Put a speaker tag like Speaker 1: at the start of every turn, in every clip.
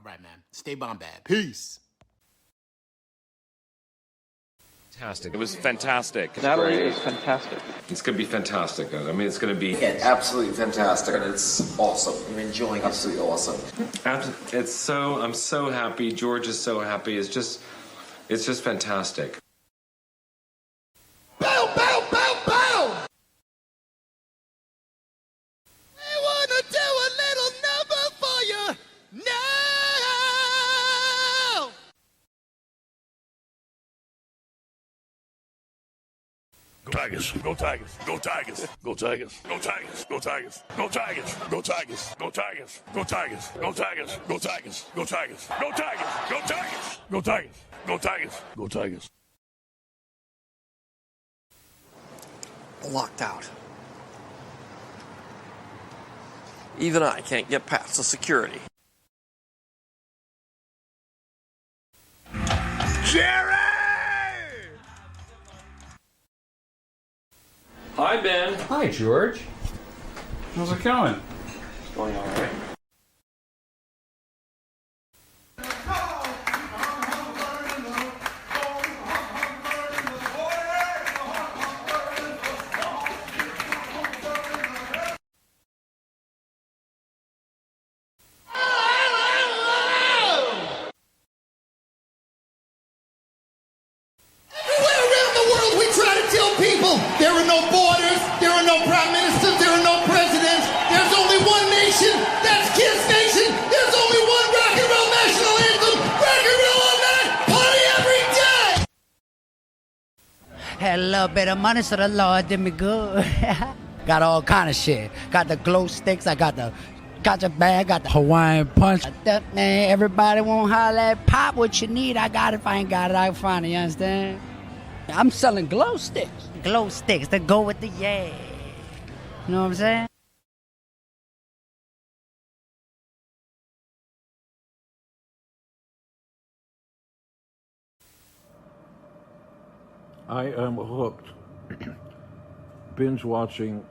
Speaker 1: right, man. Stay Bombad. Peace.
Speaker 2: Fantastic. It was fantastic.
Speaker 3: Natalie is fantastic.
Speaker 2: It's going to be fantastic. I mean, it's going to be...
Speaker 4: Yeah, absolutely fantastic. And it's awesome. You're enjoying absolutely awesome.
Speaker 2: It's so... I'm so happy. George is so happy. It's just fantastic.
Speaker 1: Bow, bow, bow, bow! I wanna do a little number for you now!
Speaker 5: Go Tigers, go Tigers, go Tigers, go Tigers, go Tigers, go Tigers, go Tigers, go Tigers, go Tigers, go Tigers, go Tigers, go Tigers, go Tigers, go Tigers, go Tigers, go Tigers, go Tigers, go Tigers.
Speaker 6: Locked out. Even I can't get past the security.
Speaker 5: Gerry!
Speaker 3: Hi, Ben.
Speaker 7: Hi, George. How's it going?
Speaker 3: It's going all right.
Speaker 1: There are no borders, there are no prime ministers, there are no presidents. There's only one nation, that's Kiss Nation. There's only one rock and roll national anthem. Rock and roll all night, party every day.
Speaker 8: Had a little bit of money, so the Lord did me good. Got all kind of shit. Got the glow sticks, I got the gotcha bag, got the Hawaiian punch. Man, everybody won't holler at pop what you need. I got it. If I ain't got it, I can find it, you understand? I'm selling glow sticks. Glow sticks that go with the yeah. You know what I'm saying?
Speaker 9: I am hooked. Binge watching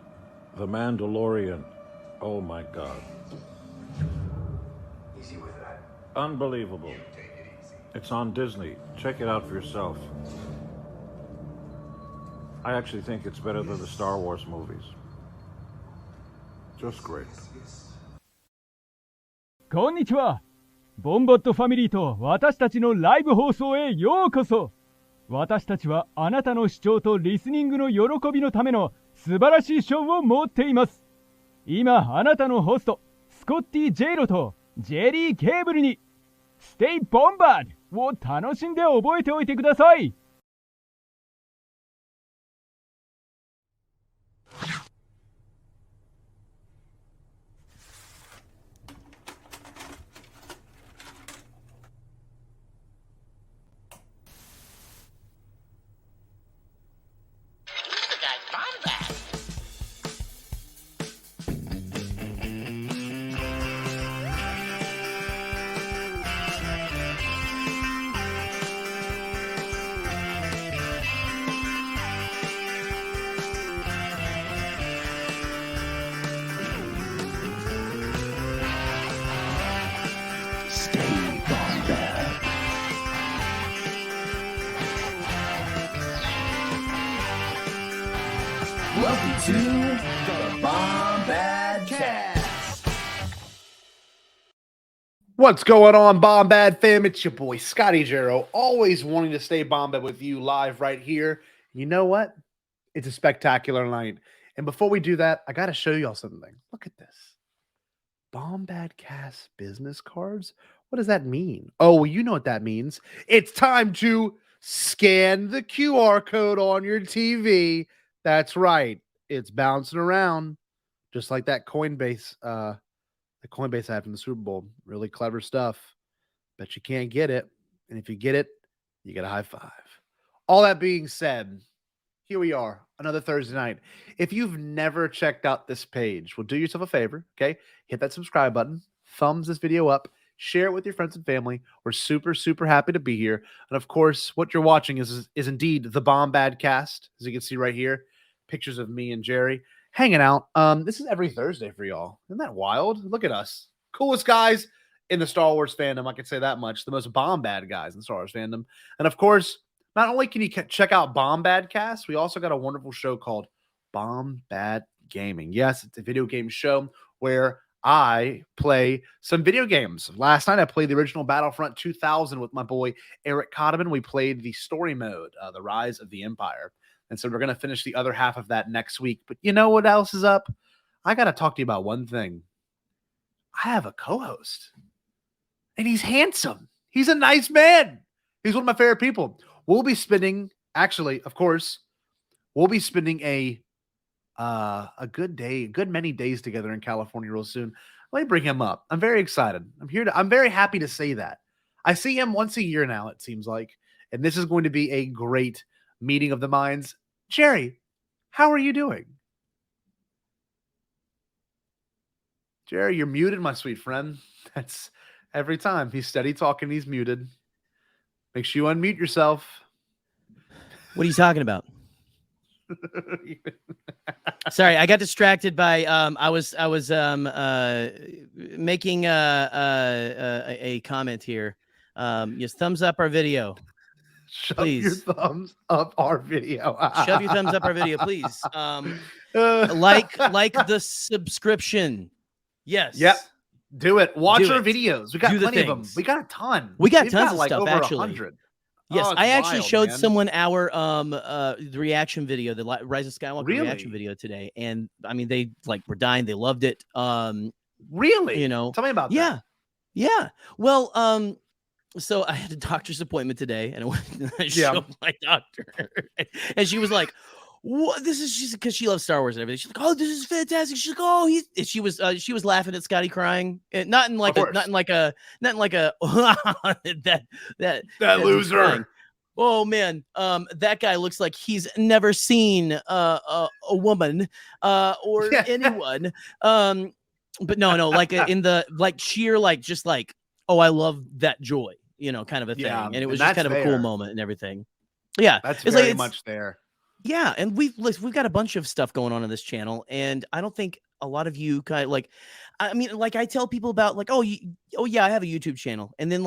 Speaker 9: The Mandalorian. Oh my God.
Speaker 4: Easy with that.
Speaker 9: Unbelievable. It's on Disney. Check it out for yourself. I actually think it's better than the Star Wars movies. Just great.
Speaker 10: こんにちは。ボンバットファミリーと私たちのライブ放送へようこそ。私たちはあなたの視聴とリスニングの喜びのための素晴らしいショーを持っています。今あなたのホストスコッティ・ジェイロとジェリー・ケーブルに Stay Bombad を楽しんで覚えておいてください。
Speaker 1: Welcome to the Bombadcast.
Speaker 11: What's going on, Bombad fam? It's your boy, Scotty Gerry, always wanting to stay Bombad with you live right here. You know what? It's a spectacular night. And before we do that, I got to show y'all something. Look at this. Bombadcast business cards? What does that mean? Oh, well, you know what that means. It's time to scan the QR code on your TV. That's right. It's bouncing around just like that Coinbase, the Coinbase ad from the Super Bowl. Really clever stuff. Bet you can't get it. And if you get it, you get a high five. All that being said, here we are, another Thursday night. If you've never checked out this page, well, do yourself a favor, okay? Hit that subscribe button, thumbs this video up, share it with your friends and family. We're super, super happy to be here. And of course, what you're watching is indeed the Bombadcast, as you can see right here. Pictures of me and Gerry hanging out. This is every Thursday for y'all. Isn't that wild? Look at us. Coolest guys in the Star Wars fandom. I can say that much. The most Bombad guys in the Star Wars fandom. And of course, not only can you check out Bombadcast, we also got a wonderful show called Bombad Gaming. Yes, it's a video game show where I play some video games. Last night, I played the original Battlefront 2000 with my boy Eric Cotterman. We played the story mode, The Rise of the Empire. And so we're going to finish the other half of that next week. But you know what else is up? I got to talk to you about one thing. I have a co-host. And he's handsome. He's a nice man. He's one of my favorite people. We'll be spending, actually, of course, we'll be spending a good many days together in California real soon. Let me bring him up. I'm very excited. I'm very happy to say that. I see him once a year now, it seems like. And this is going to be a great meeting of the minds. Gerry, how are you doing? Gerry, you're muted, my sweet friend. That's every time. He's steady talking, he's muted. Make sure you unmute yourself.
Speaker 12: What are you talking about? Sorry, I got distracted by I was making a comment here. Just thumbs up our video.
Speaker 11: Shove your thumbs up our video.
Speaker 12: Shove your thumbs up our video, please. Like the subscription. Yes.
Speaker 11: Yep. Do it. Watch
Speaker 12: Do
Speaker 11: our
Speaker 12: it.
Speaker 11: videos. We got
Speaker 12: Do the
Speaker 11: plenty of them.
Speaker 12: things.
Speaker 11: We got a ton.
Speaker 12: We got
Speaker 11: We've
Speaker 12: tons of
Speaker 11: like
Speaker 12: stuff,
Speaker 11: over
Speaker 12: actually.
Speaker 11: 100.
Speaker 12: Yes,
Speaker 11: Oh,
Speaker 12: I
Speaker 11: it's
Speaker 12: actually
Speaker 11: wild,
Speaker 12: showed
Speaker 11: man.
Speaker 12: someone our the reaction video, the Rise of Skywalker
Speaker 11: Really?
Speaker 12: reaction video today, and I mean they were dying, they loved it.
Speaker 11: Really?
Speaker 12: You know,
Speaker 11: Tell me about
Speaker 12: yeah,
Speaker 11: that.
Speaker 12: yeah. Well, so I had a doctor's appointment today, and I went and I showed my doctor, and she was like, "What? This is just because she loves Star Wars and everything." She's like, "Oh, this is fantastic." She's like, "Oh, he's." And she was laughing at Scotty crying, and not in like a that
Speaker 11: loser.
Speaker 12: crying. Oh man, that guy looks like he's never seen a woman or anyone. But no, like in the sheer just oh, I love that joy, kind of a thing.
Speaker 11: Yeah,
Speaker 12: And it was
Speaker 11: and
Speaker 12: just kind of a cool
Speaker 11: there.
Speaker 12: moment and everything. Yeah,
Speaker 11: That's
Speaker 12: it's
Speaker 11: very much there.
Speaker 12: Yeah, and we've got a bunch of stuff going on this channel, and I don't think a lot of you kind of I tell people about oh yeah, I have a YouTube channel, and then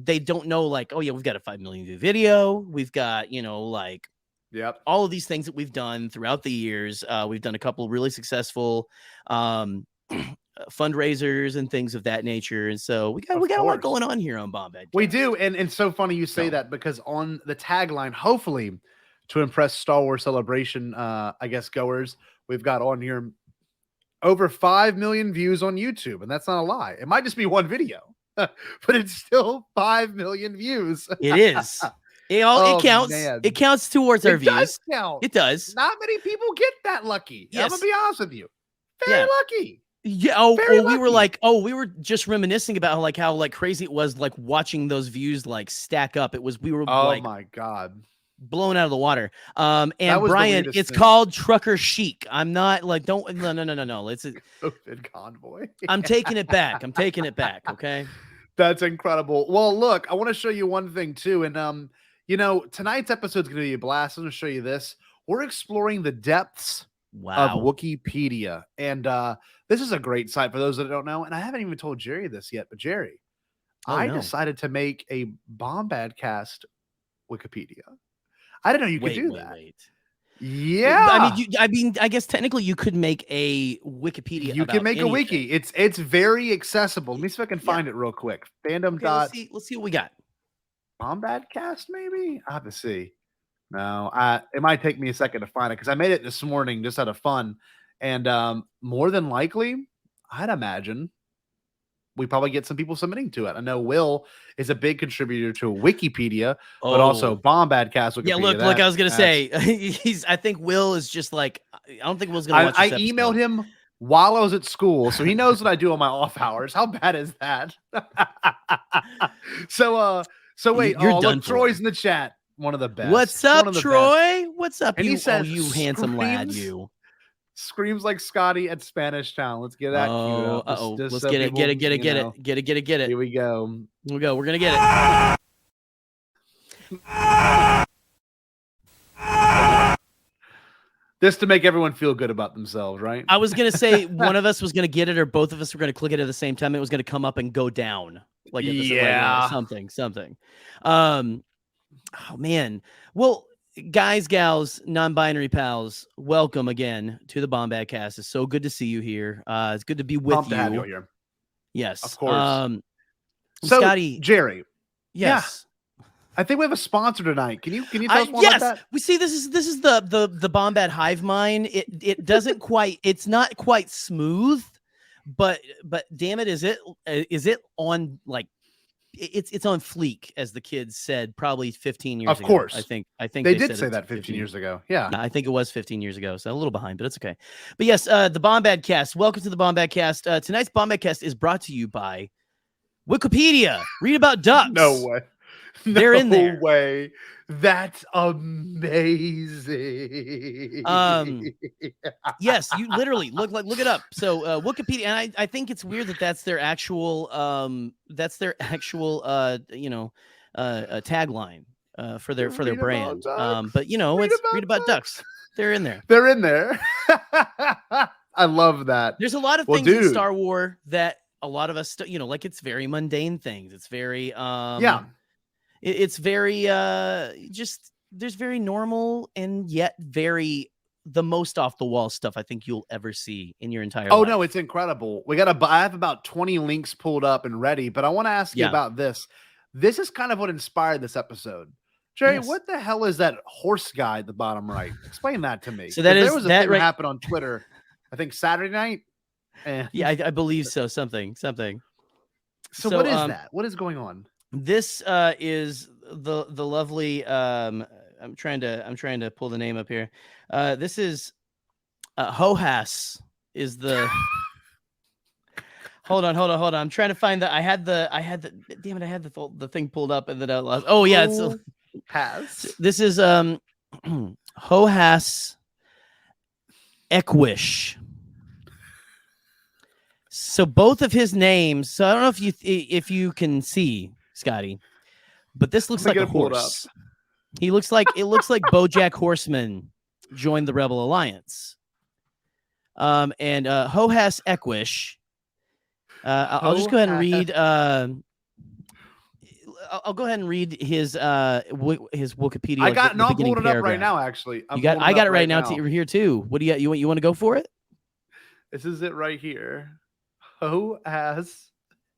Speaker 12: they don't know oh yeah, we've got a 5 million view video, we've got
Speaker 11: yep,
Speaker 12: all of these things that we've done throughout the years. We've done a couple of really successful fundraisers and things of that nature, and so we got a lot going on here on Bombad.
Speaker 11: We do, and it's so funny you say that, because on the tagline, hopefully to impress Star Wars Celebration, goers, we've got on here over 5 million views on YouTube, and that's not a lie. It might just be one video, but it's still 5 million views.
Speaker 12: It is. It counts.
Speaker 11: Man.
Speaker 12: It counts towards our views.
Speaker 11: It does count.
Speaker 12: It does.
Speaker 11: Not many people get that lucky.
Speaker 12: Yes.
Speaker 11: I'm gonna be honest with you. Very lucky.
Speaker 12: Yeah.
Speaker 11: Very
Speaker 12: we were
Speaker 11: lucky.
Speaker 12: we were just reminiscing about how crazy it was watching those views stack up. We were
Speaker 11: my God,
Speaker 12: blown out of the water. And
Speaker 11: was the
Speaker 12: Brian,
Speaker 11: weirdest
Speaker 12: it's
Speaker 11: thing.
Speaker 12: called Trucker Chic. I'm not no. It's
Speaker 11: COVID convoy.
Speaker 12: I'm taking it back. Okay.
Speaker 11: That's incredible. Well, look, I want to show you one thing too. And tonight's episode is going to be a blast. I'm going to show you this. We're exploring the depths of Wookiepedia. And this is a great site for those that don't know. And I haven't even told Gerry this yet, but Gerry, I decided to make a Bombadcast Wikipedia. I didn't know you could do that. Yeah.
Speaker 12: I guess technically you could make a Wikipedia.
Speaker 11: You can make a wiki. It's very accessible. Let me see if I can find it real quick. Fandom.
Speaker 12: Okay, let's see what we got.
Speaker 11: Bombadcast, maybe? I have to see. No, it might take me a second to find it, because I made it this morning just out of fun. And more than likely, I'd imagine we probably get some people submitting to it. I know Will is a big contributor to Wikipedia, but also Bombadcast Wikipedia.
Speaker 12: Yeah, look, I was gonna say I think Will is just I don't think Will's gonna watch this
Speaker 11: I emailed him while I was at school, so he knows what I do on my off hours. How bad is that? So wait,
Speaker 12: you're done.
Speaker 11: Look, Troy's in the chat. One of the best.
Speaker 12: What's up, Troy?
Speaker 11: Best.
Speaker 12: What's up?
Speaker 11: And he says,
Speaker 12: you handsome lad, you.
Speaker 11: Screams like Scotty at Spanish Town. Let's get that queued up.
Speaker 12: Let's get it. Here
Speaker 11: we go.
Speaker 12: We're gonna get it.
Speaker 11: Just to make everyone feel good about themselves, right?
Speaker 12: I was gonna say one of us was gonna get it, or both of us were gonna click it at the same time. It was gonna come up and go down, like at the something. Oh man. Well, guys, gals, non-binary pals, welcome again to the Bombadcast. It's so good to see you here. It's good to be with
Speaker 11: Pumped
Speaker 12: you.
Speaker 11: to have you here.
Speaker 12: Yes,
Speaker 11: Of course.
Speaker 12: So, Scotty,
Speaker 11: Gerry.
Speaker 12: yes.
Speaker 11: Yeah. I think we have a sponsor tonight. Can you tell us more about that?
Speaker 12: We see this is the Bombad hive mind. It doesn't quite, it's not quite smooth, but damn it, is it on, like, it's on fleek, as the kids said probably 15 years ago.
Speaker 11: Of course.
Speaker 12: I think
Speaker 11: they did say that 15 years ago. Yeah.
Speaker 12: I think it was 15 years ago, so a little behind, but it's okay. But yes, the Bombadcast. Welcome to the Bombadcast. Tonight's Bombadcast is brought to you by Wookiepedia. Read about ducks.
Speaker 11: No way.
Speaker 12: They're in there.
Speaker 11: No way. That's amazing.
Speaker 12: Yes, you literally look it up. So Wookiepedia, and I think it's weird that that's their actual tagline for their brand. But it's read about ducks. They're in there.
Speaker 11: They're in there. I love that.
Speaker 12: There's a lot of things in Star Wars that a lot of us, like, it's very mundane things. It's very it's very just, there's very normal and yet very the most off the wall stuff I think you'll ever see in your entire life.
Speaker 11: No, it's incredible. I have about 20 links pulled up and ready, but I want to ask you about this. This is kind of what inspired this episode. Gerry, what the hell is that horse guy at the bottom right? Explain that to me.
Speaker 12: So there was
Speaker 11: a thing that happened on Twitter, I think Saturday night.
Speaker 12: Yeah, I believe so. Something.
Speaker 11: So what is that? What is going on?
Speaker 12: This is the lovely. I'm trying to pull the name up here. This is Hohas is the. Hold on. I'm trying to find the. I had the. Damn it! I had the thing pulled up and then I lost. Oh yeah, it's
Speaker 11: Hohas.
Speaker 12: This is Hohas Equish. So both of his names. So I don't know if you can see, Scotty, but this looks like a horse. It looks like BoJack Horseman joined the Rebel Alliance. And Hohas Equish. I'll just go ahead and read. I'll go ahead and read his Wookiepedia.
Speaker 11: I got not pulled it up right now. Actually,
Speaker 12: I got it right now. Here too. What do you got? You want to go for it?
Speaker 11: This is it right here. Hohas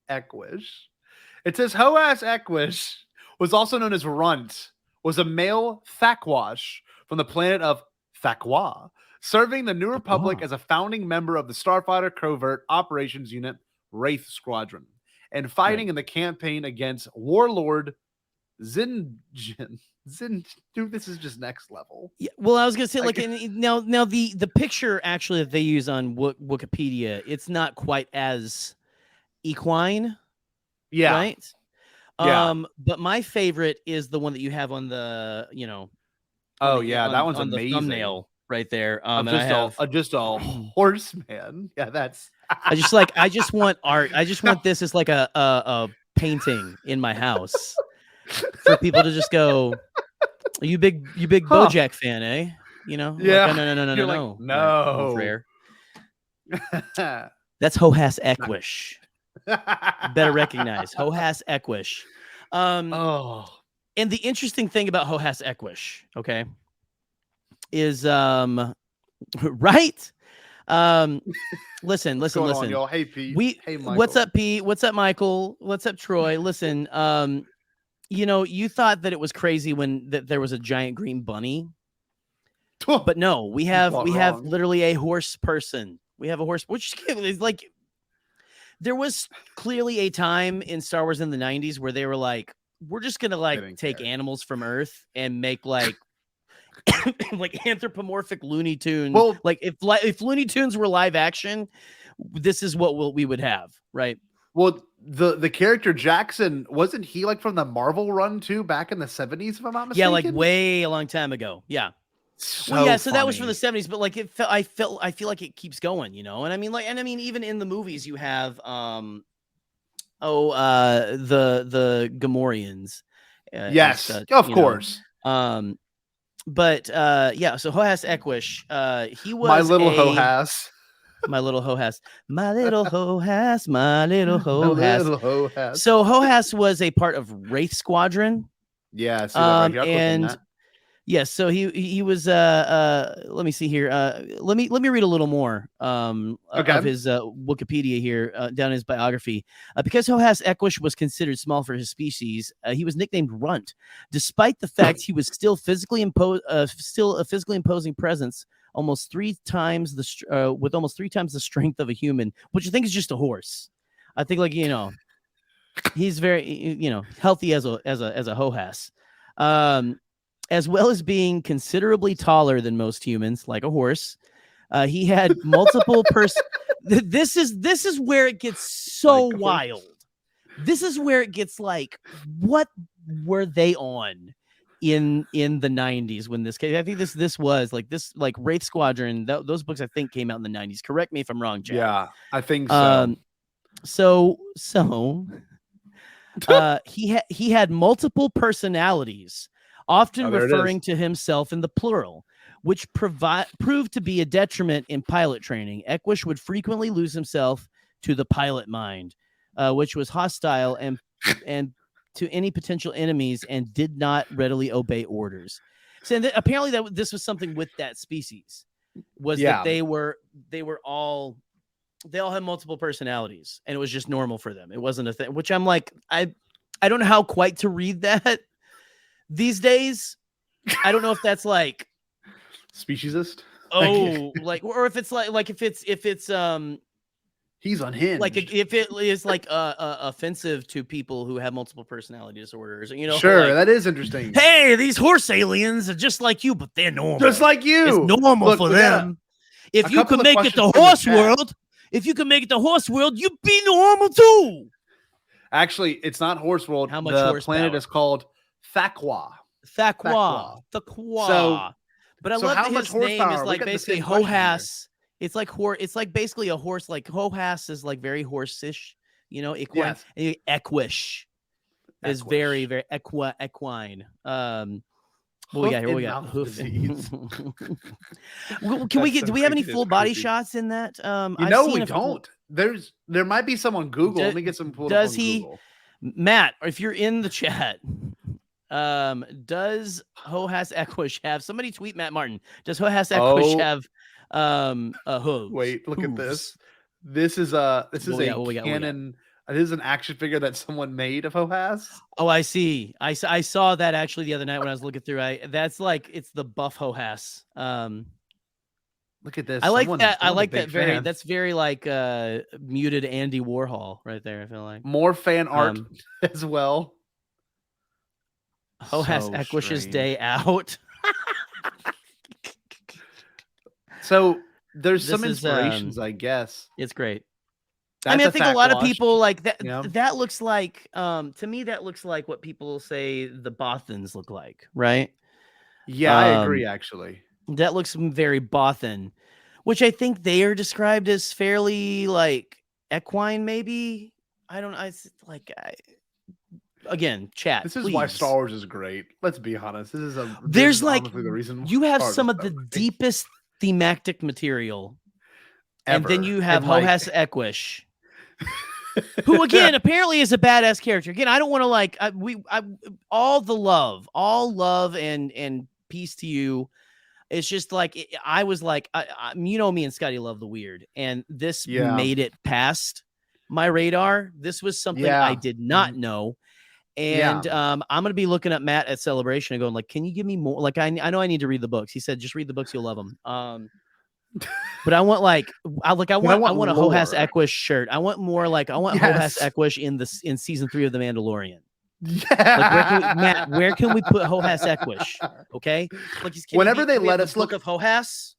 Speaker 11: Equish. It says Hohas Equish was also known as Runt, was a male Thakwash from the planet of Thakwa, serving the New Republic as a founding member of the Starfighter Covert Operations Unit Wraith Squadron, and fighting in the campaign against Warlord Zinjin. Dude, this is just next level.
Speaker 12: Yeah, well, I was gonna say, now the picture actually that they use on Wookiepedia, it's not quite as equine.
Speaker 11: Yeah.
Speaker 12: Right.
Speaker 11: Yeah.
Speaker 12: But my favorite is the one that you have on the,
Speaker 11: that one's amazing.
Speaker 12: The thumbnail right there.
Speaker 11: Just a horseman. Yeah, that's.
Speaker 12: I just want art. I just want this as like a painting in my house for people to just go, you big BoJack fan, eh?
Speaker 11: Yeah.
Speaker 12: Like, no.
Speaker 11: No.
Speaker 12: Rare. That's Hohas Equish. Better recognize Hohas Equish. And the interesting thing about Hohas Equish, okay, is right. Listen.
Speaker 11: On, y'all? Hey Pete. Hey Michael.
Speaker 12: What's up, Pete? What's up, Michael? What's up, Troy? Listen, you thought that it was crazy when there was a giant green bunny, but no, we have literally a horse person. We have a horse, which is like, there was clearly a time in Star Wars in the 90s where they were like, we're just gonna take animals from Earth and make like like anthropomorphic Looney Tunes.
Speaker 11: Well,
Speaker 12: like if Looney Tunes were live action, this is what we would have, right?
Speaker 11: Well, the character Jackson, wasn't he like from the Marvel run too, back in the 70s, if I'm not mistaken?
Speaker 12: Yeah, like way a long time ago. Yeah. So that was from the 70s, but like I feel like it keeps going, and I mean even in the movies you have the Gamorreans.
Speaker 11: Yes, of course.
Speaker 12: But yeah, so Hohas Equish, he was
Speaker 11: My little Hohas.
Speaker 12: My little Hohas. My little Hohas. My little Hohas.
Speaker 11: My little Hohas.
Speaker 12: So Hohas was a part of Wraith Squadron.
Speaker 11: Yeah, I see that right here. I'll click on
Speaker 12: And
Speaker 11: that.
Speaker 12: yes, so he was let me see here. Let me read a little more of his Wookiepedia here, down his biography. Because Hohas Equish was considered small for his species, he was nicknamed Runt, despite the fact he was still physically a physically imposing presence, almost 3 times with almost 3 times the strength of a human, which I think is just a horse. I think, like, he's very, healthy as a Hohas. As well as being considerably taller than most humans, like a horse. He had multiple This is where it gets so wild. This is where it gets like, what were they on in the 90s when this came? I think this was like Wraith Squadron. Those books I think came out in the 90s. Correct me if I'm wrong, Jack.
Speaker 11: Yeah, I think so.
Speaker 12: He had multiple personalities, often
Speaker 11: there it
Speaker 12: referring
Speaker 11: is.
Speaker 12: to himself in the plural, which proved to be a detriment in pilot training. Equish would frequently lose himself to the pilot mind, which was hostile and to any potential enemies and did not readily obey orders. So apparently this was something with that species, that they all had multiple personalities, and it was just normal for them. It wasn't a thing, which I'm like, I don't know how quite to read that these days. I don't know if that's like
Speaker 11: speciesist.
Speaker 12: Oh, like, or if it's if it's
Speaker 11: he's unhinged.
Speaker 12: Like if it is like offensive to people who have multiple personality disorders,
Speaker 11: Sure,
Speaker 12: like,
Speaker 11: that is interesting.
Speaker 12: Hey, these horse aliens are just like you, but they're normal.
Speaker 11: Just like you.
Speaker 12: It's normal for them. If you could make it the horse world, you'd be normal too.
Speaker 11: Actually, it's not horse world.
Speaker 12: How much
Speaker 11: the
Speaker 12: horsepower?
Speaker 11: planet is called Thakwa.
Speaker 12: Thakwa.
Speaker 11: So,
Speaker 12: but I love that his name is like basically Hohas. It's like basically a horse. Like Hohas is like very horse-ish, equine.
Speaker 11: Yes.
Speaker 12: Equish is very, very equine. What we got here? What we got? Hoof. Do we have any full body shots in that?
Speaker 11: We don't. There might be some on Google. Let me get some pulled up on Google.
Speaker 12: Matt, if you're in the chat, does Hohas Equish have, somebody tweet Matt Martin, does Hohas Equish have hooves?
Speaker 11: Wait, look at this. This is a canon. This is an action figure that someone made of Hohas.
Speaker 12: Oh, I see. I saw that actually the other night when I was looking through. That's like, it's the buff Hohas.
Speaker 11: Look at this.
Speaker 12: I like that. I like that. That's very like muted Andy Warhol right there. I feel like
Speaker 11: more fan art as well.
Speaker 12: Hohas Equish's day out.
Speaker 11: So there's some inspirations, I guess.
Speaker 12: It's great.
Speaker 11: That's
Speaker 12: I think a lot of people like that.
Speaker 11: Yeah.
Speaker 12: That looks like, to me, that looks like what people say the Bothans look like, right?
Speaker 11: Yeah, I agree. Actually,
Speaker 12: that looks very Bothan, which I think they are described as fairly like equine. Maybe I don't. Again, chat.
Speaker 11: This is
Speaker 12: please.
Speaker 11: why Star Wars is great. Let's be honest. This is the reason
Speaker 12: you have some of the deepest thematic material,
Speaker 11: ever.
Speaker 12: And then you have Hohas Equish. Who again apparently is a badass character. Again, I don't want to all love and peace to you. It's just like I was like, me and Scotty love the weird, and this made it past my radar. This was something I did not know, and I'm gonna be looking at Matt at Celebration and going like, can you give me more? Like I know I need to read the books. He said just read the books, you'll love them. But I want I want a Hohas Equish shirt. I want more Hohas Equish in season 3 of The Mandalorian.
Speaker 11: Yeah.
Speaker 12: Where can we put Hohas Equish? Okay. Like
Speaker 11: whenever they let us look
Speaker 12: of Hohas.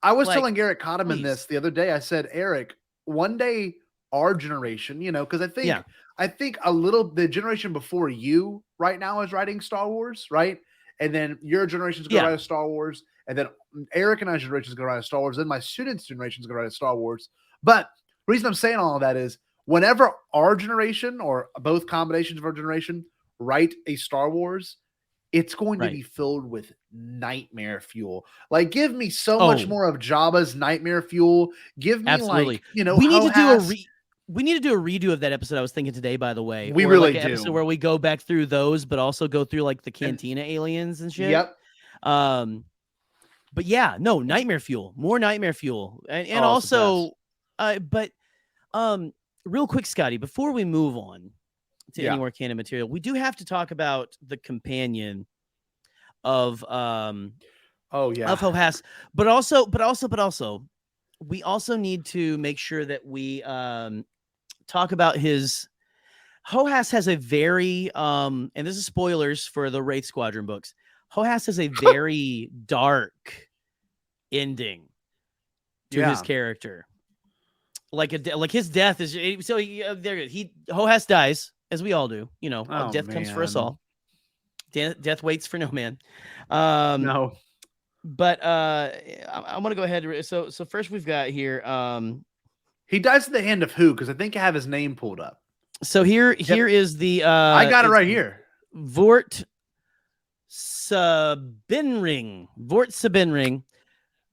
Speaker 11: I was telling Eric Cotterman this the other day. I said, Eric, one day our generation, because I think the generation before you right now is writing Star Wars, right? And then your generation's going to write a Star Wars. And then Eric and I's generation is going to write a Star Wars. Then my students' generation is going to write a Star Wars. But the reason I'm saying all of that is whenever our generation or both combinations of our generation write a Star Wars, it's going to be filled with nightmare fuel. Like, give me so much more of Jabba's nightmare fuel. Give me like, you know,
Speaker 12: we need to do a redo of that episode. I was thinking today, by the way,
Speaker 11: we really
Speaker 12: like an
Speaker 11: do.
Speaker 12: episode where we go back through those, but also go through like the Cantina aliens and shit.
Speaker 11: Yep.
Speaker 12: But yeah, no, nightmare fuel, more nightmare fuel, and also, real quick, Scotty, before we move on to any more canon material, we do have to talk about the companion of of Hohass, but also, we also need to make sure that we talk about his. Hohass has a very and this is spoilers for the Wraith Squadron books. Hohass has a very dark ending to his character. Like his death is so Hohass dies, as we all do. You know, death comes for us all. Death waits for no man.
Speaker 11: No.
Speaker 12: But I want to go ahead. So first we've got here.
Speaker 11: He dies at the hand of who? Because I think I have his name pulled up.
Speaker 12: So here is the.
Speaker 11: I got it right here.
Speaker 12: Vort Sabinring.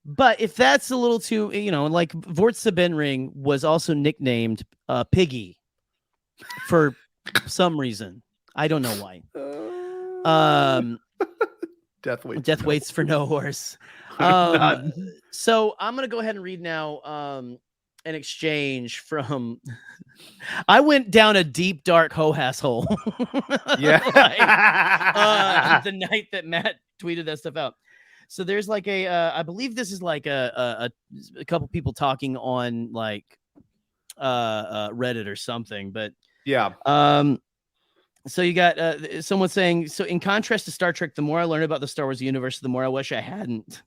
Speaker 12: But if that's a little too, you know, like Vort Sabinring was also nicknamed Piggy for some reason. I don't know why.
Speaker 11: Death
Speaker 12: waits for no horse. So I'm gonna go ahead and read now an exchange from. I went down a deep, dark Hohass hole.
Speaker 11: Yeah.
Speaker 12: The night that Matt tweeted that stuff out. So there's like I believe this is like a couple people talking on like Reddit or something, but
Speaker 11: yeah.
Speaker 12: So you got someone saying, so in contrast to Star Trek, the more I learn about the Star Wars universe, the more I wish I hadn't.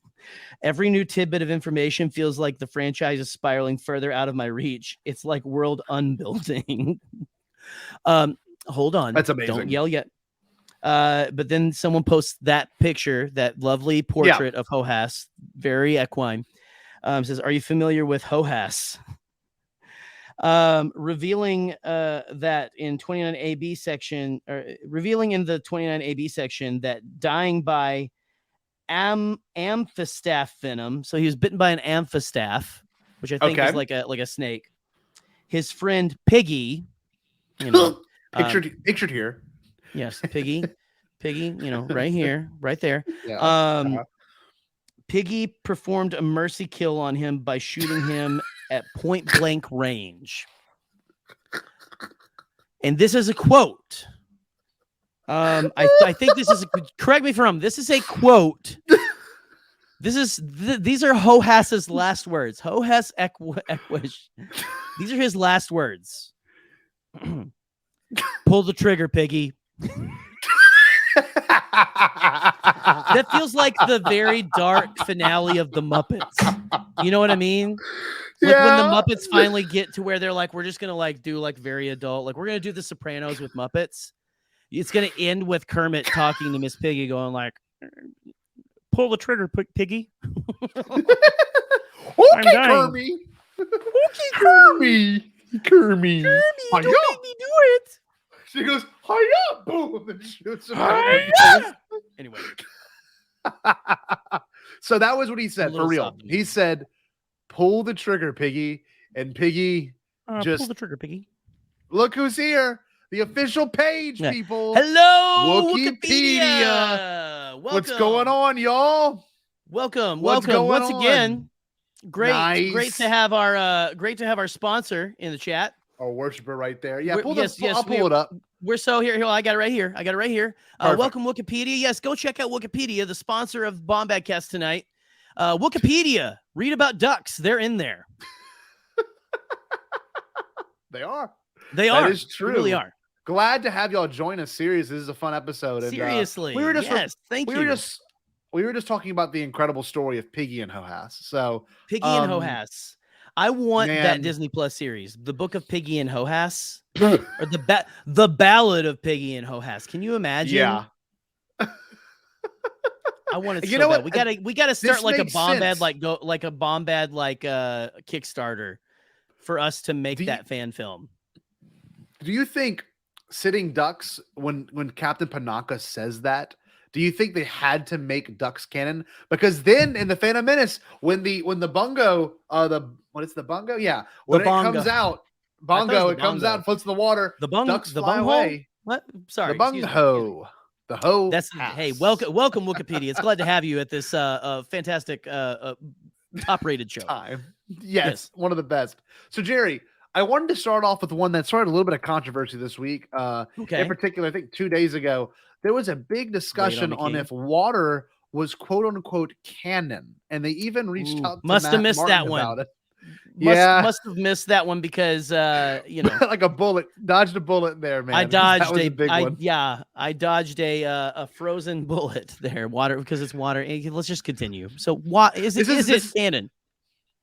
Speaker 12: Every new tidbit of information feels like the franchise is spiraling further out of my reach. It's like world unbuilding. Hold on.
Speaker 11: That's amazing.
Speaker 12: Don't yell yet. But then someone posts that picture, that lovely portrait of Hohass, very equine. Says, are you familiar with Hohass? Revealing that in 29AB section, or revealing in the 29AB section that dying by amphistaff venom. So he was bitten by an amphistaff, which I think is like a snake. His friend Piggy, you know,
Speaker 11: pictured here.
Speaker 12: Yes, Piggy, you know, right here, right there.
Speaker 11: Yeah.
Speaker 12: Piggy performed a mercy kill on him by shooting him at point blank range. And this is a quote. I think this is correct me if I'm wrong. This is a quote. These are Hohass's last words. Hohass Ekwish. These are his last words. Pull the trigger, Piggy. That feels like the very dark finale of the Muppets. You know what I mean? Like when the Muppets finally get to where they're like, we're just gonna like do like very adult, like we're gonna do the Sopranos with Muppets. It's gonna end with Kermit talking to Miss Piggy, going like, "Pull the trigger, Piggy."
Speaker 11: Okay, Kermit. Okay, Kermit. Don't make me do it. She goes, "Hiya!" Boom, and shoots him.
Speaker 12: Anyway,
Speaker 11: so that was what he said for real. He said, "Pull the trigger, Piggy," and Piggy just
Speaker 12: pull the trigger, Piggy.
Speaker 11: Look who's here. The official page, people.
Speaker 12: Hello,
Speaker 11: Wookiepedia.
Speaker 12: Welcome.
Speaker 11: What's going on, y'all?
Speaker 12: Welcome.
Speaker 11: What's
Speaker 12: Welcome
Speaker 11: going
Speaker 12: once
Speaker 11: on?
Speaker 12: again. Great,
Speaker 11: Nice.
Speaker 12: great to have our sponsor in the chat.
Speaker 11: Our worshiper right there. Yeah,
Speaker 12: I'll
Speaker 11: pull it up.
Speaker 12: We're so here. I got it right here.
Speaker 11: Perfect.
Speaker 12: Welcome, Wookiepedia. Yes, go check out Wookiepedia, the sponsor of Bombadcast tonight. Wookiepedia. Read about ducks. They're in there.
Speaker 11: They are.
Speaker 12: That
Speaker 11: is true.
Speaker 12: They really are.
Speaker 11: Glad to have y'all join us. This is a fun episode. And,
Speaker 12: Seriously.
Speaker 11: we were just
Speaker 12: thank you.
Speaker 11: We were just talking about the incredible story of Piggy and Hohass. So
Speaker 12: Piggy and Hohass. I want that Disney Plus series, the Book of Piggy and Hohass, or the Ballad of Piggy and Hohass. Can you imagine?
Speaker 11: Yeah.
Speaker 12: I want it
Speaker 11: You
Speaker 12: so
Speaker 11: know
Speaker 12: bad.
Speaker 11: what?
Speaker 12: We gotta start
Speaker 11: This
Speaker 12: like a
Speaker 11: makes
Speaker 12: Bombad,
Speaker 11: sense.
Speaker 12: like a Bombad Kickstarter for us to make that fan film.
Speaker 11: Do you think Sitting Ducks, when Captain Panaka says that, Do you think they had to make ducks canon? Because then in the Phantom Menace, when the bungo, the bungo? Yeah, when it comes out, it comes out and floats in the water. Ducks fly away.
Speaker 12: What? Sorry,
Speaker 11: the bungo. The hoe.
Speaker 12: Hey, welcome, Wookiepedia. It's glad to have you at this fantastic top-rated show.
Speaker 11: Yes, one of the best. So, Gerry, I wanted to start off with one that started a little bit of controversy this week. In particular, I think 2 days ago, there was a big discussion on if water was quote unquote canon, and they even reached out to
Speaker 12: must have missed
Speaker 11: Martin
Speaker 12: that one.
Speaker 11: about it.
Speaker 12: Must have missed that one because
Speaker 11: like a bullet, dodged a bullet there, man.
Speaker 12: I dodged
Speaker 11: a big one.
Speaker 12: I dodged a frozen bullet there. Water, because it's water. Let's just continue. So is it canon?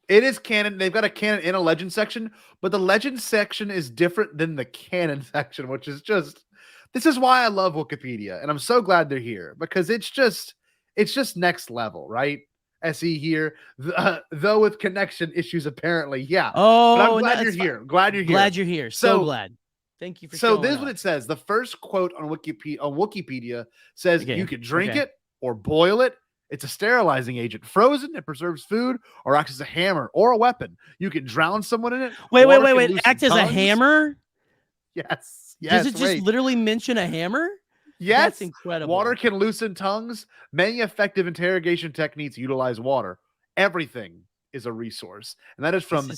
Speaker 11: It is canon. They've got a canon in a legend section, but the legend section is different than the canon section, which is just, this is why I love Wookiepedia. And I'm so glad they're here because it's just next level, right? SE here, though with connection issues, apparently. Yeah.
Speaker 12: Oh,
Speaker 11: but I'm glad you're here. Glad you're here.
Speaker 12: Glad you're here. So glad. Thank you for
Speaker 11: So this is what it says. The first quote on Wookiepedia says you can drink it or boil it. It's a sterilizing agent. Frozen, it preserves food or acts as a hammer or a weapon. You can drown someone in it.
Speaker 12: Wait. Act as a hammer?
Speaker 11: Yes.
Speaker 12: Does it just literally mention a hammer?
Speaker 11: Yes.
Speaker 12: That's incredible.
Speaker 11: Water can loosen tongues. Many effective interrogation techniques utilize water. Everything is a resource. And that is from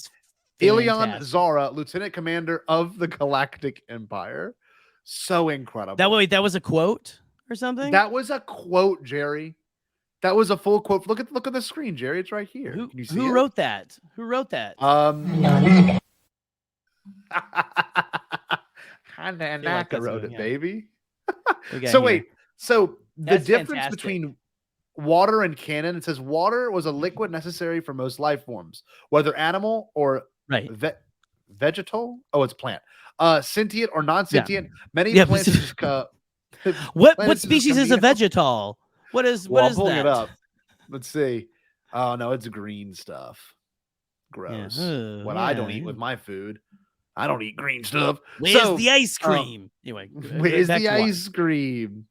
Speaker 11: Ilion Zara, Lieutenant Commander of the Galactic Empire. So incredible.
Speaker 12: That was a quote or something?
Speaker 11: That was a quote, Gerry. That was a full quote. Look at the screen, Gerry. It's right here. Can you see
Speaker 12: who wrote that? Who wrote that?
Speaker 11: Hanaka wrote it, baby. So wait. So the difference between water and canon, it says water was a liquid necessary for most life forms, whether animal or vegetal. Oh, it's plant. Sentient or non-sentient. Many plants.
Speaker 12: What species is a vegetal? What is
Speaker 11: I'm pulling
Speaker 12: that?
Speaker 11: it up. Let's see. Oh no, it's green stuff. Gross. Yeah. I don't eat with my food. I don't eat green stuff.
Speaker 12: Where's the ice cream? Anyway,
Speaker 11: where's the ice cream?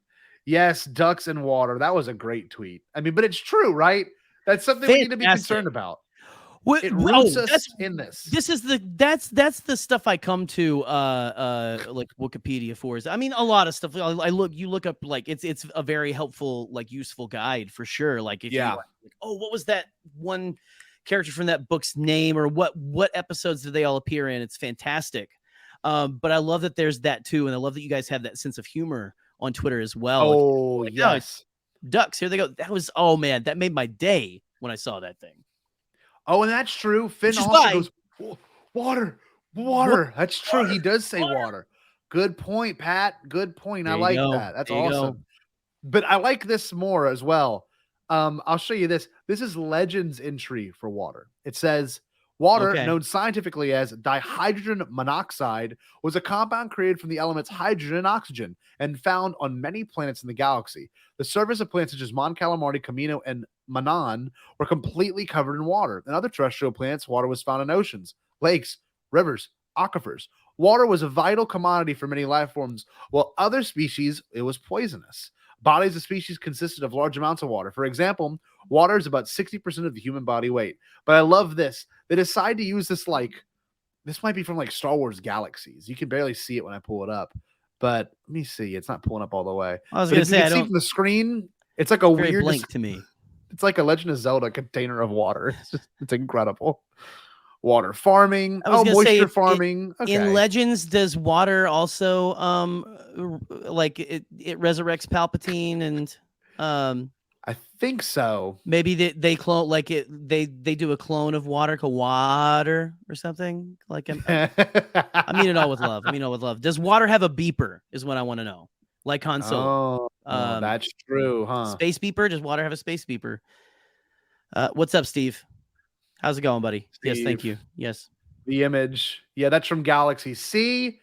Speaker 11: Yes, ducks and water. That was a great tweet. I mean, but it's true, right? That's something we need to be concerned about. It roots us in this.
Speaker 12: That's the stuff I come to like Wookiepedia for. I mean, a lot of stuff. You look up, like it's a very helpful, like useful guide for sure. Like if you like, what was that one character from that book's name, or what episodes did they all appear in? It's fantastic. But I love that there's that too, and I love that you guys have that sense of humor on Twitter as well.
Speaker 11: Oh, yes.
Speaker 12: Ducks, here they go. That was, man, that made my day when I saw that thing.
Speaker 11: Oh, and that's true. Finn also goes, water. That's true. He does say water. Good point, Pat. Good point. I like that. That's awesome. But I like this more as well. I'll show you this. This is Legends entry for water. It says, water, known scientifically as dihydrogen monoxide, was a compound created from the elements hydrogen and oxygen and found on many planets in the galaxy. The surface of planets such as Mon Calamari, Camino, and Manon were completely covered in water. In other terrestrial planets, water was found in oceans, lakes, rivers, aquifers. Water was a vital commodity for many life forms, while other species, it was poisonous. Bodies of species consisted of large amounts of water. For example, water is about 60% of the human body weight. But I love this. They decide to use this, this might be from like Star Wars Galaxies. You can barely see it when I pull it up. But let me see. It's not pulling up all the way.
Speaker 12: I was going to say,
Speaker 11: see from the screen, it's like a weird
Speaker 12: blank to me.
Speaker 11: It's like a Legend of Zelda container of water. It's incredible. Water farming. Moisture farming.
Speaker 12: In Legends, does water also like it resurrects Palpatine and
Speaker 11: I think so.
Speaker 12: Maybe they clone they do a clone of water called Water or something. Like I mean it all with love. Does water have a beeper? Is what I want to know. Like Han Solo.
Speaker 11: That's true, huh?
Speaker 12: Space beeper. Does water have a space beeper? What's up, Steve? How's it going, buddy?
Speaker 11: Steve,
Speaker 12: yes, thank you. Yes.
Speaker 11: The image. Yeah, that's from Galaxy. See?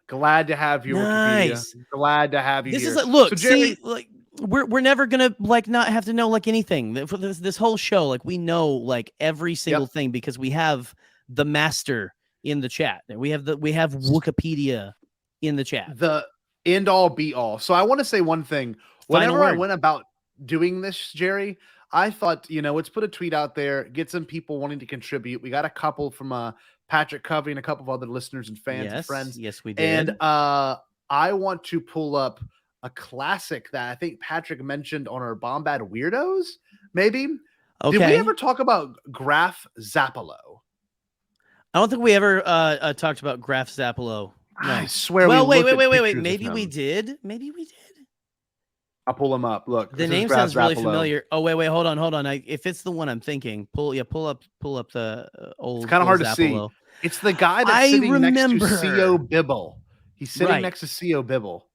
Speaker 11: Glad to have you.
Speaker 12: Nice.
Speaker 11: Wikipedia. Glad to have you
Speaker 12: this
Speaker 11: here.
Speaker 12: Is like, look,
Speaker 11: so Gerry,
Speaker 12: see, we're never gonna not have to know anything for this whole show. We know every single thing because we have the master in the chat. We have Wookiepedia in the chat.
Speaker 11: The end all be all. So I want to say one thing. Whenever I went about doing this, Jerry, I thought, let's put a tweet out there, get some people wanting to contribute. We got a couple from Patrick Covey and a couple of other listeners and fans and friends.
Speaker 12: Yes, we did.
Speaker 11: And I want to pull up a classic that I think Patrick mentioned on our Bombad Weirdos, maybe.
Speaker 12: Okay.
Speaker 11: Did we ever talk about Graf Zappalo?
Speaker 12: I don't think we ever talked about Graf Zappalo. No.
Speaker 11: I swear.
Speaker 12: Well, wait. Maybe we did.
Speaker 11: I'll pull him up. Look,
Speaker 12: the name sounds really familiar. Oh, wait, hold on. If it's the one I'm thinking, pull up the old.
Speaker 11: It's kind of hard
Speaker 12: Zappalo.
Speaker 11: to see. It's the guy that's sitting next to C.O. Bibble. He's sitting next to C.O. Bibble.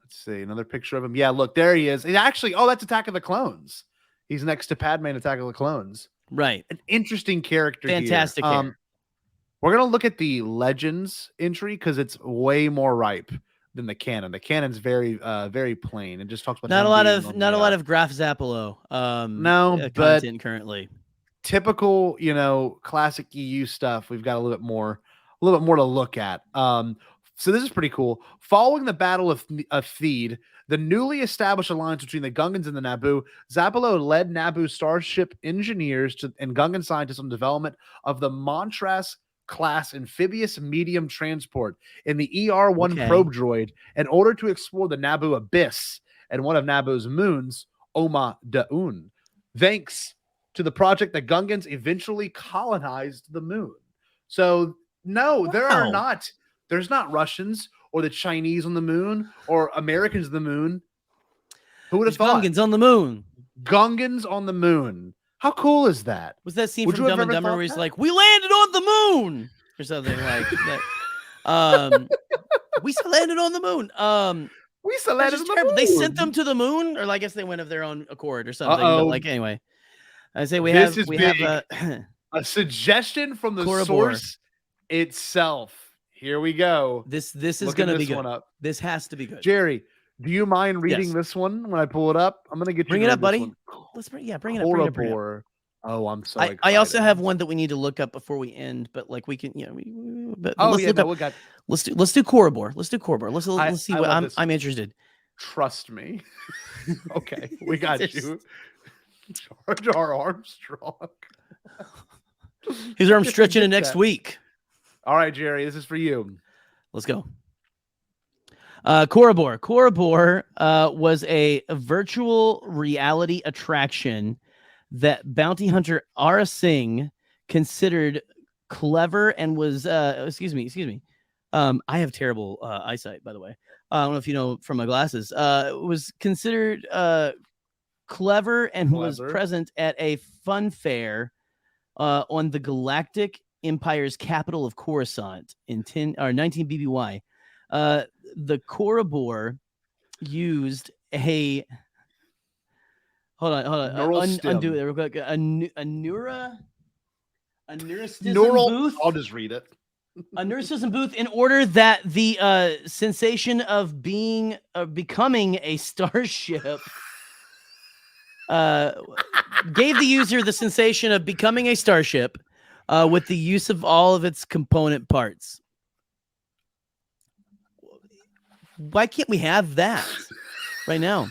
Speaker 11: Let's see another picture of him. Yeah, look, there he is. Actually, that's Attack of the Clones. He's next to Padme in Attack of the Clones.
Speaker 12: Right.
Speaker 11: An interesting character.
Speaker 12: Fantastic.
Speaker 11: We're gonna look at the Legends entry because it's way more ripe than the canon. The canon's very very plain and just talks about
Speaker 12: not a lot of Graf Zappalo
Speaker 11: but
Speaker 12: content currently.
Speaker 11: Typical, classic EU stuff. We've got a little bit more to look at. So this is pretty cool. Following the Battle of Theed, the newly established alliance between the Gungans and the Naboo, Zappalo led Naboo starship engineers and Gungan scientists on development of the Montras class amphibious medium transport in the ER-1 probe droid in order to explore the Naboo abyss and one of Naboo's moons, Oma Da'un. Thanks to the project, the Gungans eventually colonized the moon. So no, there's not Russians or the Chinese on the moon or Americans on the moon. Who would have thought?
Speaker 12: Gungans on the moon.
Speaker 11: Gungans on the moon. How cool is that?
Speaker 12: Was that scene from Dumb and Dumber where he's like, "We landed on the moon" or something like that? We landed on the moon.
Speaker 11: We landed on the moon.
Speaker 12: They sent them to the moon, or I guess they went of their own accord or something. But anyway, I say we have
Speaker 11: a suggestion from the source itself. Here we go.
Speaker 12: This is going to be good. This has to be good.
Speaker 11: Jerry, do you mind reading this one when I pull it up? I'm going to get you
Speaker 12: bring it up, buddy.
Speaker 11: One.
Speaker 12: Bring it up.
Speaker 11: Oh, I'm so excited.
Speaker 12: I also have one that we need to look up before we end, but we can, let's do Korobor. Let's see what I'm interested.
Speaker 11: Trust me. Okay, we got you. Jar Jar Armstrong.
Speaker 12: His arm stretching in next week.
Speaker 11: All right, Jerry, this is for you.
Speaker 12: Let's go. Korobor. Korobor was a virtual reality attraction that bounty hunter Ara Singh considered clever and was excuse me. I have terrible eyesight, by the way. I don't know if you know from my glasses. Was considered clever and was present at a fun fair on the Galactic Empire's capital of Coruscant in 19 BBY. The Korobor used a hold on. Undo it real quick. A neural booth.
Speaker 11: I'll just read it.
Speaker 12: A neurosticism booth in order that the sensation of becoming a starship gave the user the sensation of becoming a starship with the use of all of its component parts. Why can't we have that right now?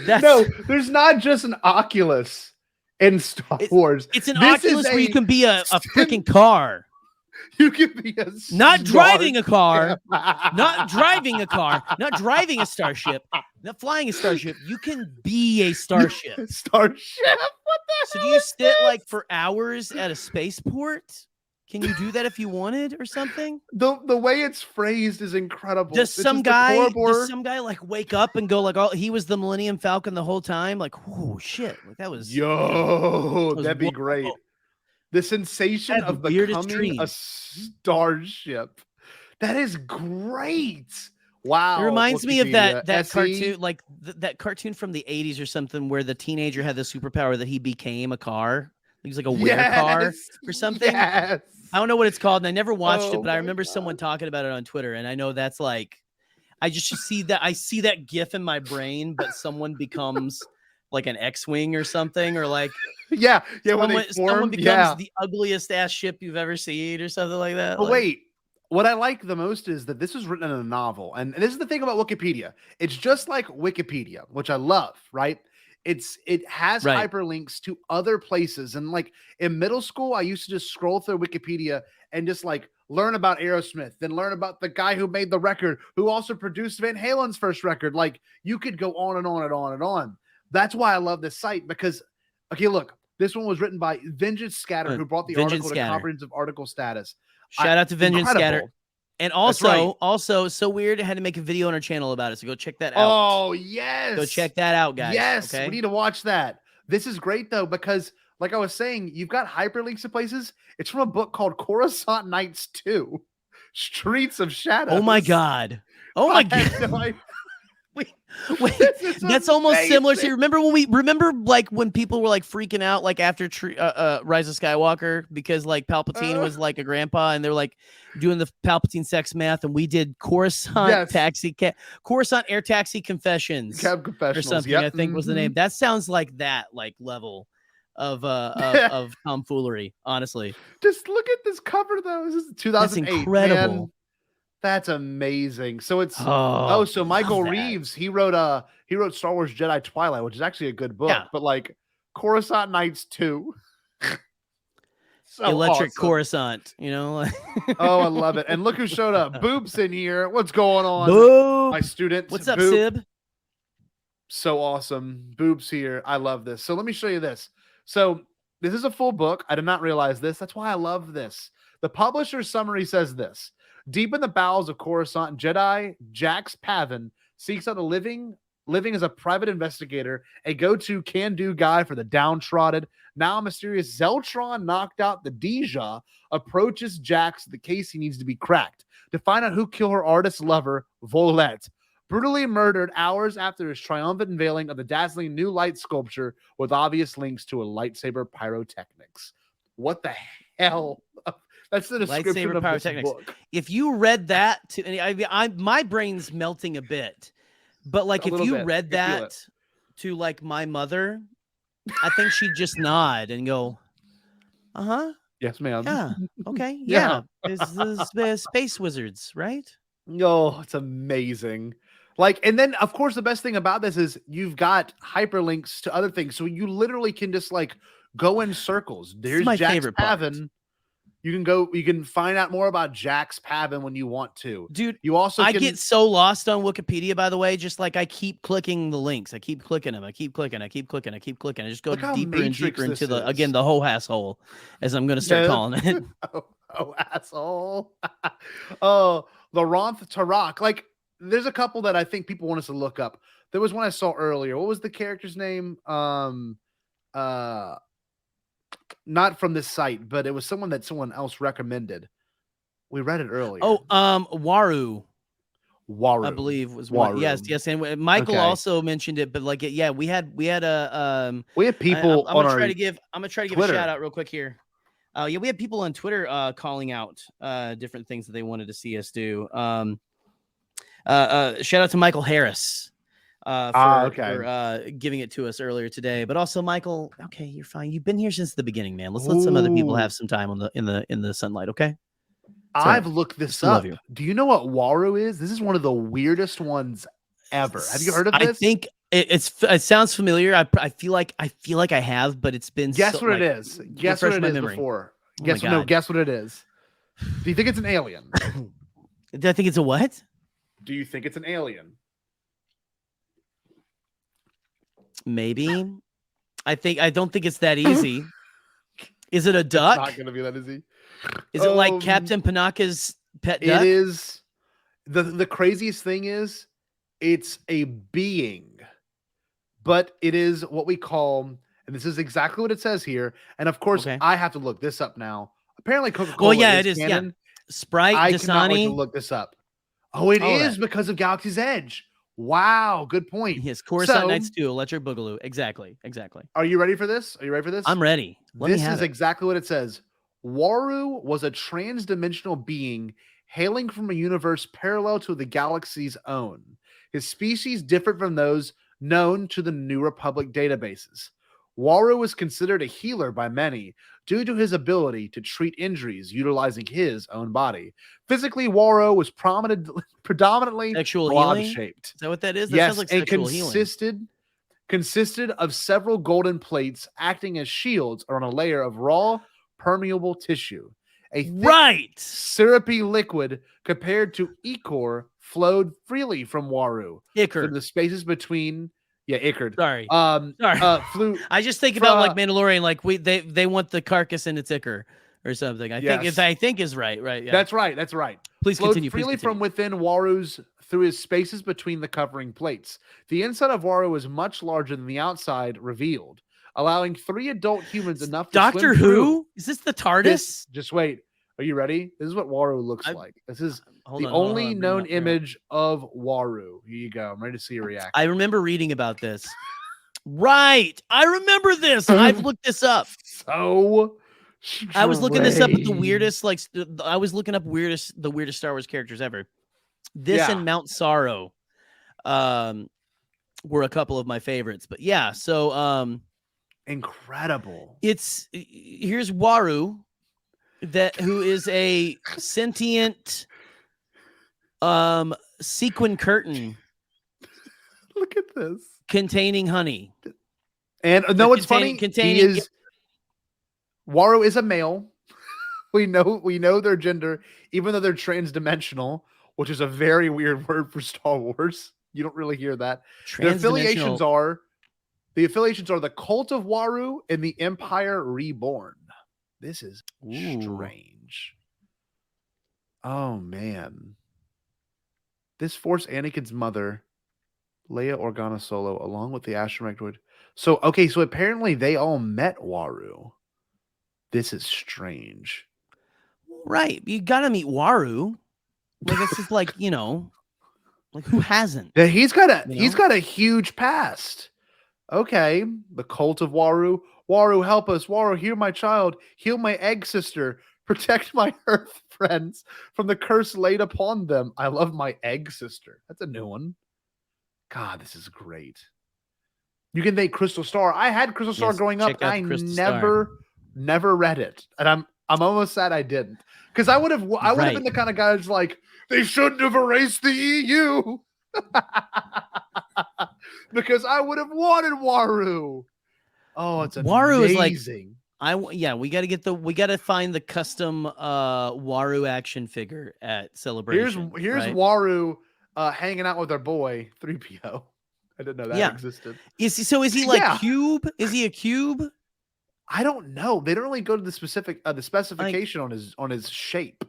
Speaker 11: No, there's not just an Oculus in Star Wars.
Speaker 12: It's an Oculus where you can be a freaking car.
Speaker 11: You can be
Speaker 12: not driving a car, not driving a car, not driving a starship, not flying a starship. You can be a starship.
Speaker 11: Starship? What the
Speaker 12: So do you sit like for hours at a spaceport? Can you do that if you wanted or something?
Speaker 11: The way it's phrased is incredible.
Speaker 12: Does some guy like wake up and go like, "Oh, he was the Millennium Falcon the whole time"? Like, oh shit, like that was
Speaker 11: that'd be great. The sensation of becoming a starship. That is great. Wow.
Speaker 12: It reminds me of that cartoon, like that cartoon from the 80s or something where the teenager had the superpower that he became a car. He was like a weird car or something.
Speaker 11: Yes.
Speaker 12: I don't know what it's called, and I never watched it, but I remember someone talking about it on Twitter, and I know that's like, I just see that GIF in my brain, but someone becomes like an X-wing or something, or like
Speaker 11: someone
Speaker 12: becomes the ugliest ass ship you've ever seen or something like that.
Speaker 11: But wait, what I like the most is that this was written in a novel. And this is the thing about Wookiepedia. It's just like Wikipedia, which I love, right? It has hyperlinks to other places. And like in middle school, I used to just scroll through Wikipedia and just like learn about Aerosmith, then learn about the guy who made the record, who also produced Van Halen's first record. Like you could go on and on and on and on. That's why I love this site because, okay, look, this one was written by Vengeance Scatter, who brought the article to comprehensive article status.
Speaker 12: Shout out to Vengeance Scatter. And also, so weird, I had to make a video on our channel about it. So go check that out.
Speaker 11: Oh, yes.
Speaker 12: Go check that out, guys.
Speaker 11: Yes,
Speaker 12: okay?
Speaker 11: We need to watch that. This is great, though, because like I was saying, you've got hyperlinks to places. It's from a book called Coruscant Nights 2, Streets of Shadows.
Speaker 12: Oh, my God. Oh, my God. Wait, that's almost similar to remember when people were like freaking out like after Rise of Skywalker because like Palpatine was like a grandpa and they're like doing the Palpatine sex math and we did Coruscant Coruscant Air Taxi Confessions or something. I think was the name. That sounds like that like level of tomfoolery. Honestly,
Speaker 11: just look at this cover though. This is 2008.
Speaker 12: That's incredible.
Speaker 11: Man. That's amazing. So it's so Michael Reeves, he wrote Star Wars Jedi Twilight, which is actually a good book, but like Coruscant Nights 2.
Speaker 12: So Electric awesome. Coruscant, you know.
Speaker 11: Oh, I love it. And look who showed up. Boob's in here. What's going on?
Speaker 12: Boob.
Speaker 11: My student.
Speaker 12: What's up, Sib?
Speaker 11: So awesome. Boob's here. I love this. So let me show you this. So this is a full book. I did not realize this. That's why I love this. The publisher's summary says this. Deep in the bowels of Coruscant, Jedi Jax Pavin seeks out a living as a private investigator, a go-to can-do guy for the downtrodden. Now a mysterious Zeltron knocked out the Deja approaches Jax. The case he needs to be cracked to find out who killed her artist lover, Volette. Brutally murdered hours after his triumphant unveiling of the dazzling new light sculpture with obvious links to a lightsaber pyrotechnics. What the hell? That's the description
Speaker 12: lightsaber
Speaker 11: of
Speaker 12: pyrotechnics.
Speaker 11: this book.
Speaker 12: If you read that, my brain's melting a bit. But like, if you read that to like my mother, I think she'd just nod and go,
Speaker 11: Yes, ma'am.
Speaker 12: Yeah. Okay. Yeah. It's the space wizards, right?
Speaker 11: Oh, it's amazing. Like, and then of course the best thing about this is you've got hyperlinks to other things. So you literally can just like go in circles. There's
Speaker 12: my
Speaker 11: Jax
Speaker 12: favorite part.
Speaker 11: Pavin. You can find out more about Jax Pavin when you want to.
Speaker 12: Dude,
Speaker 11: you also
Speaker 12: I get so lost on Wikipedia, by the way, just like I keep clicking the links. I keep clicking them. I keep clicking. I just go deeper and deeper into the whole asshole, as I'm going to start calling it.
Speaker 11: Oh, asshole. Oh, the Ronth Tarak. Like, there's a couple that I think people want us to look up. There was one I saw earlier. What was the character's name? Not from this site, but it was someone that someone else recommended. We read it earlier.
Speaker 12: Oh, Waru, I believe was one. Yes, and Michael also mentioned it, but like, yeah, we had a
Speaker 11: we had people.
Speaker 12: I'm gonna try to give a shout out real quick here. Yeah, we had people on Twitter calling out different things that they wanted to see us do. Shout out to Michael Harris. For giving it to us earlier today, but also Michael. Okay, you're fine. You've been here since the beginning, man. Let's let some other people have some time in the sunlight. Okay.
Speaker 11: I've looked this up. Do you know what Waru is? This is one of the weirdest ones ever. Have you heard of this?
Speaker 12: I think it sounds familiar. I feel like I have, but it's been.
Speaker 11: Guess what it is. Guess what it is before. Guess what it is. Do you think it's an alien?
Speaker 12: Do I think it's a what?
Speaker 11: Do you think it's an alien?
Speaker 12: Maybe. I don't think it's that easy. Is it a duck?
Speaker 11: It's not going to be that easy.
Speaker 12: Is it like Captain Panaka's pet duck?
Speaker 11: It is. The craziest thing is it's a being, but it is what we call, and this is exactly what it says here. And of course, I have to look this up now. Apparently, Coca-Cola.
Speaker 12: Well, yeah, it is.
Speaker 11: Canon.
Speaker 12: Yeah. Sprite.
Speaker 11: I
Speaker 12: Dasani.
Speaker 11: cannot wait to look this up. Oh, it is because of Galaxy's Edge. Wow, good point.
Speaker 12: Yes, Coruscant Nights 2, Electric Boogaloo. Exactly.
Speaker 11: Are you ready for this?
Speaker 12: I'm ready.
Speaker 11: This is exactly what it says. Waru was a trans-dimensional being hailing from a universe parallel to the galaxy's own. His species different from those known to the New Republic databases. Waru was considered a healer by many, due to his ability to treat injuries utilizing his own body. Physically, Waro was predominantly
Speaker 12: Sexual healing?
Speaker 11: blob-shaped.
Speaker 12: Is that what that is? That
Speaker 11: Yes,
Speaker 12: sounds like
Speaker 11: and
Speaker 12: sexual healing.
Speaker 11: consisted of several golden plates acting as shields on a layer of raw, permeable tissue. A thick, syrupy liquid compared to ichor flowed freely from Waru.
Speaker 12: Ichor.
Speaker 11: The spaces between, Ichor.
Speaker 12: Sorry.
Speaker 11: Flew.
Speaker 12: I just think about like Mandalorian, like they want the carcass in its ichor or something. I think is right. Yeah.
Speaker 11: That's right.
Speaker 12: Please
Speaker 11: flowed
Speaker 12: continue.
Speaker 11: freely from within Waru's through his spaces between the covering plates. The inside of Waru is much larger than the outside revealed, allowing 3 adult humans enough to
Speaker 12: Doctor
Speaker 11: swim
Speaker 12: Who?
Speaker 11: through.
Speaker 12: Is this the TARDIS?
Speaker 11: Just wait. Are you ready? This is what Waru looks like. This is the
Speaker 12: hold
Speaker 11: only
Speaker 12: on,
Speaker 11: known image of Waru. Here you go. I'm ready to see your reaction.
Speaker 12: I remember reading about this. Right. I remember this. I've looked this up.
Speaker 11: So
Speaker 12: I was looking this up at the weirdest, I was looking up the weirdest Star Wars characters ever. This and Mount Sorrow were a couple of my favorites. But yeah, so
Speaker 11: incredible.
Speaker 12: Here's Waru, who is a sentient sequin curtain.
Speaker 11: Look at this.
Speaker 12: Containing honey.
Speaker 11: And what's funny? Waru is a male. We know their gender, even though they're transdimensional, which is a very weird word for Star Wars. You don't really hear that. The affiliations are the Cult of Waru and the Empire Reborn. This is strange. Oh man. This forced Anakin's mother, Leia Organa Solo, along with the astromech droid. So apparently they all met Waru. This is strange.
Speaker 12: Right. You gotta meet Waru. Like this is like, like who hasn't?
Speaker 11: Yeah, he's got a huge past. Okay. The Cult of Waru. Waru, help us. Waru, heal my child. Heal my egg sister. Protect my Earth friends from the curse laid upon them. I love my egg sister. That's a new one. God, this is great. You can thank Crystal Star. I had Crystal Star growing up. I never read it, and I'm almost sad I didn't, because I would have been the kind of guy who's like, they shouldn't have erased the EU, because I would have wanted Waru. Oh, it's amazing.
Speaker 12: Waru is like, we got to find the custom Waru action figure at Celebration.
Speaker 11: Here's Waru hanging out with our boy 3PO. I didn't know that existed.
Speaker 12: Is he like cube? Is he a cube?
Speaker 11: I don't know. They don't really go to the specification on his shape.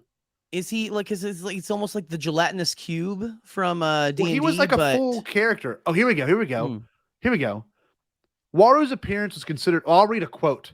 Speaker 12: Is he like? It's almost like the gelatinous cube from D&D.
Speaker 11: Well, he was like a full character. Oh, here we go. Waru's appearance was considered. I'll read a quote.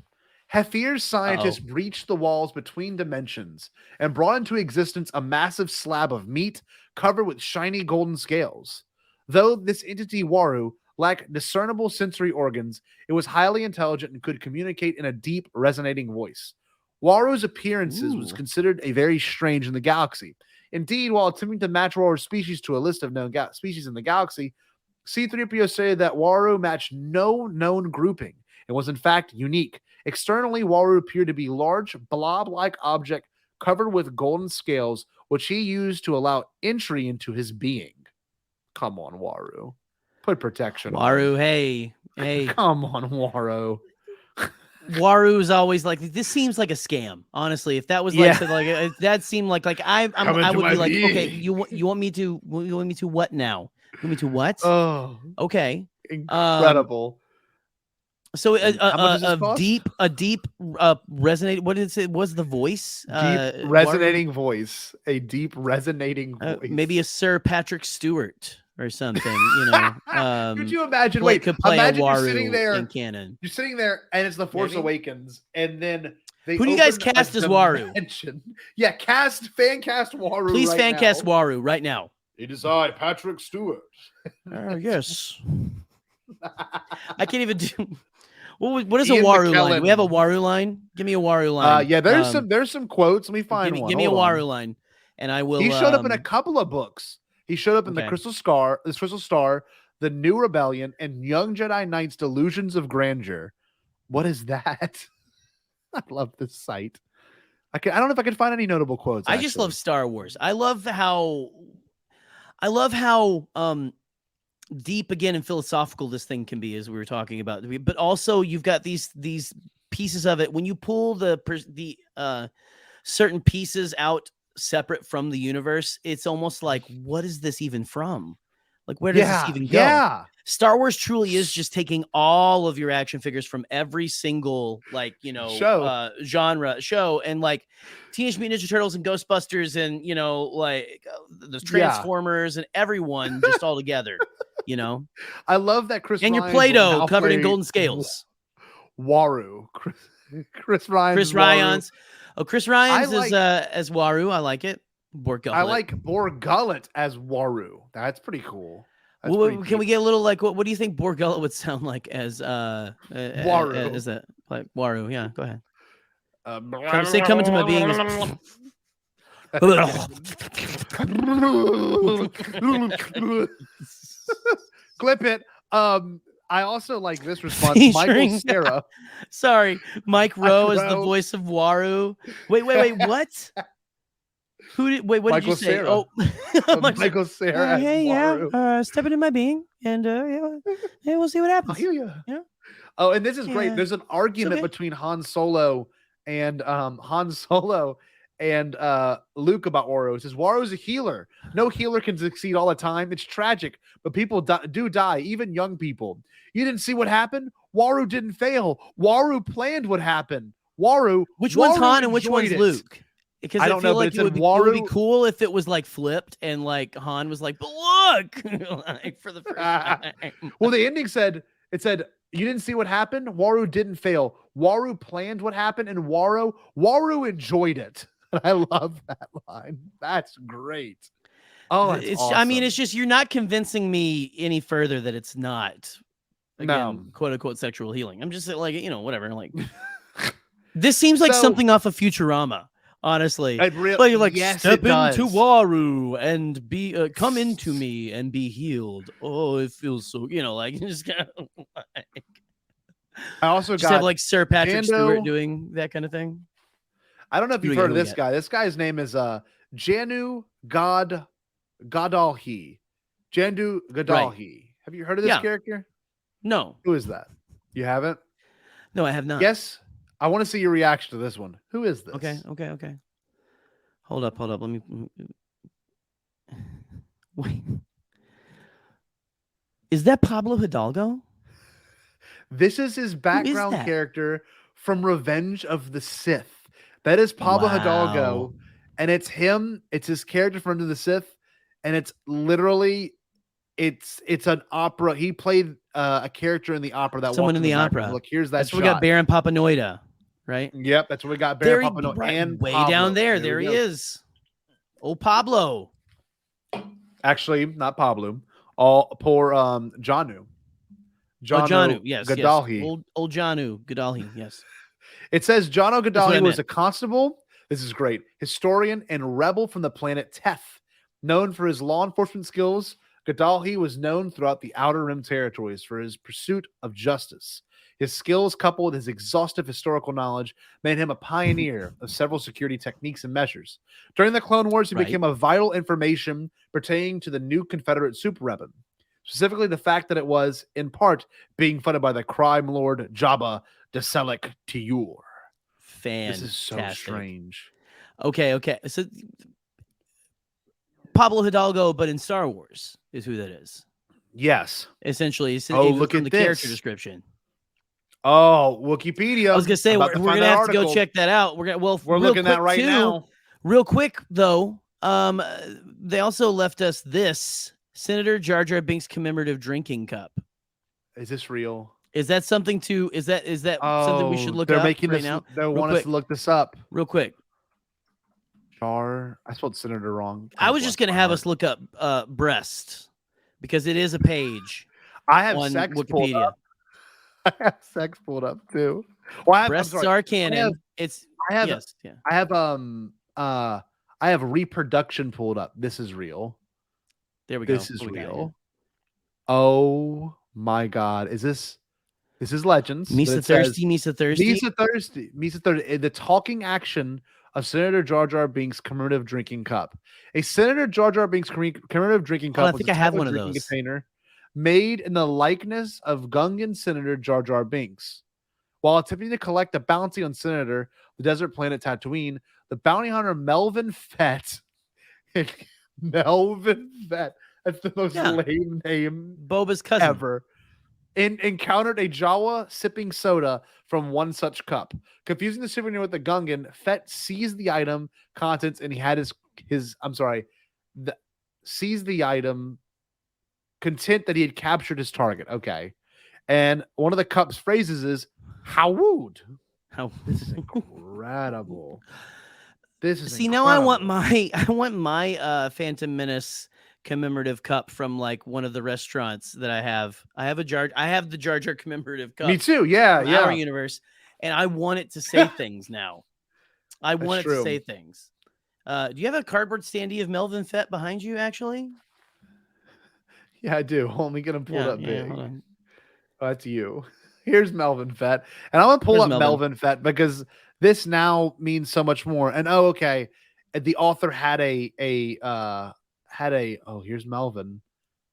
Speaker 11: Hefir's scientists breached the walls between dimensions and brought into existence a massive slab of meat covered with shiny golden scales. Though this entity Waru lacked discernible sensory organs, it was highly intelligent and could communicate in a deep, resonating voice. Waru's appearances was considered a very strange in the galaxy. Indeed, while attempting to match Waru's species to a list of known species in the galaxy, C-3PO stated that Waru matched no known grouping and was in fact unique. Externally, Waru appeared to be a large, blob-like object covered with golden scales, which he used to allow entry into his being. Come on, Waru. Put protection on.
Speaker 12: Waru, hey.
Speaker 11: Come on, Waru.
Speaker 12: Waru is always like, this seems like a scam. Honestly, if that was like that seemed like I would be like, okay, you want me to what now? You want me to what?
Speaker 11: Oh,
Speaker 12: okay,
Speaker 11: incredible.
Speaker 12: So a deep resonate. What did it say? Was the voice
Speaker 11: deep resonating voice? A deep resonating voice.
Speaker 12: Maybe a Sir Patrick Stewart or something.
Speaker 11: Could you imagine? Imagine you're sitting there in canon. You're sitting there, and it's the Force Awakens, and then
Speaker 12: who do you guys cast as Waru?
Speaker 11: Yeah, fan cast Waru.
Speaker 12: Please fan cast Waru right now.
Speaker 11: It is I, Patrick Stewart.
Speaker 12: Yes. I can't even do. What is a Waru line? Do we have a Waru line? Give me a Waru line.
Speaker 11: Yeah, there's some quotes. Let me find one.
Speaker 12: Give me a Waru line, and I will.
Speaker 11: He showed up in a couple of books. He showed up in the Crystal Star, the New Rebellion, and Young Jedi Knight's Delusions of Grandeur. What is that? I love this site. I don't know if I can find any notable quotes.
Speaker 12: I just love Star Wars. I love how deep again and philosophical this thing can be, as we were talking about. But also you've got these pieces of it when you pull the certain pieces out separate from the universe. It's almost like, what is this even from? Like, where does this even go?
Speaker 11: Yeah.
Speaker 12: Star Wars truly is just taking all of your action figures from every single, like, genre show, and like Teenage Mutant Ninja Turtles and Ghostbusters and, the Transformers and everyone just all together,
Speaker 11: I love that Chris
Speaker 12: and your
Speaker 11: Ryan's
Speaker 12: Play-Doh
Speaker 11: now
Speaker 12: covered in
Speaker 11: played
Speaker 12: golden scales.
Speaker 11: Waru. Chris Ryan's
Speaker 12: Chris Ryan's. Oh, Chris Ryan's
Speaker 11: like,
Speaker 12: is as Waru. I like it. Borgullet.
Speaker 11: I like Borgullet as Waru. That's pretty cool. That's
Speaker 12: Can we get a little like what do you think Borgullet would sound like as
Speaker 11: Waru?
Speaker 12: Is that like Waru? Yeah, go ahead. Come into my being.
Speaker 11: Clip it. I also like this response. Michael Cera.
Speaker 12: Sorry, Mike Rowe is the voice of Waru. Wait, what? What
Speaker 11: Michael
Speaker 12: did you say?
Speaker 11: Cera.
Speaker 12: Oh,
Speaker 11: Michael Cera.
Speaker 12: Hey,
Speaker 11: Waru.
Speaker 12: step into my being, and we'll see what happens.
Speaker 11: I'll hear you. Yeah. Oh, and this is great. There's an argument between Han Solo and Luke about Waru. It says Waru's a healer. No healer can succeed all the time. It's tragic, but people do die, even young people. You didn't see what happened? Waru didn't fail. Waru planned what happened.
Speaker 12: Which one's Han and which one's Luke? Because I feel like it would be cool if it was like flipped and like Han was like, but look, like for the first time.
Speaker 11: Well, the ending said, you didn't see what happened? Waru didn't fail. Waru planned what happened, and Waru enjoyed it. I love that line. That's great. Oh, it's awesome.
Speaker 12: I mean, it's just, you're not convincing me any further that it's not, again, quote unquote, sexual healing. I'm just like, whatever. Like, this seems like something off of Futurama. Honestly, you're like, step into Waru and be come into me and be healed. Oh, it feels so, like just kind of like.
Speaker 11: I also
Speaker 12: just have like Sir Patrick Stewart doing that kind of thing.
Speaker 11: I don't know if you've heard of this guy. This guy's name is Janu Godalhi. Jandu Godalhi. Right. Have you heard of this character?
Speaker 12: No.
Speaker 11: Who is that? You haven't?
Speaker 12: No, I have not.
Speaker 11: Yes. I want to see your reaction to this one. Who is this?
Speaker 12: Okay. Hold up. Let me wait. Is that Pablo Hidalgo?
Speaker 11: This is his background character from Revenge of the Sith. That is Pablo Hidalgo, and it's him. It's his character from Revenge of the Sith, and it's literally, it's an opera. He played a character in the opera that
Speaker 12: someone in the opera.
Speaker 11: Look, here's that.
Speaker 12: That's
Speaker 11: shot.
Speaker 12: We got Baron Papanoida. Right?
Speaker 11: Yep, that's what we got. Baron Papanoida and
Speaker 12: way
Speaker 11: Pablo.
Speaker 12: Down there. There he is. Oh, Pablo.
Speaker 11: Actually, not Pablo. Poor Janu.
Speaker 12: Janu, yes.
Speaker 11: Godalhi.
Speaker 12: Yes. Old Janu Godalhi, yes.
Speaker 11: It says Janu Godalhi was a constable. This is great. Historian and rebel from the planet Teth. Known for his law enforcement skills, Godalhi was known throughout the Outer Rim territories for his pursuit of justice. His skills, coupled with his exhaustive historical knowledge, made him a pioneer of several security techniques and measures. During the Clone Wars, he became a vital information pertaining to the new Confederate superweapon, specifically the fact that it was, in part, being funded by the crime lord Jabba the Selek Tiur.
Speaker 12: Fantastic.
Speaker 11: This is so strange.
Speaker 12: Okay. So Pablo Hidalgo, but in Star Wars, is who that is.
Speaker 11: Yes.
Speaker 12: Essentially,
Speaker 11: look at
Speaker 12: the
Speaker 11: this
Speaker 12: character description.
Speaker 11: Oh, Wookiepedia.
Speaker 12: I was gonna say we're gonna have to go check that out. We're
Speaker 11: looking at right now.
Speaker 12: Real quick though, they also left us this Senator Jar Jar Binks commemorative drinking cup.
Speaker 11: Is this real?
Speaker 12: Is that something to? Is that something we should look up right now?
Speaker 11: They want us to look this up
Speaker 12: real quick.
Speaker 11: I spelled senator wrong.
Speaker 12: I was just gonna have us look up breast because it is a page.
Speaker 11: I have
Speaker 12: on
Speaker 11: sex
Speaker 12: Wookiepedia.
Speaker 11: I have sex pulled up too. Well,
Speaker 12: breasts are canon.
Speaker 11: I have reproduction pulled up. This is real.
Speaker 12: There we go.
Speaker 11: This is real. Oh my God. Is this? This is Legends. but
Speaker 12: Misa
Speaker 11: it says,
Speaker 12: thirsty, Misa thirsty.
Speaker 11: Misa thirsty. The talking action of Senator Jar Jar Binks' commemorative drinking cup. A Senator Jar Jar Binks commemorative drinking cup
Speaker 12: I
Speaker 11: was
Speaker 12: think
Speaker 11: a
Speaker 12: I have
Speaker 11: type
Speaker 12: one of
Speaker 11: drinking
Speaker 12: those.
Speaker 11: container made in the likeness of Gungan Senator Jar Jar Binks. While attempting to collect a bounty on Senator, the desert planet Tatooine, the bounty hunter Melvin Fett. Melvin Fett. That's the most lame name
Speaker 12: Boba's cousin
Speaker 11: ever. Encountered a Jawa sipping soda from one such cup. Confusing the souvenir with the Gungan, Fett seized the item contents and he had seized the item content that he had captured his target. Okay. And one of the cup's phrases is "Howwood." This is incredible. This is
Speaker 12: now I want my Phantom Menace commemorative cup from like one of the restaurants that I have. I have the Jar Jar commemorative cup.
Speaker 11: Me too. Yeah,
Speaker 12: from our universe, and I want it to say things now. I want it to say things. Do you have a cardboard standee of Melvin Fett behind you? Actually,
Speaker 11: yeah, I do. Let me get him pulled up big.
Speaker 12: Hold on.
Speaker 11: Oh, that's you. Here's Melvin Fett, and I'm gonna pull up Melvin Fett because this now means so much more. And okay, the author had here's Melvin.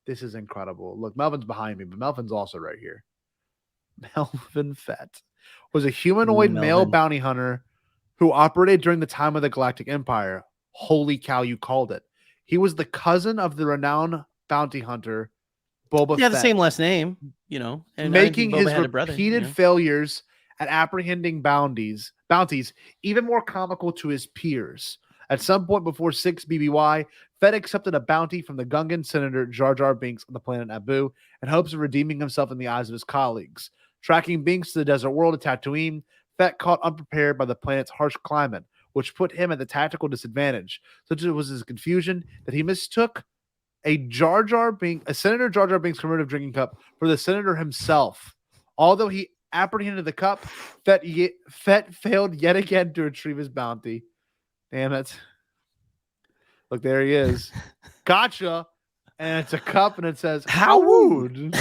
Speaker 11: This is incredible. Look, Melvin's behind me, but Melvin's also right here. Melvin Fett was a humanoid male bounty hunter who operated during the time of the Galactic Empire. Holy cow, you called it. He was the cousin of the renowned bounty hunter Boba Fett.
Speaker 12: The same last name, and
Speaker 11: making his repeated failures at apprehending bounties even more comical to his peers. At some point before 6 BBY, Fett accepted a bounty from the Gungan Senator Jar Jar Binks on the planet Naboo in hopes of redeeming himself in the eyes of his colleagues. Tracking Binks to the desert world of Tatooine, Fett caught unprepared by the planet's harsh climate, which put him at the tactical disadvantage. Such was his confusion that he mistook a Senator Jar Jar Binks commemorative drinking cup for the senator himself. Although he apprehended the cup, Fett failed yet again to retrieve his bounty. Damn it. Look, there he is. Gotcha. And it's a cup and it says, "Howwood."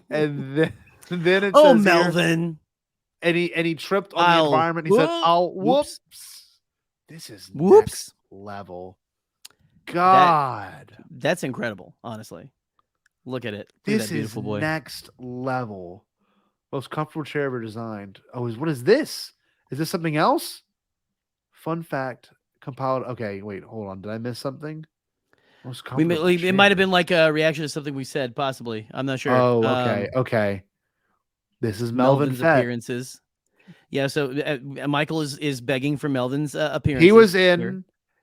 Speaker 11: And then it says,
Speaker 12: Melvin.
Speaker 11: And he tripped on the environment. He said, "Oh, whoops." This is next level. God.
Speaker 12: That's incredible, honestly. Look at it.
Speaker 11: This is next level. Most comfortable chair ever designed. Oh, what is this? Is this something else? Fun fact compiled. Okay, wait, hold on. Did I miss something? Most comfortable chair.
Speaker 12: It might have been like a reaction to something we said, possibly. I'm not sure.
Speaker 11: Oh, okay. Okay. This is Melvin's
Speaker 12: appearances. Yeah, so Michael is begging for Melvin's appearance.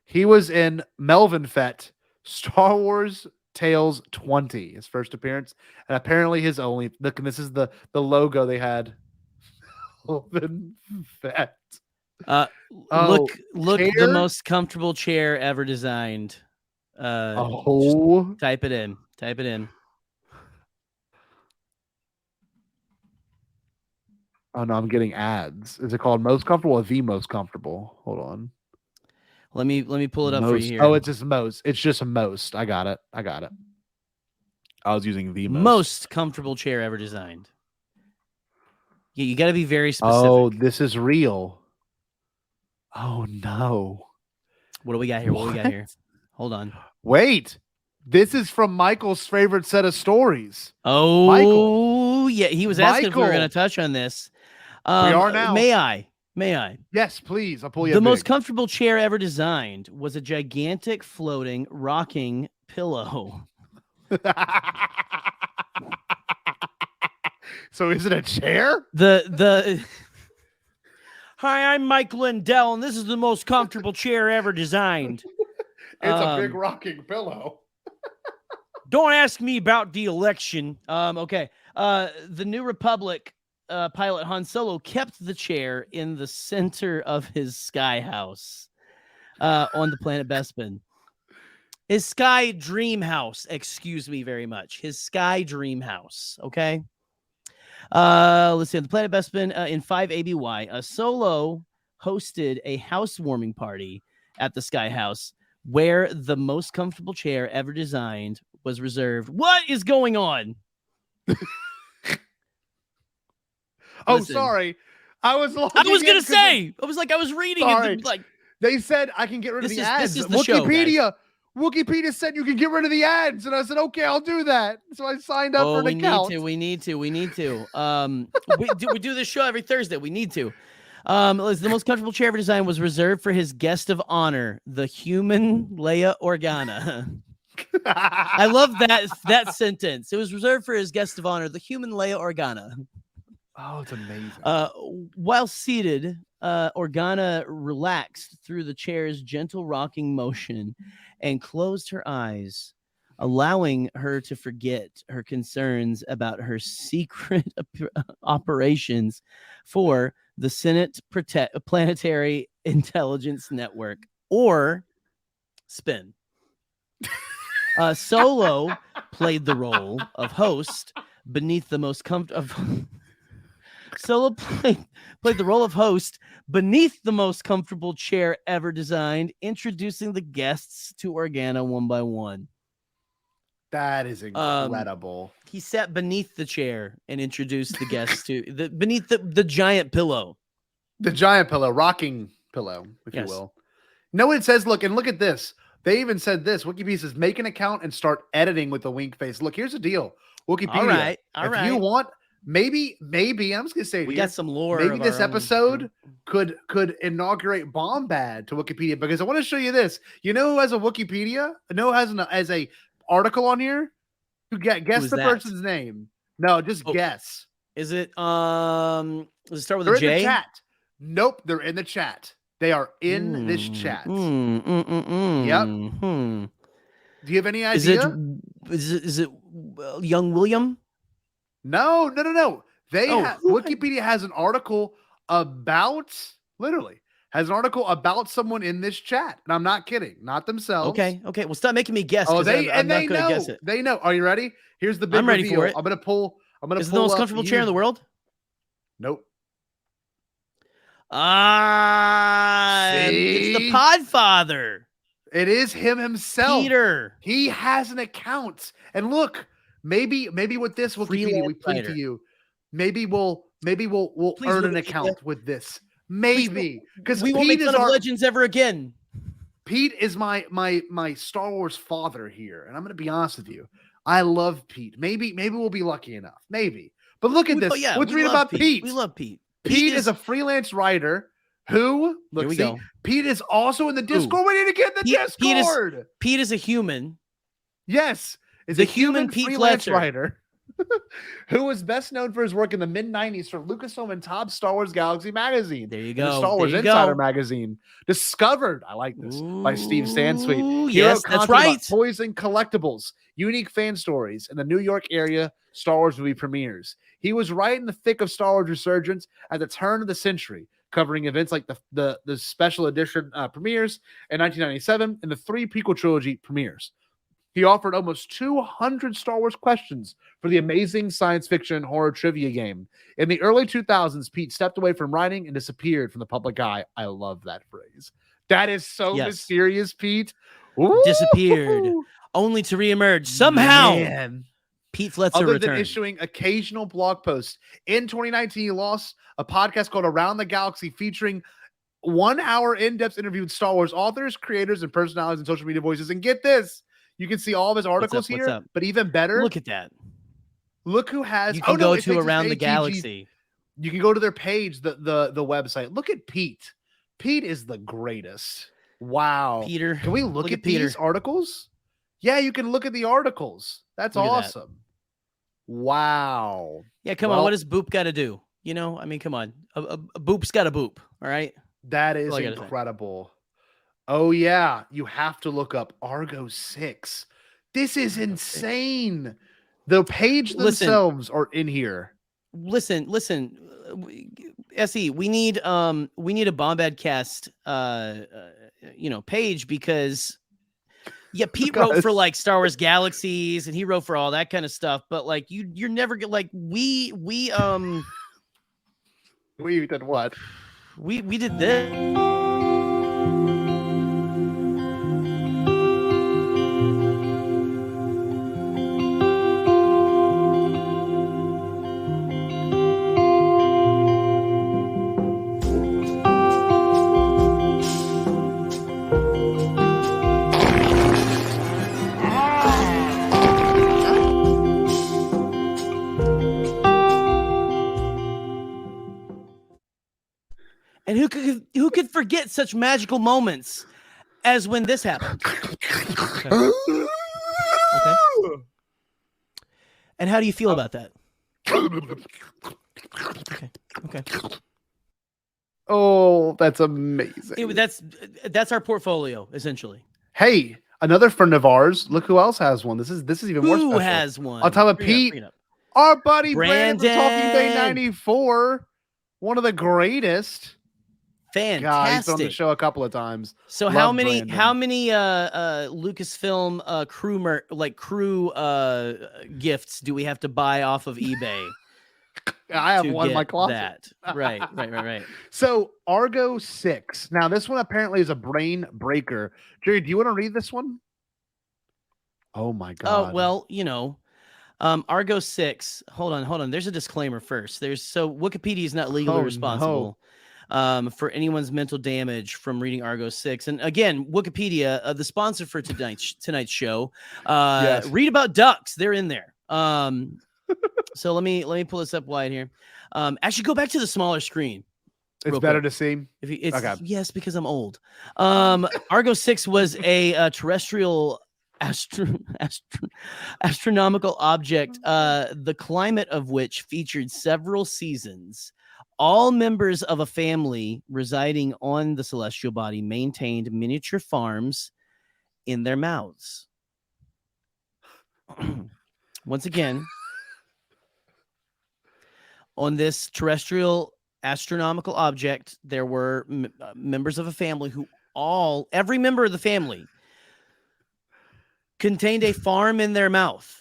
Speaker 11: He was in Melvin Fett, Star Wars Tales 20, his first appearance, and apparently his only. Look, and this is the logo they had. Melvin Fett.
Speaker 12: Look the most comfortable chair ever designed. Type it in.
Speaker 11: Oh no, I'm getting ads. Is it called most comfortable or the most comfortable? Hold on.
Speaker 12: Let me pull it up for you here.
Speaker 11: Oh, it's just most. It's just most. I got it. I was using the
Speaker 12: most comfortable chair ever designed. Yeah, you got to be very specific.
Speaker 11: Oh, this is real. Oh no.
Speaker 12: What do we got here? Hold on.
Speaker 11: Wait. This is from Michael's favorite set of stories.
Speaker 12: Oh,
Speaker 11: Michael.
Speaker 12: Yeah. He was asking if we were going to touch on this.
Speaker 11: We are now.
Speaker 12: May I?
Speaker 11: Yes, please. I'll pull you
Speaker 12: The most comfortable chair ever designed was a gigantic floating rocking pillow.
Speaker 11: So is it a chair?
Speaker 12: Hi, I'm Mike Lindell, and this is the most comfortable chair ever designed.
Speaker 11: It's a big rocking pillow.
Speaker 12: Don't ask me about the election. Okay. The New Republic pilot Han Solo kept the chair in the center of his sky house on the planet Bespin. His sky dream house, excuse me very much. His sky dream house, okay? Let's see. On the planet Bespin in 5 ABY, Solo hosted a housewarming party at the sky house where the most comfortable chair ever designed was reserved. What is going on?
Speaker 11: Oh,
Speaker 12: Listen.
Speaker 11: sorry. I was
Speaker 12: I was gonna say. I was like, I was reading
Speaker 11: Sorry.
Speaker 12: it. Like
Speaker 11: they said I can get rid of the ads.
Speaker 12: This is the show, guys.
Speaker 11: Wikipedia said you can get rid of the ads, and I said, okay, I'll do that. So I signed up for an account.
Speaker 12: We need to. We do this show every Thursday. We need to. The most comfortable chair ever designed was reserved for his guest of honor, the human Leia Organa. I love that sentence. It was reserved for his guest of honor, the human Leia Organa.
Speaker 11: Oh, it's amazing.
Speaker 12: While seated, Organa relaxed through the chair's gentle rocking motion and closed her eyes, allowing her to forget her concerns about her secret operations for the Senate Planetary Intelligence Network, or SPIN. Solo played the role of host beneath the most comfortable. Solo played the role of host beneath the most comfortable chair ever designed, introducing the guests to Organa one by one.
Speaker 11: That is incredible.
Speaker 12: He sat beneath the chair and introduced the guests to beneath the giant pillow.
Speaker 11: The giant pillow, rocking pillow, if you will. No, it says, look at this. They even said this. Wikipedia says, make an account and start editing with the wink face. Look, here's the deal. Wikipedia. All right. If you want, maybe, I'm just gonna say
Speaker 12: we got some lore.
Speaker 11: Maybe this episode could inaugurate Bombad to Wikipedia, because I want to show you this. You know who has a Wikipedia? No, has a article on here? Guess the person's name. No, just guess.
Speaker 12: Is it does it start with
Speaker 11: They're
Speaker 12: a J?
Speaker 11: In the chat. Nope, they're in the chat. They are in this chat. Yep. Do you have any idea?
Speaker 12: Is it young William?
Speaker 11: No. Wikipedia has an article about someone in this chat, and I'm not kidding, not themselves.
Speaker 12: Okay. Well, stop making me guess.
Speaker 11: They know. Guess it. They know. Are you ready? Here's the big
Speaker 12: I'm ready
Speaker 11: reveal.
Speaker 12: for it.
Speaker 11: I'm gonna pull.
Speaker 12: Is it the most comfortable chair in the world?
Speaker 11: Nope.
Speaker 12: It's the Podfather.
Speaker 11: It is him himself.
Speaker 12: Peter.
Speaker 11: He has an account. And look, maybe with this Wikipedia, we plead to you. Maybe we'll earn an account with this. Maybe. Because
Speaker 12: we won't make fun of Legends ever again.
Speaker 11: Pete is my Star Wars father here. And I'm gonna be honest with you. I love Pete. Maybe we'll be lucky enough. Maybe. But look at this. Let's read about Pete.
Speaker 12: We love Pete.
Speaker 11: Pete is a freelance writer who, Pete is also in the Discord. We need to get in the Discord.
Speaker 12: Pete is a human.
Speaker 11: Yes. Is a human Pete freelance writer who was best known for his work in the mid-90s for Lucasfilm and top Star Wars Galaxy magazine.
Speaker 12: There you go.
Speaker 11: The Star Wars Insider magazine. Discovered, I like this, by Steve Sansweet.
Speaker 12: Yes, that's right.
Speaker 11: Toys and collectibles, unique fan stories, and the New York area Star Wars movie premieres. He was right in the thick of Star Wars resurgence at the turn of the century, covering events like the special edition premieres in 1997 and the 3 prequel trilogy premieres. He offered almost 200 Star Wars questions for the amazing science fiction and horror trivia game. In the early 2000s, Pete stepped away from writing and disappeared from the public eye. I love that phrase. That is so mysterious, Pete. Ooh.
Speaker 12: Disappeared, only to reemerge somehow.
Speaker 11: Man.
Speaker 12: Pete Fletzer
Speaker 11: Other
Speaker 12: returned.
Speaker 11: than issuing occasional blog posts. In 2019, he launched a podcast called Around the Galaxy, featuring 1-hour in-depth interview with Star Wars authors, creators, and personalities and social media voices. And get this. You can see all of his articles here, but even better.
Speaker 12: Look at that.
Speaker 11: Look who has.
Speaker 12: You can go to Around the Galaxy.
Speaker 11: You can go to their page, the website. Look at Pete. Pete is the greatest. Wow.
Speaker 12: Peter.
Speaker 11: Can we look at these articles? Yeah, you can look at the articles. That's awesome. Wow.
Speaker 12: Yeah, come on. What does Boop got to do? You know, I mean, come on. A Boop's got a Boop. All right.
Speaker 11: That is incredible. Oh, yeah. You have to look up Argo 6. This is insane. The page themselves are in here.
Speaker 12: Listen. SE, we need a Bombadcast page, because Pete wrote for like Star Wars Galaxies, and he wrote for all that kind of stuff, but like you're never gonna like we
Speaker 11: did what?
Speaker 12: We did this. could forget such magical moments as when this happened? Okay. And how do you feel about that? Okay.
Speaker 11: Oh, that's amazing.
Speaker 12: That's our portfolio, essentially.
Speaker 11: Hey, another friend of ours. Look who else has one. This is even more special.
Speaker 12: Who has one?
Speaker 11: On top of Pete, our buddy Brandon from Talking Bay 94, one of the greatest.
Speaker 12: Fantastic.
Speaker 11: God, he's been on the show a couple of times.
Speaker 12: So
Speaker 11: Love
Speaker 12: how many Lucasfilm crew gifts do we have to buy off of eBay?
Speaker 11: I have one in my closet.
Speaker 12: Right.
Speaker 11: So Argo 6. Now this one apparently is a brain breaker. Jerry, do you want to read this one? Oh my God.
Speaker 12: Oh, well, Argo 6. Hold on. There's a disclaimer first. Wookiepedia is not legally responsible for anyone's mental damage from reading Argo 6. And again, Wookiepedia, the sponsor for tonight's show,
Speaker 11: yes.
Speaker 12: Read about ducks. They're in there. So let me pull this up wide here. Actually, go back to the smaller screen.
Speaker 11: It's better to see.
Speaker 12: Okay. Yes, because I'm old. Argo 6 was a terrestrial astronomical object, the climate of which featured several seasons. All members of a family residing on the celestial body maintained miniature farms in their mouths. Once again, on this terrestrial astronomical object, there were members of a family who every member of the family contained a farm in their mouth.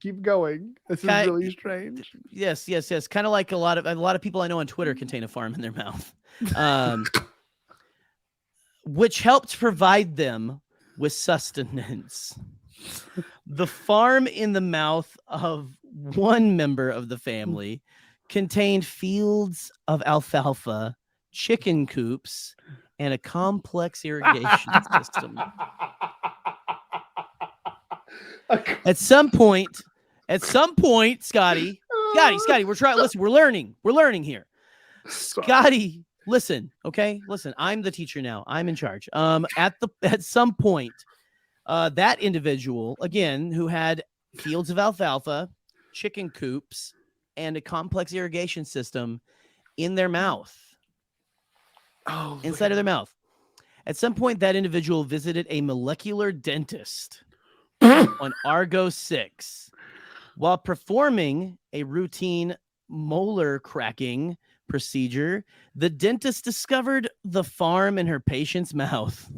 Speaker 11: Keep going. This is really strange.
Speaker 12: Yes. Kind of like a lot of people I know on Twitter contain a farm in their mouth, which helped provide them with sustenance. The farm in the mouth of one member of the family contained fields of alfalfa, chicken coops, and a complex irrigation system. At some point, Scotty, we're trying. Listen, we're learning here. Scotty, listen, okay, listen. I'm the teacher now. I'm in charge. At some point, that individual, again, who had fields of alfalfa, chicken coops, and a complex irrigation system in their mouth, inside of their mouth. At some point, that individual visited a molecular dentist on Argo 6 while performing a routine molar cracking procedure. The dentist discovered the farm in her patient's mouth.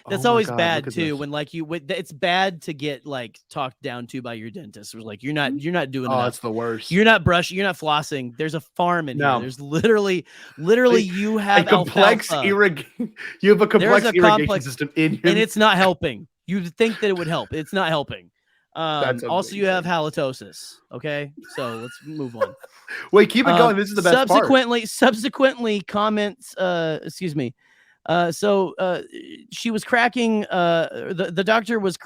Speaker 12: That's always bad too. When it's bad to get talked down to by your dentist. It was like you're not doing enough.
Speaker 11: That's the worst.
Speaker 12: You're not brushing. You're not flossing. There's a farm in here. There's literally you have
Speaker 11: a complex irrigation. You have a complex irrigation system in your,
Speaker 12: and it's not helping. You'd think that it would help. It's not helping. Also, you have halitosis. Okay, so let's move on.
Speaker 11: Wait, keep it going. This is the best part.
Speaker 12: Subsequently, comments. Excuse me. So she was cracking. The doctor was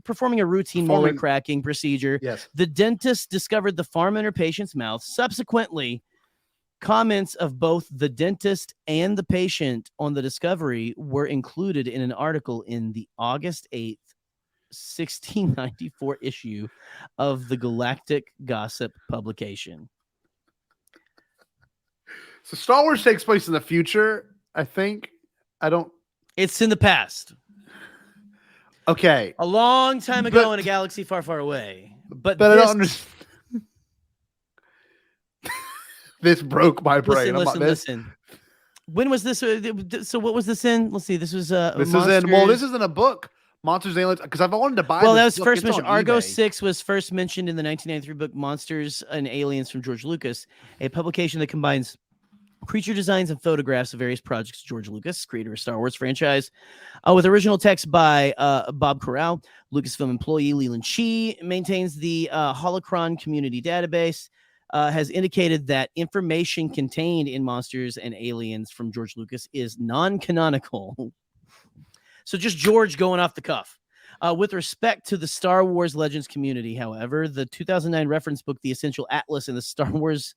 Speaker 12: performing a routine molar cracking procedure.
Speaker 11: Yes.
Speaker 12: The dentist discovered the farm in her patient's mouth. Subsequently, comments of both the dentist and the patient on the discovery were included in an article in the August 8th, 1694 issue of the Galactic Gossip publication.
Speaker 11: So Star Wars takes place in the future, I think.
Speaker 12: It's in the past.
Speaker 11: Okay.
Speaker 12: A long time ago in a galaxy far, far away. But
Speaker 11: I don't understand. This broke my brain.
Speaker 12: Listen. When was this? So what was this in? Let's see. This was
Speaker 11: this is in a book. Monsters and Aliens, because I've wanted to buy.
Speaker 12: Well, that was first mentioned. Argo 6 was first mentioned in the 1993 book Monsters and Aliens from George Lucas, a publication that combines creature designs and photographs of various projects of George Lucas, creator of Star Wars franchise, with original text by Bob Corral. Lucasfilm employee Leland Chee maintains the Holocron community database. Has indicated that information contained in Monsters and Aliens from George Lucas is non-canonical. So just George going off the cuff. With respect to the Star Wars Legends community, however, the 2009 reference book, The Essential Atlas and the Star Wars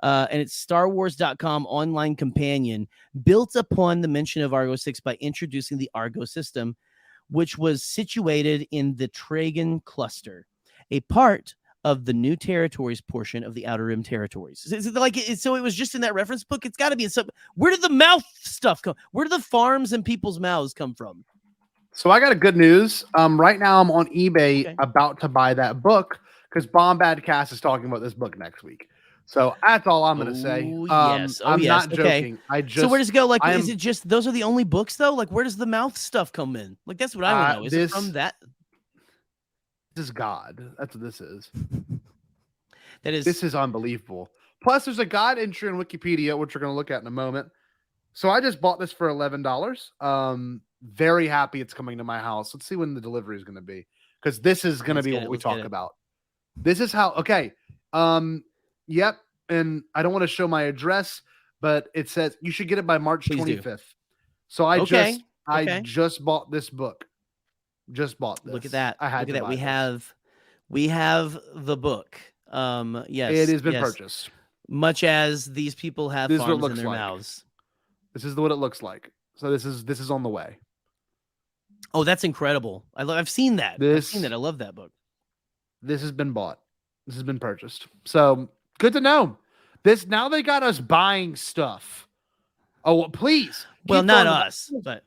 Speaker 12: and it's StarWars.com online companion built upon the mention of Argo 6 by introducing the Argo system, which was situated in the Tragan cluster, a part of the New Territories portion of the Outer Rim territories. So it was just in that reference book. It's got to be in some. Where did the mouth stuff come? Where do the farms and people's mouths come from?
Speaker 11: So I got a good news. Right now I'm on eBay about to buy that book because Bombadcast is talking about this book next week. So that's all I'm going to say.
Speaker 12: Yes.
Speaker 11: I'm not
Speaker 12: Okay.
Speaker 11: joking.
Speaker 12: So where does it go? Like, is it just those are the only books though? Like, where does the mouth stuff come in? Like, that's what I want to know. Is it from that?
Speaker 11: This is God. That's what this is.
Speaker 12: This
Speaker 11: is unbelievable. Plus, there's a guide entry in Wookiepedia, which we're going to look at in a moment. So I just bought this for $11. Very happy it's coming to my house. Let's see when the delivery is going to be, because this is going to be what we talk about. This is how. Okay. Yep. And I don't want to show my address, but it says you should get it by March 25th. So I just bought this book. Just bought this.
Speaker 12: Look at that.
Speaker 11: I had
Speaker 12: Look at that. We have the book. Yes,
Speaker 11: it has been purchased.
Speaker 12: Much as these people have farms in their mouths.
Speaker 11: This is what it looks like. So this is on the way.
Speaker 12: Oh, that's incredible. I've seen that. I've seen that. I love that book.
Speaker 11: This has been bought. This has been purchased. So good to know. Now they got us buying stuff. Oh, please.
Speaker 12: Well, not us, but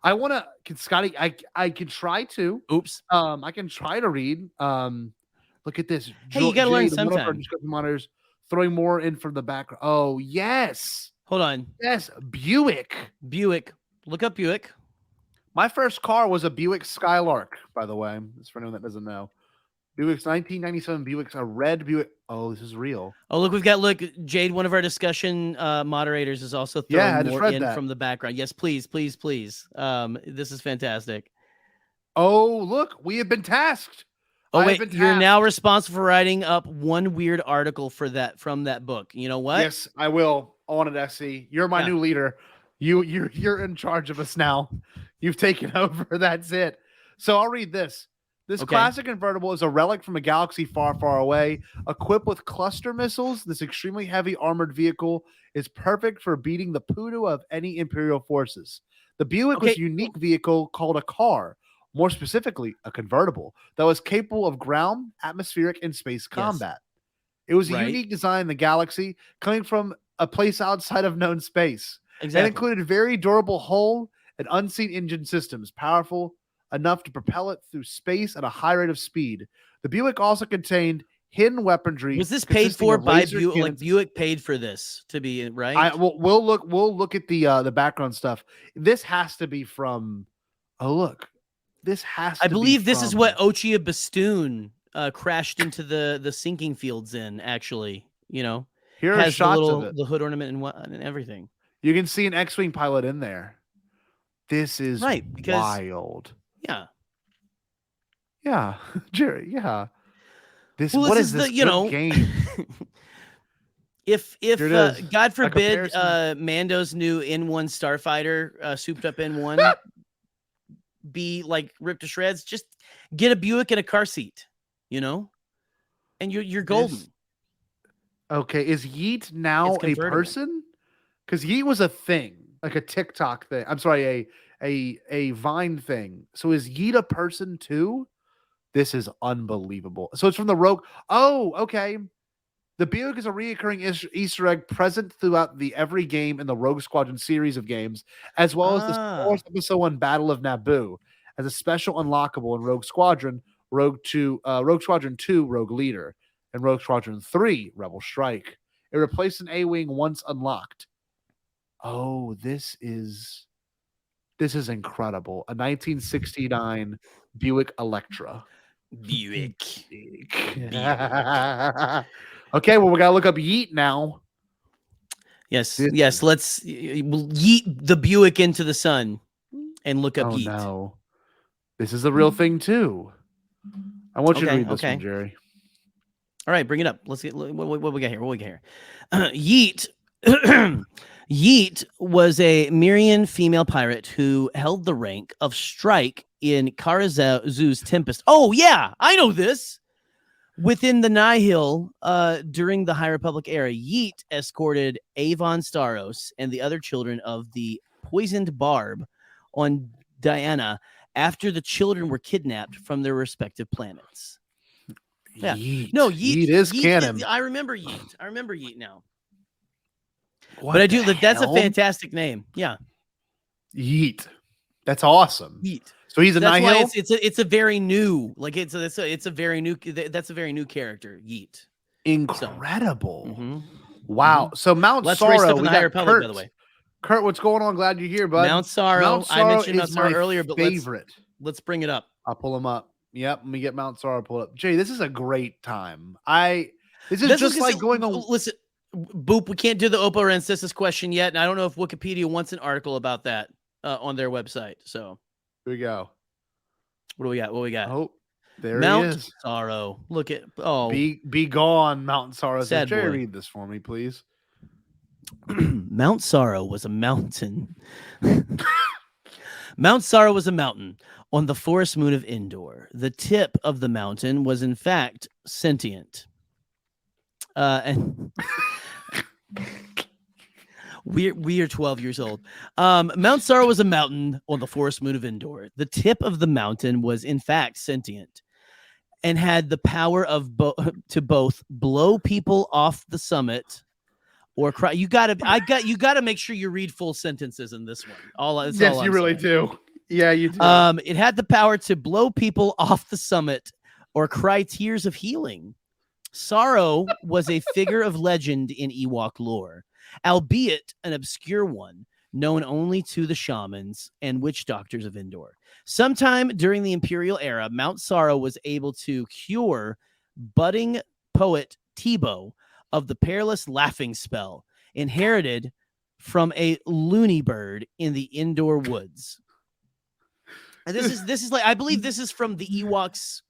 Speaker 11: I want to, Scotty, I can try to.
Speaker 12: Oops.
Speaker 11: I can try to read. Look at this.
Speaker 12: Hey, you got to learn sometime.
Speaker 11: Monitors throwing more in from the background. Oh, yes.
Speaker 12: Hold on.
Speaker 11: Yes. Buick.
Speaker 12: Look up Buick.
Speaker 11: My first car was a Buick Skylark, by the way. That's for anyone that doesn't know. Buick's 1997 Buick's a red Buick. Oh, this is real.
Speaker 12: Oh, look, Jade, one of our discussion moderators, is also throwing more in from the background. Yes, please. This is fantastic.
Speaker 11: Oh, look, we have been tasked.
Speaker 12: Oh, wait, you're now responsible for writing up one weird article from that book. You know what?
Speaker 11: Yes, I will. On it, SC. You're my new leader. You're in charge of us now. You've taken over. That's it. So I'll read this. This classic convertible is a relic from a galaxy far, far away. Equipped with cluster missiles, this extremely heavy armored vehicle is perfect for beating the poodoo of any Imperial forces. The Buick was a unique vehicle called a car, more specifically, a convertible, that was capable of ground, atmospheric, and space combat. It was a unique design in the galaxy, coming from a place outside of known space. It included very durable hull and unseen engine systems, powerful enough to propel it through space at a high rate of speed. The Buick also contained hidden weaponry.
Speaker 12: Was this paid for by Buick? Like Buick paid for this to be right?
Speaker 11: We'll look at the background stuff. This has to be from. Oh, look. This has.
Speaker 12: I believe this is what Ochia Bastoon crashed into the sinking fields in. Actually,
Speaker 11: here are shots of it.
Speaker 12: The hood ornament and everything.
Speaker 11: You can see an X-wing pilot in there. This is wild. Yeah, Jerry. Yeah. What is this game?
Speaker 12: If God forbid Mando's new N1 Starfighter, souped up N1, be like ripped to shreds, just get a Buick and a car seat, and you're golden.
Speaker 11: Okay, is Yeet now a person? Because Yeet was a thing, like a TikTok thing. I'm sorry, a Vine thing. So is Yeet a person too? This is unbelievable. So it's from the Rogue. Oh, okay. The Buick is a reoccurring Easter egg present throughout every game in the Rogue Squadron series of games, as well as the fourth episode 1 Battle of Naboo, as a special unlockable in Rogue Squadron, Rogue Squadron 2, Rogue Leader, and Rogue Squadron 3, Rebel Strike. It replaced an A-Wing once unlocked. Oh, this is incredible. A 1969 Buick Electra.
Speaker 12: Buick.
Speaker 11: Okay, well, we gotta look up Yeet now.
Speaker 12: Yes. Let's yeet the Buick into the sun and look up Yeet.
Speaker 11: No, this is a real thing too. I want you to read this one, Jerry.
Speaker 12: All right, bring it up. Let's get what we got here. Yeet. Yeet was a Mirian female pirate who held the rank of Strike in Karazu's Tempest. Oh, yeah, I know this. Within the Nihil, during the High Republic era, Yeet escorted Avon Staros and the other children of the Poisoned Barb on Diana after the children were kidnapped from their respective planets. Yeah.
Speaker 11: Yeet.
Speaker 12: No, Yeet
Speaker 11: is canon.
Speaker 12: I remember Yeet now.
Speaker 11: What
Speaker 12: but I do.
Speaker 11: the
Speaker 12: That's a
Speaker 11: hell?
Speaker 12: fantastic name. Yeah.
Speaker 11: Yeet. That's awesome.
Speaker 12: Yeet.
Speaker 11: So he's a
Speaker 12: That's why
Speaker 11: Nihil?
Speaker 12: it's a very new, like it's a very new, that's a very new character. Yeet.
Speaker 11: Incredible. Wow. So Mount
Speaker 12: Let's
Speaker 11: Sorrow.
Speaker 12: race up in
Speaker 11: we
Speaker 12: the High
Speaker 11: got
Speaker 12: Republic,
Speaker 11: Kurt.
Speaker 12: by the way.
Speaker 11: Kurt, what's going on? Glad you're here, bud.
Speaker 12: Mount Sorrow. I mentioned Mount
Speaker 11: is
Speaker 12: Sorrow
Speaker 11: my
Speaker 12: earlier, but
Speaker 11: favorite.
Speaker 12: Let's bring it up.
Speaker 11: I'll pull him up. Yep, let me get Mount Sorrow pulled up. Jay, this is a great time. This is just like going on.
Speaker 12: Listen, Boop, we can't do the Oppo Rancessus question yet, and I don't know if Wookiepedia wants an article about that on their website. So
Speaker 11: here we go.
Speaker 12: What do we got? What we got?
Speaker 11: Oh, there
Speaker 12: Mount
Speaker 11: he is.
Speaker 12: Sorrow. Look at
Speaker 11: be gone, Mountain Sorrow.
Speaker 12: Sad
Speaker 11: Jerry,
Speaker 12: boy.
Speaker 11: read this for me, please.
Speaker 12: Mount Sorrow was a mountain. Mount Sorrow was a mountain on the forest moon of Endor. The tip of the mountain was in fact sentient. And we are 12 years old. Mount Sorrow was a mountain on the forest moon of Endor. The tip of the mountain was in fact sentient and had the power of to both blow people off the summit or cry. You gotta make sure you read full sentences in this one.
Speaker 11: Yes, you really do. Yeah, you do.
Speaker 12: It had the power to blow people off the summit or cry tears of healing. Sorrow was a figure of legend in Ewok lore, albeit an obscure one, known only to the shamans and witch doctors of Endor. Sometime during the Imperial era, Mount Sorrow was able to cure budding poet Tebow of the perilous laughing spell, inherited from a loony bird in the Endor woods. And this is like, I believe this is from the Ewoks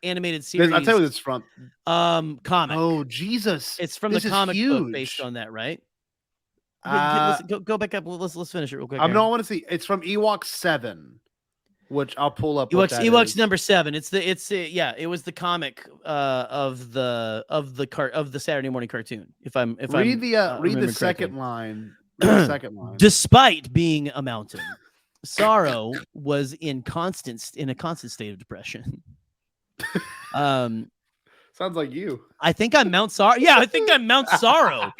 Speaker 12: animated series.
Speaker 11: I'll tell you what it's from.
Speaker 12: Comic.
Speaker 11: Oh, Jesus.
Speaker 12: It's from the comic book based on that, right? Go back up. Let's finish it real quick.
Speaker 11: I want to see. It's from Ewok 7, which I'll pull up.
Speaker 12: Ewoks number 7. It was the comic of the Saturday morning cartoon. Read
Speaker 11: the second line. The second line.
Speaker 12: Despite being a mountain, Sorrow was in a constant state of depression.
Speaker 11: Sounds like you.
Speaker 12: I think I'm Mount Sorrow. Yeah, I think I'm Mount Sorrow.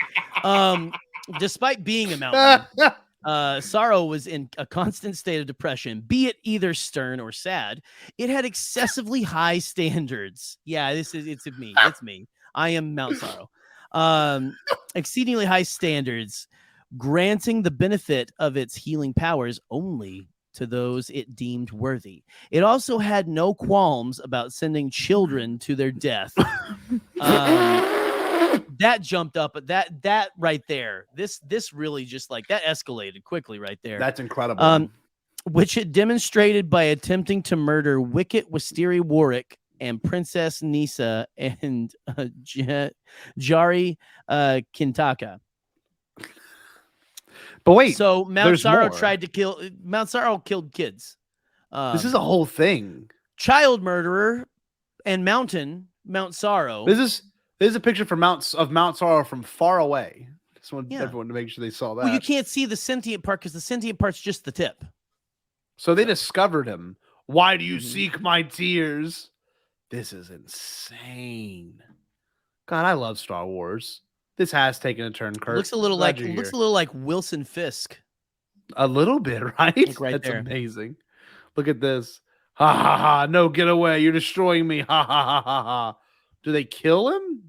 Speaker 12: Despite being a mountain, Sorrow was in a constant state of depression, be it either stern or sad. It had excessively high standards. Yeah, it's me. It's me. I am Mount Sorrow. Exceedingly high standards, granting the benefit of its healing powers only to those it deemed worthy. It also had no qualms about sending children to their death. That jumped up, but that right there, this really just like that escalated quickly right there.
Speaker 11: That's incredible.
Speaker 12: Which it demonstrated by attempting to murder Wicket Wisteri Warwick and Princess Nisa and Jari Kintaka.
Speaker 11: But wait,
Speaker 12: so Mount Sorrow killed kids.
Speaker 11: This is a whole thing.
Speaker 12: Child murderer and Mount Sorrow.
Speaker 11: This is a picture from Mount Sorrow from far away. Just want everyone to make sure they saw that.
Speaker 12: Well, you can't see the sentient part because the sentient part's just the tip.
Speaker 11: So they discovered him. Why do you seek my tears? This is insane. God, I love Star Wars. This has taken a turn, Kurt.
Speaker 12: Looks a little like Wilson Fisk.
Speaker 11: A little bit, right?
Speaker 12: That's
Speaker 11: there. Amazing. Look at this. Ha ha ha. No, get away. You're destroying me. Ha ha ha ha ha. Do they kill him?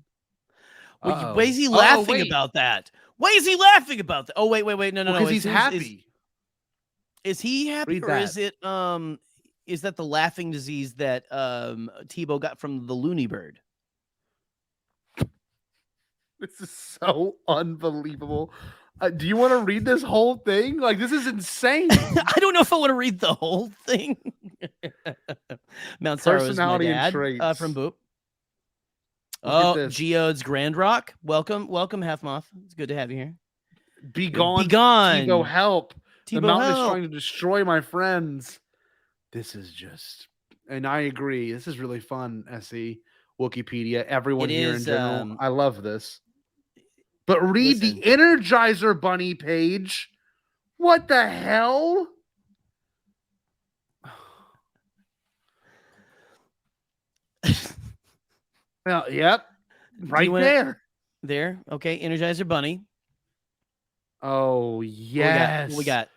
Speaker 12: Why is he laughing about that? Why is he laughing about that? Oh, wait. No.
Speaker 11: Because he's happy.
Speaker 12: Is he happy, or is it is that the laughing disease that Tebow got from the loony bird?
Speaker 11: This is so unbelievable. Do you want to read this whole thing? Like, this is insane.
Speaker 12: I don't know if I want to read the whole thing. Mount Sorrow is my dad from Boop. Geode's Grand Rock. Welcome, Half Moth. It's good to have you here.
Speaker 11: Be gone.
Speaker 12: Tebow,
Speaker 11: help.
Speaker 12: Tebow,
Speaker 11: the mountain
Speaker 12: help.
Speaker 11: is trying to destroy my friends. This is just, and I agree. This is really fun, SE. Wookiepedia, everyone here in
Speaker 12: is,
Speaker 11: general. I love this. But read the Energizer Bunny page. What the hell? Well, yep. Right there.
Speaker 12: There. Okay. Energizer Bunny.
Speaker 11: Oh, yes.
Speaker 12: What we got?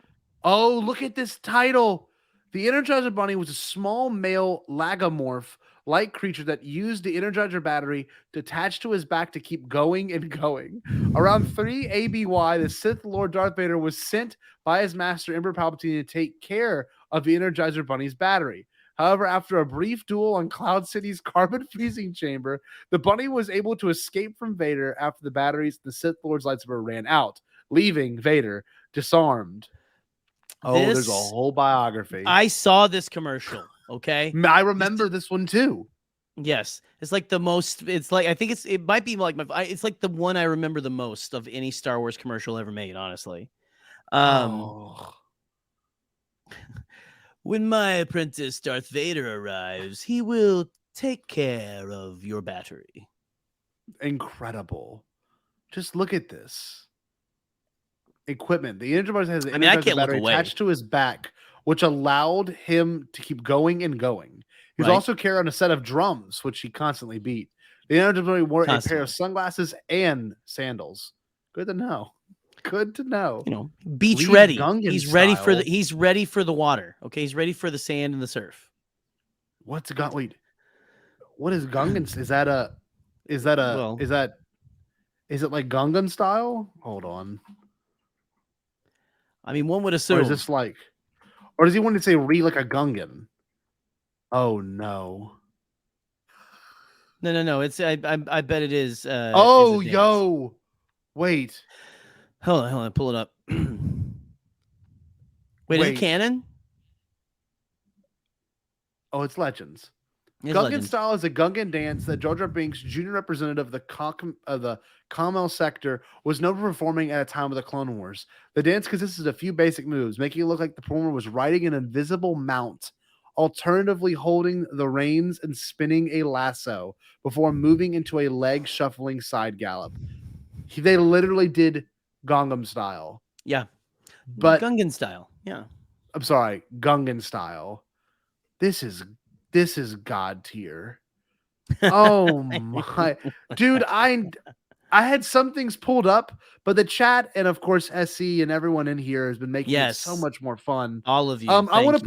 Speaker 11: Oh, look at this title. The Energizer Bunny was a small male lagomorph-like creature that used the Energizer battery to attach to his back to keep going and going. Around 3 ABY, the Sith Lord Darth Vader was sent by his master, Emperor Palpatine, to take care of the Energizer Bunny's battery. However, after a brief duel on Cloud City's carbon freezing chamber, the bunny was able to escape from Vader after the batteries of the Sith Lord's lightsaber ran out, leaving Vader disarmed. There's a whole biography.
Speaker 12: I saw this commercial. Okay,
Speaker 11: I remember this one too.
Speaker 12: Yes, it's like the most. It's like I think it might be like it's like the one I remember the most of any Star Wars commercial ever made. Honestly, when my apprentice Darth Vader arrives, he will take care of your battery.
Speaker 11: Incredible! Just look at this. Equipment. The Energizer has the
Speaker 12: I can't
Speaker 11: battery
Speaker 12: look away.
Speaker 11: attached to his back, which allowed him to keep going and going. He was also carrying a set of drums, which he constantly beat. The Energizer wore a pair of sunglasses and sandals. Good to know. Good to know.
Speaker 12: You know, beach ready. He's ready for the. He's ready for the water. Okay, he's ready for the sand and the surf.
Speaker 11: What's Gungan? Wait, what is Gungan? Is that a? Is that a?
Speaker 12: Well,
Speaker 11: is that? Is it like Gungan style? Hold on.
Speaker 12: I mean, one would assume.
Speaker 11: Or is this like, or does he want to say like a Gungan? Oh no.
Speaker 12: No. It's I bet it is.
Speaker 11: Oh yo, wait.
Speaker 12: Hold on. Pull it up. Wait, is it canon?
Speaker 11: Oh, it's Legends.
Speaker 12: It's
Speaker 11: Gungan
Speaker 12: Legends.
Speaker 11: style is a Gungan dance that Jar Jar Binks, junior representative of the Kamel sector, was known for performing at a time of the Clone Wars. The dance consisted of a few basic moves, making it look like the performer was riding an invisible mount, alternatively holding the reins and spinning a lasso before moving into a leg shuffling side gallop. They literally did Gangnam style.
Speaker 12: Yeah.
Speaker 11: But
Speaker 12: Gungan style. Yeah.
Speaker 11: I'm sorry, Gungan style. This is God tier. Oh my dude, I had some things pulled up, but the chat and of course SC and everyone in here has been making it so much more fun.
Speaker 12: All of you.
Speaker 11: I want to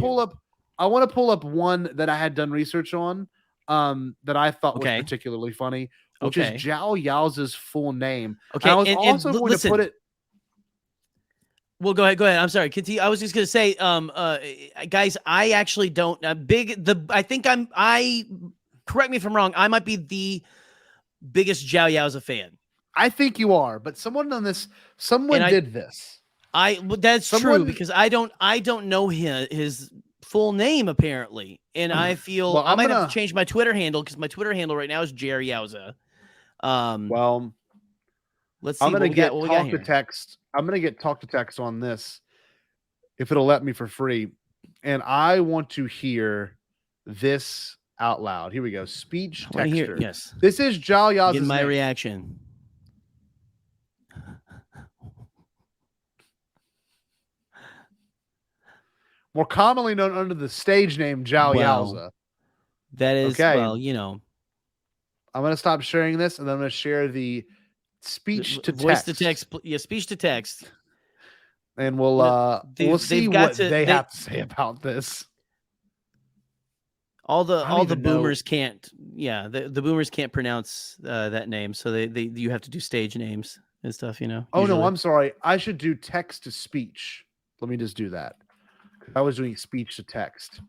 Speaker 11: pull up one that I had done research on that I thought was particularly funny, which is Zhao Yao's full name.
Speaker 12: Okay,
Speaker 11: and I was also going to put it.
Speaker 12: Well, go ahead. I'm sorry. Continue. I was just going to say, guys, I actually don't. Correct me if I'm wrong. I might be the biggest Zhao Yao's fan.
Speaker 11: I think you are, but someone did this.
Speaker 12: That's true because I don't know his full name apparently, and I feel I might have to change my Twitter handle because my Twitter handle right now is Gerry Yowza. Let's see.
Speaker 11: I'm gonna get talk to text. I'm gonna get talk to text on this if it'll let me for free, and I want to hear this out loud. Here we go. Speech texture.
Speaker 12: Yes,
Speaker 11: this is Zhao Yao's
Speaker 12: name. My
Speaker 11: name.
Speaker 12: reaction.
Speaker 11: More commonly known under the stage name Zhao Yaoza.
Speaker 12: That is well, you know.
Speaker 11: I'm gonna stop sharing this, and then I'm gonna share the speech to
Speaker 12: voice
Speaker 11: text.
Speaker 12: to text. Yeah, speech to text.
Speaker 11: And we'll see what they have to say about this.
Speaker 12: All the boomers can't. Yeah, the boomers can't pronounce that name, so you have to do stage names and stuff. You know.
Speaker 11: Oh no, I'm sorry. I should do text to speech. Let me just do that. I was doing speech to text.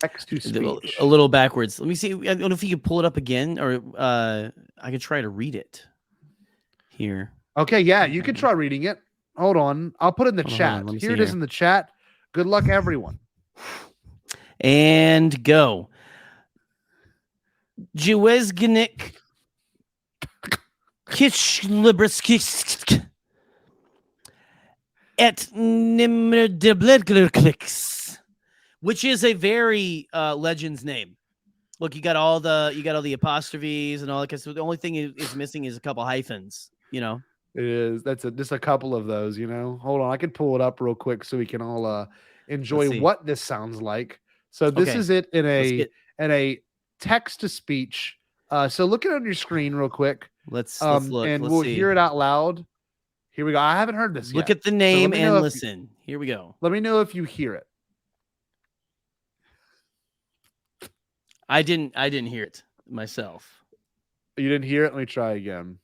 Speaker 11: Text to speech.
Speaker 12: A little backwards. Let me see. I don't know if you can pull it up again, or I could try to read it here.
Speaker 11: Okay, yeah, you can try reading it. Hold on. I'll put it in the chat. Here it is in the chat. Good luck, everyone.
Speaker 12: And go. Jewezgnik Kishlibris et Nimerdebledkliks, which is a very Legends name. Look, you got all the apostrophes and all that. So the only thing is missing is a couple hyphens. You know,
Speaker 11: it is. That's just a couple of those. You know, hold on, I can pull it up real quick so we can all enjoy what this sounds like. So this is it in a text to speech. So look it on your screen real quick.
Speaker 12: Let's look,
Speaker 11: and
Speaker 12: let's
Speaker 11: we'll
Speaker 12: see.
Speaker 11: hear it out loud. Here we go. I haven't heard this yet.
Speaker 12: Look at the name and listen. Here we go.
Speaker 11: Let me know if you hear it.
Speaker 12: I didn't hear it myself.
Speaker 11: You didn't hear it? Let me try again.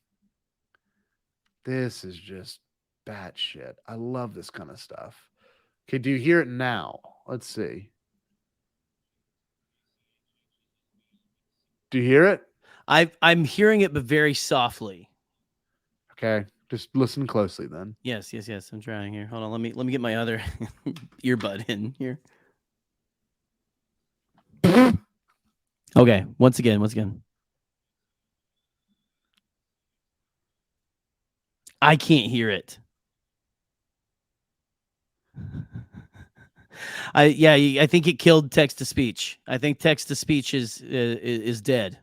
Speaker 11: This is just batshit. I love this kind of stuff. Okay, do you hear it now? Let's see. Do you hear it?
Speaker 12: I'm hearing it, but very softly.
Speaker 11: Okay, just listen closely then.
Speaker 12: Yes. I'm trying here. Hold on. Let me get my other earbud in here. Okay. Once again. I can't hear it. I think it killed text to speech. I think text to speech is dead.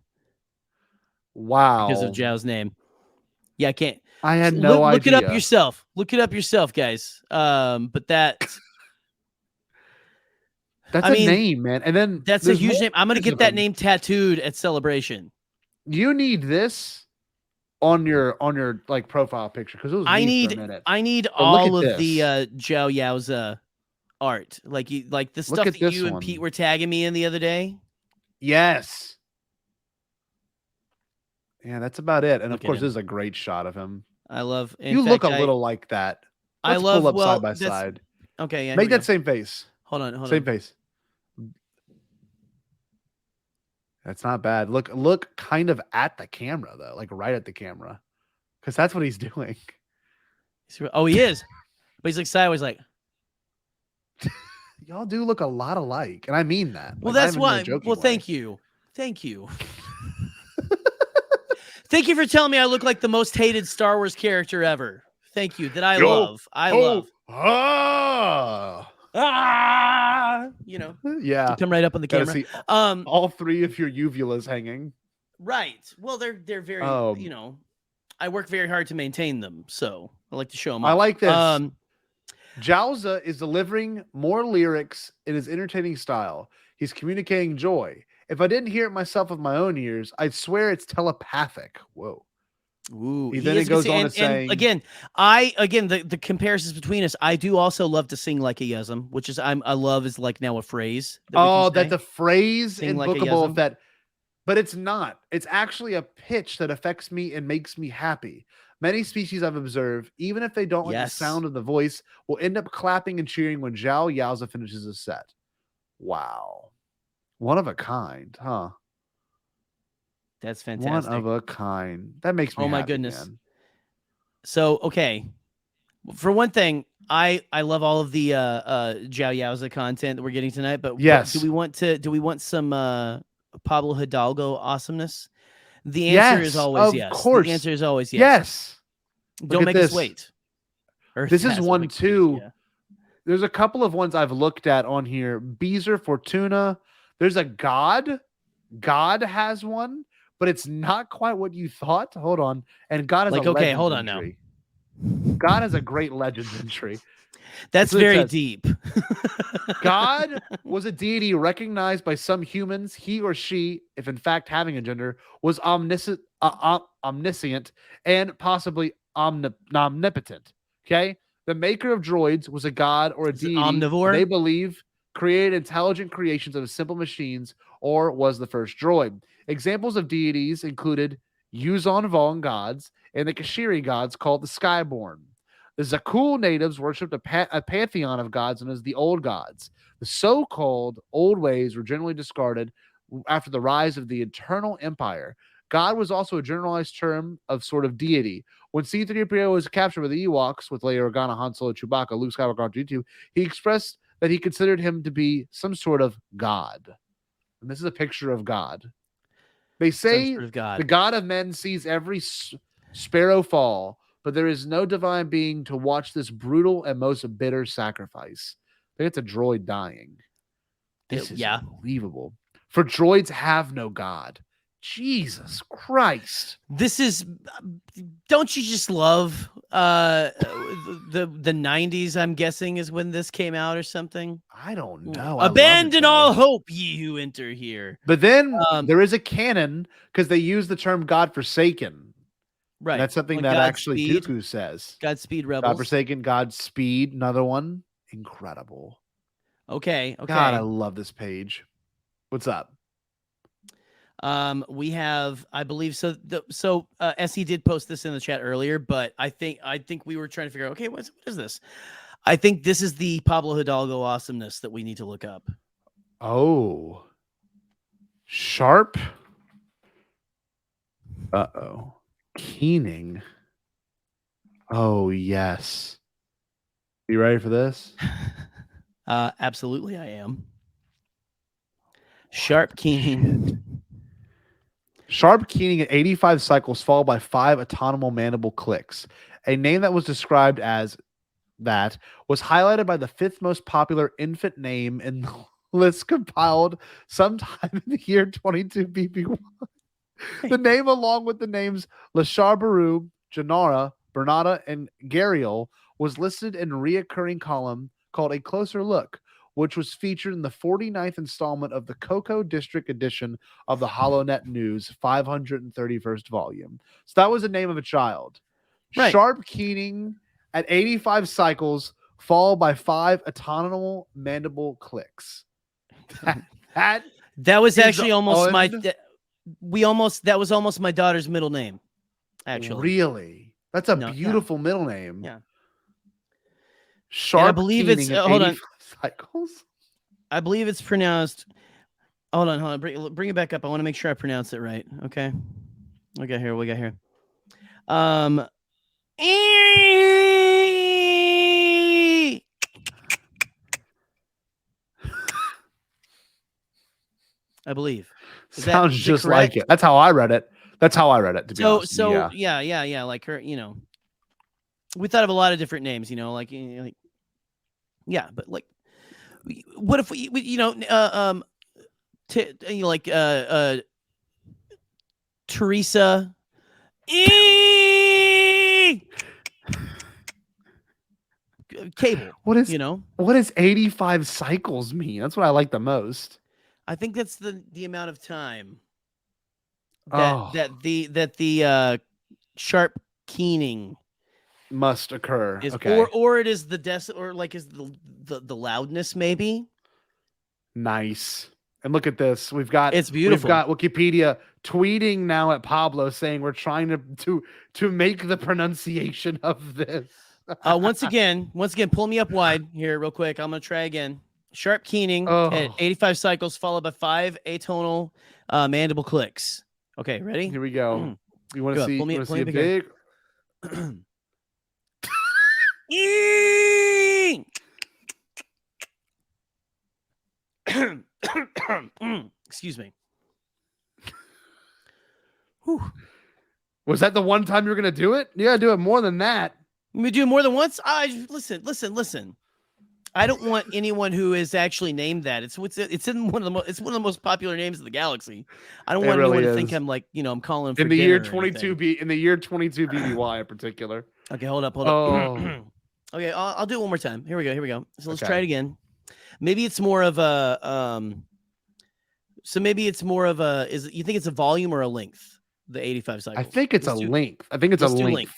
Speaker 11: Wow.
Speaker 12: Because of Zhao's name. Yeah, I can't.
Speaker 11: I had no idea.
Speaker 12: Look it up yourself. Look it up yourself, guys. But that's
Speaker 11: a name, man. And then
Speaker 12: that's a huge name. I'm gonna get that name tattooed at Celebration.
Speaker 11: You need this on your like profile picture because it was
Speaker 12: I need all of the Zhao Yaoza art, like the stuff that you and Pete were tagging me in the other day.
Speaker 11: Yes. Yeah, that's about it. And of course, this is a great shot of him.
Speaker 12: I love.
Speaker 11: You look a little like that. Let's pull up side by side.
Speaker 12: Okay, yeah.
Speaker 11: Make that same face.
Speaker 12: Hold on.
Speaker 11: Same face. That's not bad. Look kind of at the camera though, like right at the camera, because that's what he's doing.
Speaker 12: Oh, he is, but he's like sideways, like.
Speaker 11: Y'all do look a lot alike, and I mean that.
Speaker 12: Well, that's why. Well, thank you. Thank you for telling me I look like the most hated Star Wars character ever. Thank you. That I love. You know.
Speaker 11: Yeah.
Speaker 12: Come right up on the camera.
Speaker 11: See all three of your uvulas hanging.
Speaker 12: Right. Well, they're very. You know, I work very hard to maintain them, so I like to show them.
Speaker 11: I like this. Zhaoza is delivering more lyrics in his entertaining style. He's communicating joy. If I didn't hear it myself with my own ears, I'd swear it's telepathic. Whoa.
Speaker 12: Ooh.
Speaker 11: Then he goes on to say,
Speaker 12: the comparisons between us, I do also love to sing like a Yezm, which is I love is like now a phrase.
Speaker 11: That's a phrase in
Speaker 12: like
Speaker 11: bookable of that. But it's not. It's actually a pitch that affects me and makes me happy. Many species I've observed, even if they don't like the sound of the voice, will end up clapping and cheering when Zhao Yaoza finishes his set. Wow. One of a kind, huh?
Speaker 12: That's fantastic.
Speaker 11: One of a kind. That makes me
Speaker 12: happy,
Speaker 11: my
Speaker 12: goodness.
Speaker 11: Man.
Speaker 12: So, okay. For one thing, I love all of the Zhao Yaoza content that we're getting tonight, but do we want some Pablo Hidalgo awesomeness? The answer is always yes. Of course. The answer is always yes.
Speaker 11: Yes.
Speaker 12: Don't make us wait.
Speaker 11: This is one too. Yeah. There's a couple of ones I've looked at on here. Beezer Fortuna. There's a God. God has one, but it's not quite what you thought. Hold on. And God is
Speaker 12: hold on now.
Speaker 11: God has a great Legends entry.
Speaker 12: That's very deep.
Speaker 11: God was a deity recognized by some humans. He or she, if in fact having a gender, was omniscient and possibly omnipotent. Okay? The maker of droids was a god or a deity.
Speaker 12: Omnivore?
Speaker 11: They believe created intelligent creations of simple machines or was the first droid. Examples of deities included Yuzon Vong gods and the Kashiri gods called the Skyborn. The Zakul natives worshipped a pantheon of gods known as the Old Gods. The so-called old ways were generally discarded after the rise of the Eternal Empire. God was also a generalized term of sort of deity. When C-3PO was captured by the Ewoks with Leia Organa, Han Solo, Chewbacca, Luke Skywalker, R2-D2, he expressed that he considered him to be some sort of god. And this is a picture of God. They say the God of men sees every sparrow fall, but there is no divine being to watch this brutal and most bitter sacrifice. I think it's a droid dying. This is unbelievable. For droids have no god. Jesus Christ.
Speaker 12: This is, don't you just love the 90s, I'm guessing, is when this came out or something?
Speaker 11: I don't know.
Speaker 12: Abandon all hope, ye who enter here.
Speaker 11: But then there is a canon because they use the term God-forsaken.
Speaker 12: Right.
Speaker 11: And that's something
Speaker 12: Like
Speaker 11: that actually
Speaker 12: Godspeed.
Speaker 11: Dooku says.
Speaker 12: Godspeed Rebels.
Speaker 11: God-forsaken, Godspeed, another one. Incredible.
Speaker 12: Okay.
Speaker 11: God, I love this page. What's up?
Speaker 12: We have, I believe, SE did post this in the chat earlier, but I think we were trying to figure out, okay, what is this? I think this is the Pablo Hidalgo awesomeness that we need to look up.
Speaker 11: Oh. Sharp. Uh-oh. Keening. Oh, yes. You ready for this?
Speaker 12: Absolutely, I am. Sharp Keening.
Speaker 11: Sharp keening at 85 cycles followed by 5 autonomous mandible clicks. A name that was described as that was highlighted by the 5th most popular infant name in the list compiled sometime in the year 22 BB1. The name, along with the names Lasharbaru, Janara, Bernata, and Gariel, was listed in a reoccurring column called A Closer Look, which was featured in the 49th installment of the Cocoa District edition of the HoloNet News 531st volume. So that was the name of a child.
Speaker 12: Right.
Speaker 11: Sharp keening at 85 cycles, followed by 5 autonomous mandible clicks. That
Speaker 12: was actually almost
Speaker 11: that
Speaker 12: was almost my daughter's middle name, actually.
Speaker 11: Really? That's a beautiful middle name.
Speaker 12: Yeah.
Speaker 11: Sharp.
Speaker 12: And I believe it's hold on.
Speaker 11: Cycles.
Speaker 12: I believe it's pronounced. Hold on. Bring it back up. I want to make sure I pronounce it right. Okay. We got here. I believe.
Speaker 11: Sounds just like it. That's how I read it. To be honest.
Speaker 12: Yeah. Like her, we thought of a lot of different names, yeah, but like, what if we Teresa. Cable.
Speaker 11: What does 85 cycles mean? That's what I like the most.
Speaker 12: I think that's the amount of time that the sharp keening
Speaker 11: must occur.
Speaker 12: Or it is the loudness, maybe.
Speaker 11: Nice. And look at this. It's
Speaker 12: beautiful.
Speaker 11: We've got Wookiepedia tweeting now at Pablo saying we're trying to make the pronunciation of this.
Speaker 12: Once again, pull me up wide here real quick. I'm gonna try again. Sharp keening at 85 cycles, followed by 5 atonal mandible clicks. Okay, ready?
Speaker 11: Here we go. You want to see?
Speaker 12: Pull me
Speaker 11: a big?
Speaker 12: Excuse me.
Speaker 11: Whew. Was that the one time you're gonna do it? You gotta do it more than that.
Speaker 12: We do it more than once. Listen. I don't want anyone who is actually named that. It's one of the most popular names in the galaxy. I don't want anyone to think I'm like, I'm calling for
Speaker 11: in the year 22 BBY in particular.
Speaker 12: Okay, hold up. Okay, I'll do it one more time. Here we go. So let's try it again. Maybe it's more of a is you think it's a volume or a length? The 85 cycles.
Speaker 11: I think it's a length. I think it's a length.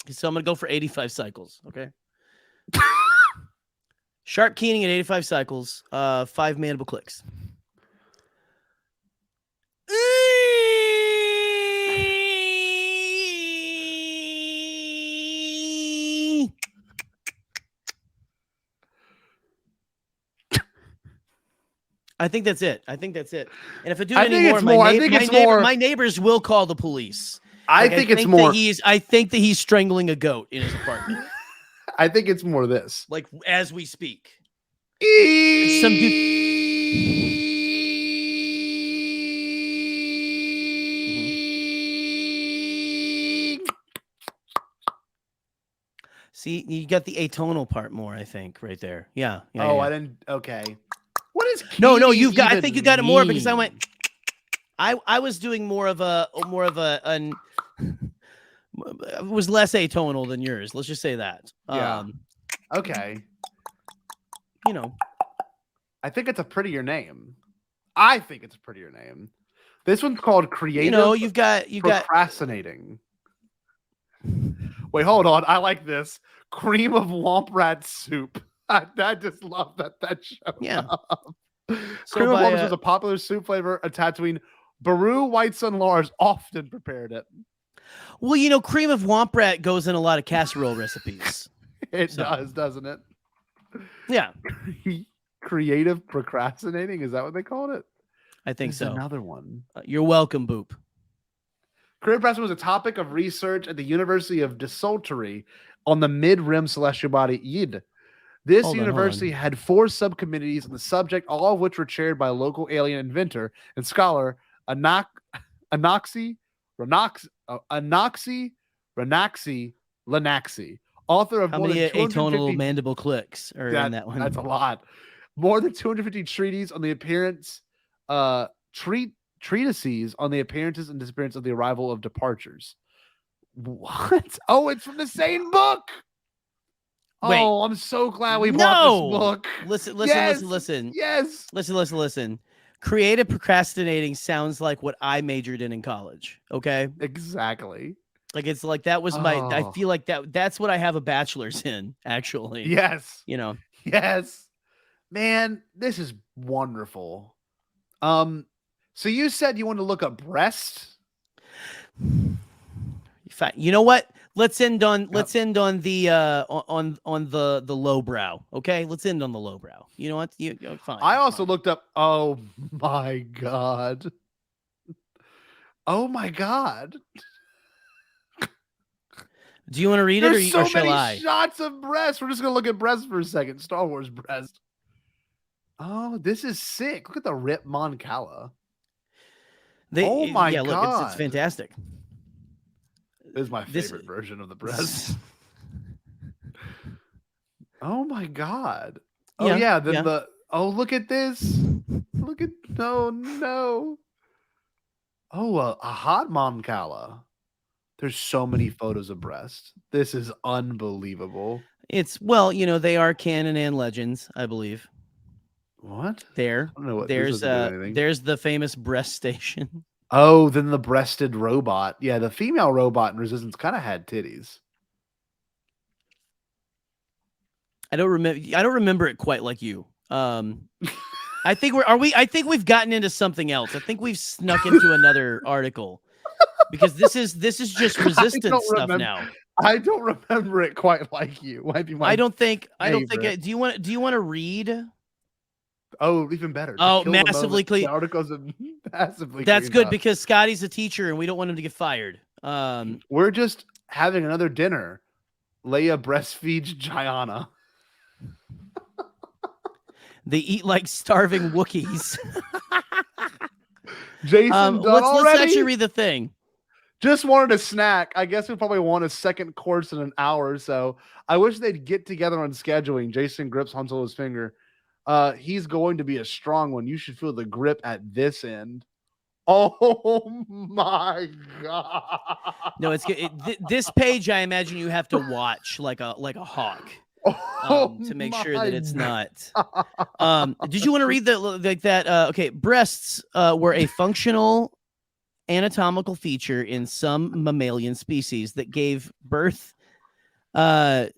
Speaker 12: So I'm gonna go for 85 cycles. Okay. Sharp keening at 85 cycles, 5 mandible clicks. I think that's it. And if I do any more, my neighbors will call the police.
Speaker 11: I think it's more.
Speaker 12: I think that he's strangling a goat in his apartment.
Speaker 11: I think it's more this.
Speaker 12: Like as we speak. See, you got the atonal part more, I think, right there. Yeah.
Speaker 11: I didn't. Okay. What does
Speaker 12: No,
Speaker 11: Keely
Speaker 12: you've got. I
Speaker 11: even
Speaker 12: think you got it more because I
Speaker 11: mean?
Speaker 12: went. I was doing more of an. It was less atonal than yours. Let's just say that.
Speaker 11: Yeah. Okay.
Speaker 12: You know,
Speaker 11: I think it's a prettier name. I think it's a prettier name. This one's called creative.
Speaker 12: you know, you've got
Speaker 11: procrastinating. Wait, hold on. I like this. Cream of Womp Rat soup. I just love that showed up.
Speaker 12: So
Speaker 11: Cream of
Speaker 12: by,
Speaker 11: Womp is a popular soup flavor at Tatooine. Baru White Sun Lars often prepared it.
Speaker 12: Well, you know, cream of Womp Rat goes in a lot of casserole recipes.
Speaker 11: It does, doesn't it?
Speaker 12: Yeah.
Speaker 11: Creative procrastinating. Is that what they called it?
Speaker 12: I think so.
Speaker 11: Another one.
Speaker 12: You're welcome, Boop.
Speaker 11: Creative procrastination was a topic of research at the University of Desultory on the mid-rim celestial body Yid. This university had 4 subcommittees on the subject, all of which were chaired by a local alien inventor and scholar Anaxi Lanaxi, author of
Speaker 12: How
Speaker 11: more
Speaker 12: many
Speaker 11: than 250
Speaker 12: atonal mandible clicks are in that one?
Speaker 11: That's a lot. More than 250 treatises on the appearance, treatises on the appearances and disappearance of the arrival of departures. What? Oh, it's from the same book.
Speaker 12: Wait.
Speaker 11: Oh, I'm so glad we bought this book.
Speaker 12: Listen.
Speaker 11: Yes.
Speaker 12: Listen. Creative procrastinating sounds like what I majored in college. Okay.
Speaker 11: Exactly.
Speaker 12: Like it's like that was my. I feel like that's what I have a bachelor's in. Actually.
Speaker 11: Yes.
Speaker 12: You know.
Speaker 11: Yes. Man, this is wonderful. So you said you want to look up breast.
Speaker 12: You know what? Let's end on the on the lowbrow. Okay, let's end on the lowbrow. You know what? Fine.
Speaker 11: I also looked up. Oh my god. Oh my god.
Speaker 12: Do you want to read it,
Speaker 11: There's
Speaker 12: or
Speaker 11: so
Speaker 12: shall
Speaker 11: many
Speaker 12: I?
Speaker 11: shots of breast. We're just gonna look at breast for a second. Star Wars breast. Oh, this is sick. Look at the Rip Mon Cala. Oh my god!
Speaker 12: Look, it's fantastic.
Speaker 11: This is my favorite version of the breast. Oh my god! Oh yeah, then the look at this. Look at no. Oh, a hot Mon Cala. There's so many photos of breast. This is unbelievable.
Speaker 12: It's they are canon and legends, I believe.
Speaker 11: What?
Speaker 12: I
Speaker 11: don't know what
Speaker 12: there's the famous breast station.
Speaker 11: Oh, then the breasted robot. Yeah, the female robot in Resistance kind of had titties.
Speaker 12: I don't remember it quite like you. I think we've gotten into something else. I think we've snuck into another article because this is just Resistance stuff now.
Speaker 11: I don't remember it quite like you. Might be my
Speaker 12: I don't think
Speaker 11: favorite.
Speaker 12: do you want to read?
Speaker 11: Oh, even better.
Speaker 12: Oh, massively clean.
Speaker 11: The articles are massively.
Speaker 12: That's good
Speaker 11: up.
Speaker 12: because Scotty's a teacher and we don't want him to get fired.
Speaker 11: We're just having another dinner. Leia breastfeeds Gianna.
Speaker 12: They eat like starving Wookiees.
Speaker 11: Jason,
Speaker 12: let's actually read the thing.
Speaker 11: Just wanted a snack. I guess we probably want a second course in an hour or so. I wish they'd get together on scheduling. Jason grips Han Solo's finger. He's going to be a strong one. You should feel the grip at this end. Oh my god!
Speaker 12: No, this page. I imagine you have to watch like a hawk to make sure that it's not. Did you want to read that? Okay, breasts were a functional anatomical feature in some mammalian species that gave birth. I'm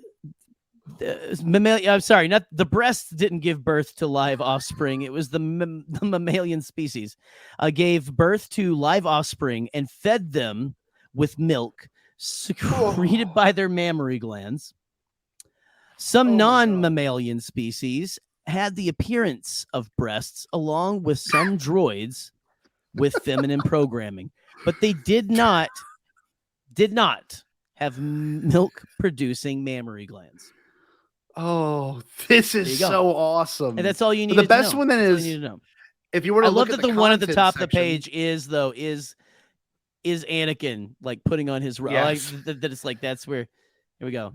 Speaker 12: sorry, not the breasts didn't give birth to live offspring. It was the mammalian species gave birth to live offspring and fed them with milk secreted by their mammary glands. Some non-mammalian species had the appearance of breasts along with some droids with feminine programming, but they did not have milk producing mammary glands.
Speaker 11: Oh, this is so awesome.
Speaker 12: And that's all you need.
Speaker 11: The best one then is if you were to look at
Speaker 12: the one at the top of the page is Anakin like putting on his that it's like that's where here we go.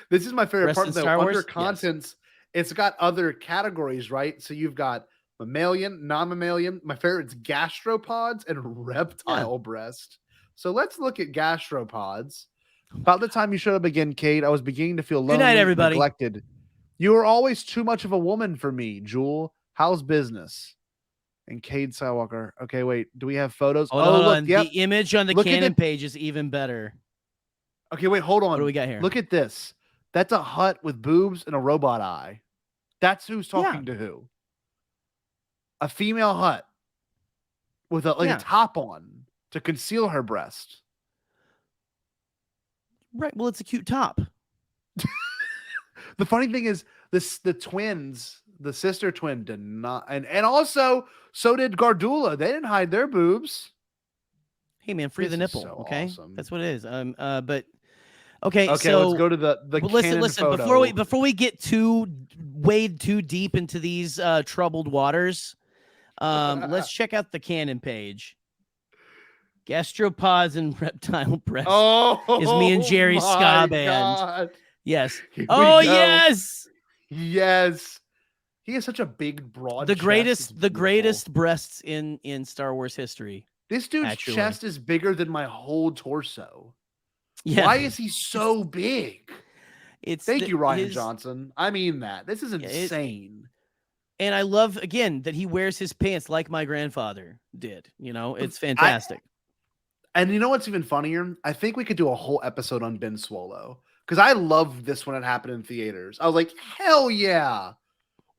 Speaker 11: This is my favorite part though. Under contents, it's got other categories, right? So you've got mammalian, non-mammalian. My favorite's gastropods and reptile breast. So let's look at gastropods. About the time you showed up again, Kate, I was beginning to feel lonely,
Speaker 12: Good night, everybody.
Speaker 11: neglected. You were always too much of a woman for me, Jewel. How's business? And Cade Skywalker. Okay, wait. Do we have photos?
Speaker 12: Hold
Speaker 11: look,
Speaker 12: on.
Speaker 11: yep.
Speaker 12: The image on the canon page is even better.
Speaker 11: Okay, wait, hold on.
Speaker 12: What do we got here?
Speaker 11: Look at this. That's a hut with boobs and a robot eye. That's who's talking to who. A female hut with a top on to conceal her breast.
Speaker 12: Right. Well, it's a cute top.
Speaker 11: The funny thing is, the twins, the sister twin did not, and also so did Gardula. They didn't hide their boobs.
Speaker 12: Hey man, free
Speaker 11: This
Speaker 12: the
Speaker 11: is
Speaker 12: nipple.
Speaker 11: so
Speaker 12: Okay,
Speaker 11: awesome.
Speaker 12: that's what it is. Okay. So
Speaker 11: let's go to the
Speaker 12: listen.
Speaker 11: photo.
Speaker 12: Before we get wade too deep into these troubled waters, let's check out the canon page. Gastropods and reptile breast is me and Jerry ska band. Yes. Yes.
Speaker 11: Yes. He has such a big, broad.
Speaker 12: The greatest breasts in Star Wars history.
Speaker 11: This dude's chest is bigger than my whole torso.
Speaker 12: Yeah.
Speaker 11: Why is he so big? Thank you, Ryan Johnson. I mean that. This is insane.
Speaker 12: And I love, again, that he wears his pants like my grandfather did. You know, it's fantastic.
Speaker 11: And you know what's even funnier? I think we could do a whole episode on Ben Swallow. Because I loved this when it happened in theaters. I was like, hell yeah.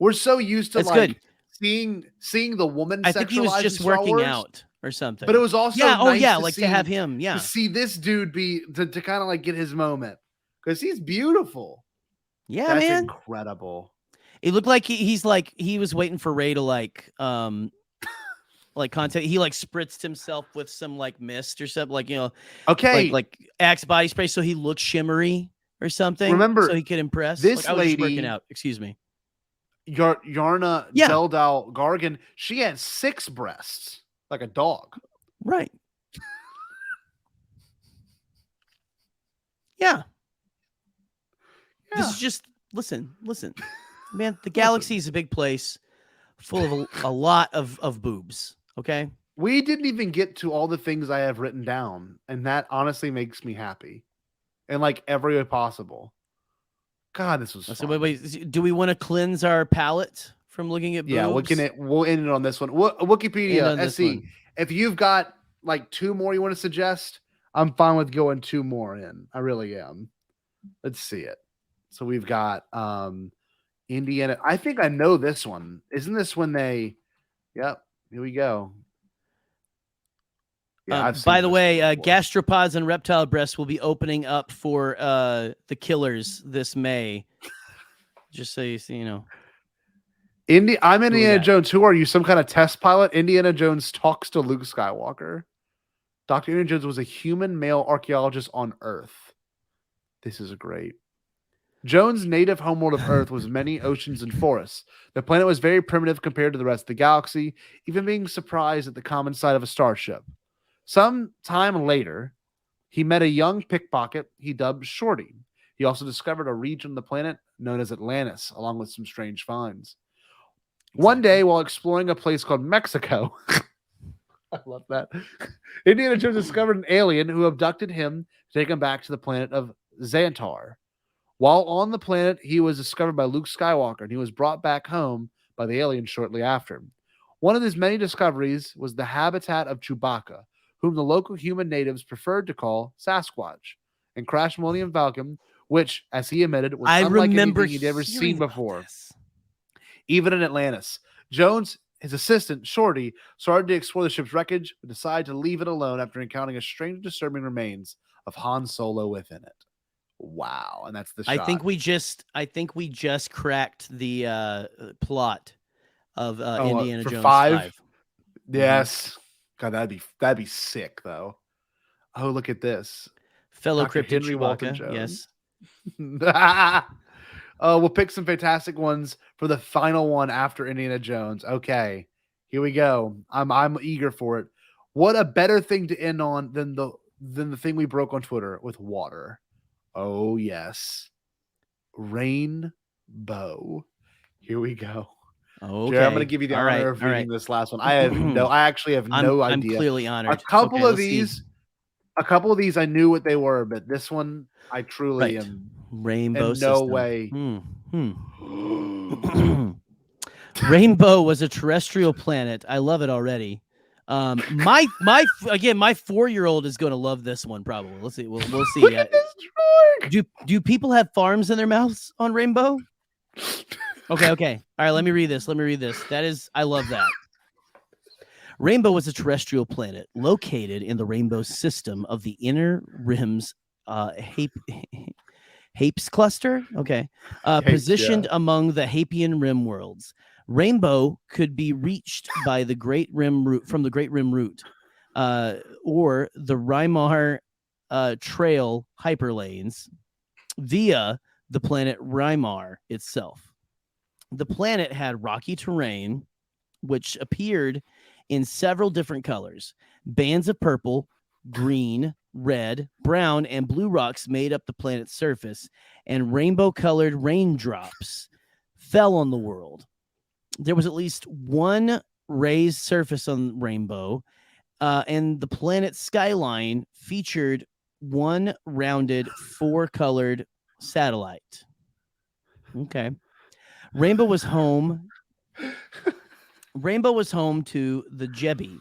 Speaker 11: We're so used to seeing the woman.
Speaker 12: I think he was just working out or something.
Speaker 11: But it was also nice
Speaker 12: to have him. Yeah.
Speaker 11: To see this dude to kind of like get his moment. Because he's beautiful.
Speaker 12: Yeah,
Speaker 11: That's
Speaker 12: man.
Speaker 11: Incredible.
Speaker 12: It looked like he was waiting for Ray to like contact. He like spritzed himself with some like mist or something, like Axe body spray, so he looked shimmery or something.
Speaker 11: Remember,
Speaker 12: so he could impress.
Speaker 11: This
Speaker 12: I was
Speaker 11: lady
Speaker 12: just working out. Excuse me.
Speaker 11: Yarna Zeldal Gargan. She had 6 breasts, like a dog.
Speaker 12: Right. Yeah. This is just listen, man. The galaxy is a big place, full of a lot of boobs. Okay.
Speaker 11: We didn't even get to all the things I have written down, and that honestly makes me happy, in like every way possible. God, this was fun.
Speaker 12: So wait. Do we want to cleanse our palate from looking at boobs?
Speaker 11: Yeah, we'll end it on this one. Wookiepedia, SC. If you've got like 2 more you want to suggest, I'm fine with going 2 more in. I really am. Let's see it. So we've got Indiana. I think I know this one. Isn't this when they? Yep. Here we go. Yeah.
Speaker 12: By the way, gastropods and reptile breasts will be opening up for the Killers this May. Just so you know.
Speaker 11: I'm Indiana Jones. Who are you? Some kind of test pilot? Indiana Jones talks to Luke Skywalker. Dr. Indiana Jones was a human male archaeologist on Earth. This is great. Jones' native homeworld of Earth was many oceans and forests. The planet was very primitive compared to the rest of the galaxy, even being surprised at the common sight of a starship. Some time later, he met a young pickpocket he dubbed Shorty. He also discovered a region of the planet known as Atlantis, along with some strange finds. One day, while exploring a place called Mexico, I love that, Indiana Jones discovered an alien who abducted him to take him back to the planet of Xantar. While on the planet, he was discovered by Luke Skywalker, and he was brought back home by the alien shortly after. One of his many discoveries was the habitat of Chewbacca, whom the local human natives preferred to call Sasquatch, and Crash Millennium Falcon, which, as he admitted, was unlike anything he'd ever seen before. Even in Atlantis, Jones, his assistant, Shorty, started to explore the ship's wreckage, but decided to leave it alone after encountering a strange, disturbing remains of Han Solo within it. Wow, and that's the shot.
Speaker 12: I think we just cracked the plot of Indiana Jones 5.
Speaker 11: Yes. God, that'd be sick though. Oh, look at this.
Speaker 12: Fellow
Speaker 11: Dr.
Speaker 12: cryptid
Speaker 11: Henry Walton
Speaker 12: Chewbacca,
Speaker 11: Jones.
Speaker 12: Yes.
Speaker 11: We'll pick some fantastic ones for the final one after Indiana Jones. Okay, here we go. I'm eager for it. What a better thing to end on than the thing we broke on Twitter with water. Oh yes, rainbow. Here we go.
Speaker 12: Okay.
Speaker 11: Jerry, I'm going to give you the honor of reading this last one. I actually have no idea.
Speaker 12: I'm clearly honored.
Speaker 11: A couple of these, I knew what they were, but this one, I truly am.
Speaker 12: Rainbow
Speaker 11: in
Speaker 12: system.
Speaker 11: no way.
Speaker 12: Rainbow was a terrestrial planet. I love it already. My 4-year-old is going to love this one probably. Let's see. We'll see.
Speaker 11: Look at this drawing.
Speaker 12: Do people have farms in their mouths on Rainbow? Okay. All right, let me read this. I love that. Rainbow was a terrestrial planet located in the Rainbow system of the Inner Rim's Hapes cluster. Okay. Positioned among the Hapian Rim worlds. Rainbow could be reached by the Great Rim route from the Great Rim route, or the Rymar Trail hyperlanes via the planet Rymar itself. The planet had rocky terrain, which appeared in several different colors. Bands of purple, green, red, brown, and blue rocks made up the planet's surface, and rainbow-colored raindrops fell on the world. There was at least one raised surface on Rainbow, and the planet's skyline featured one rounded 4-colored satellite. Okay. Rainbow was home to the Jebi,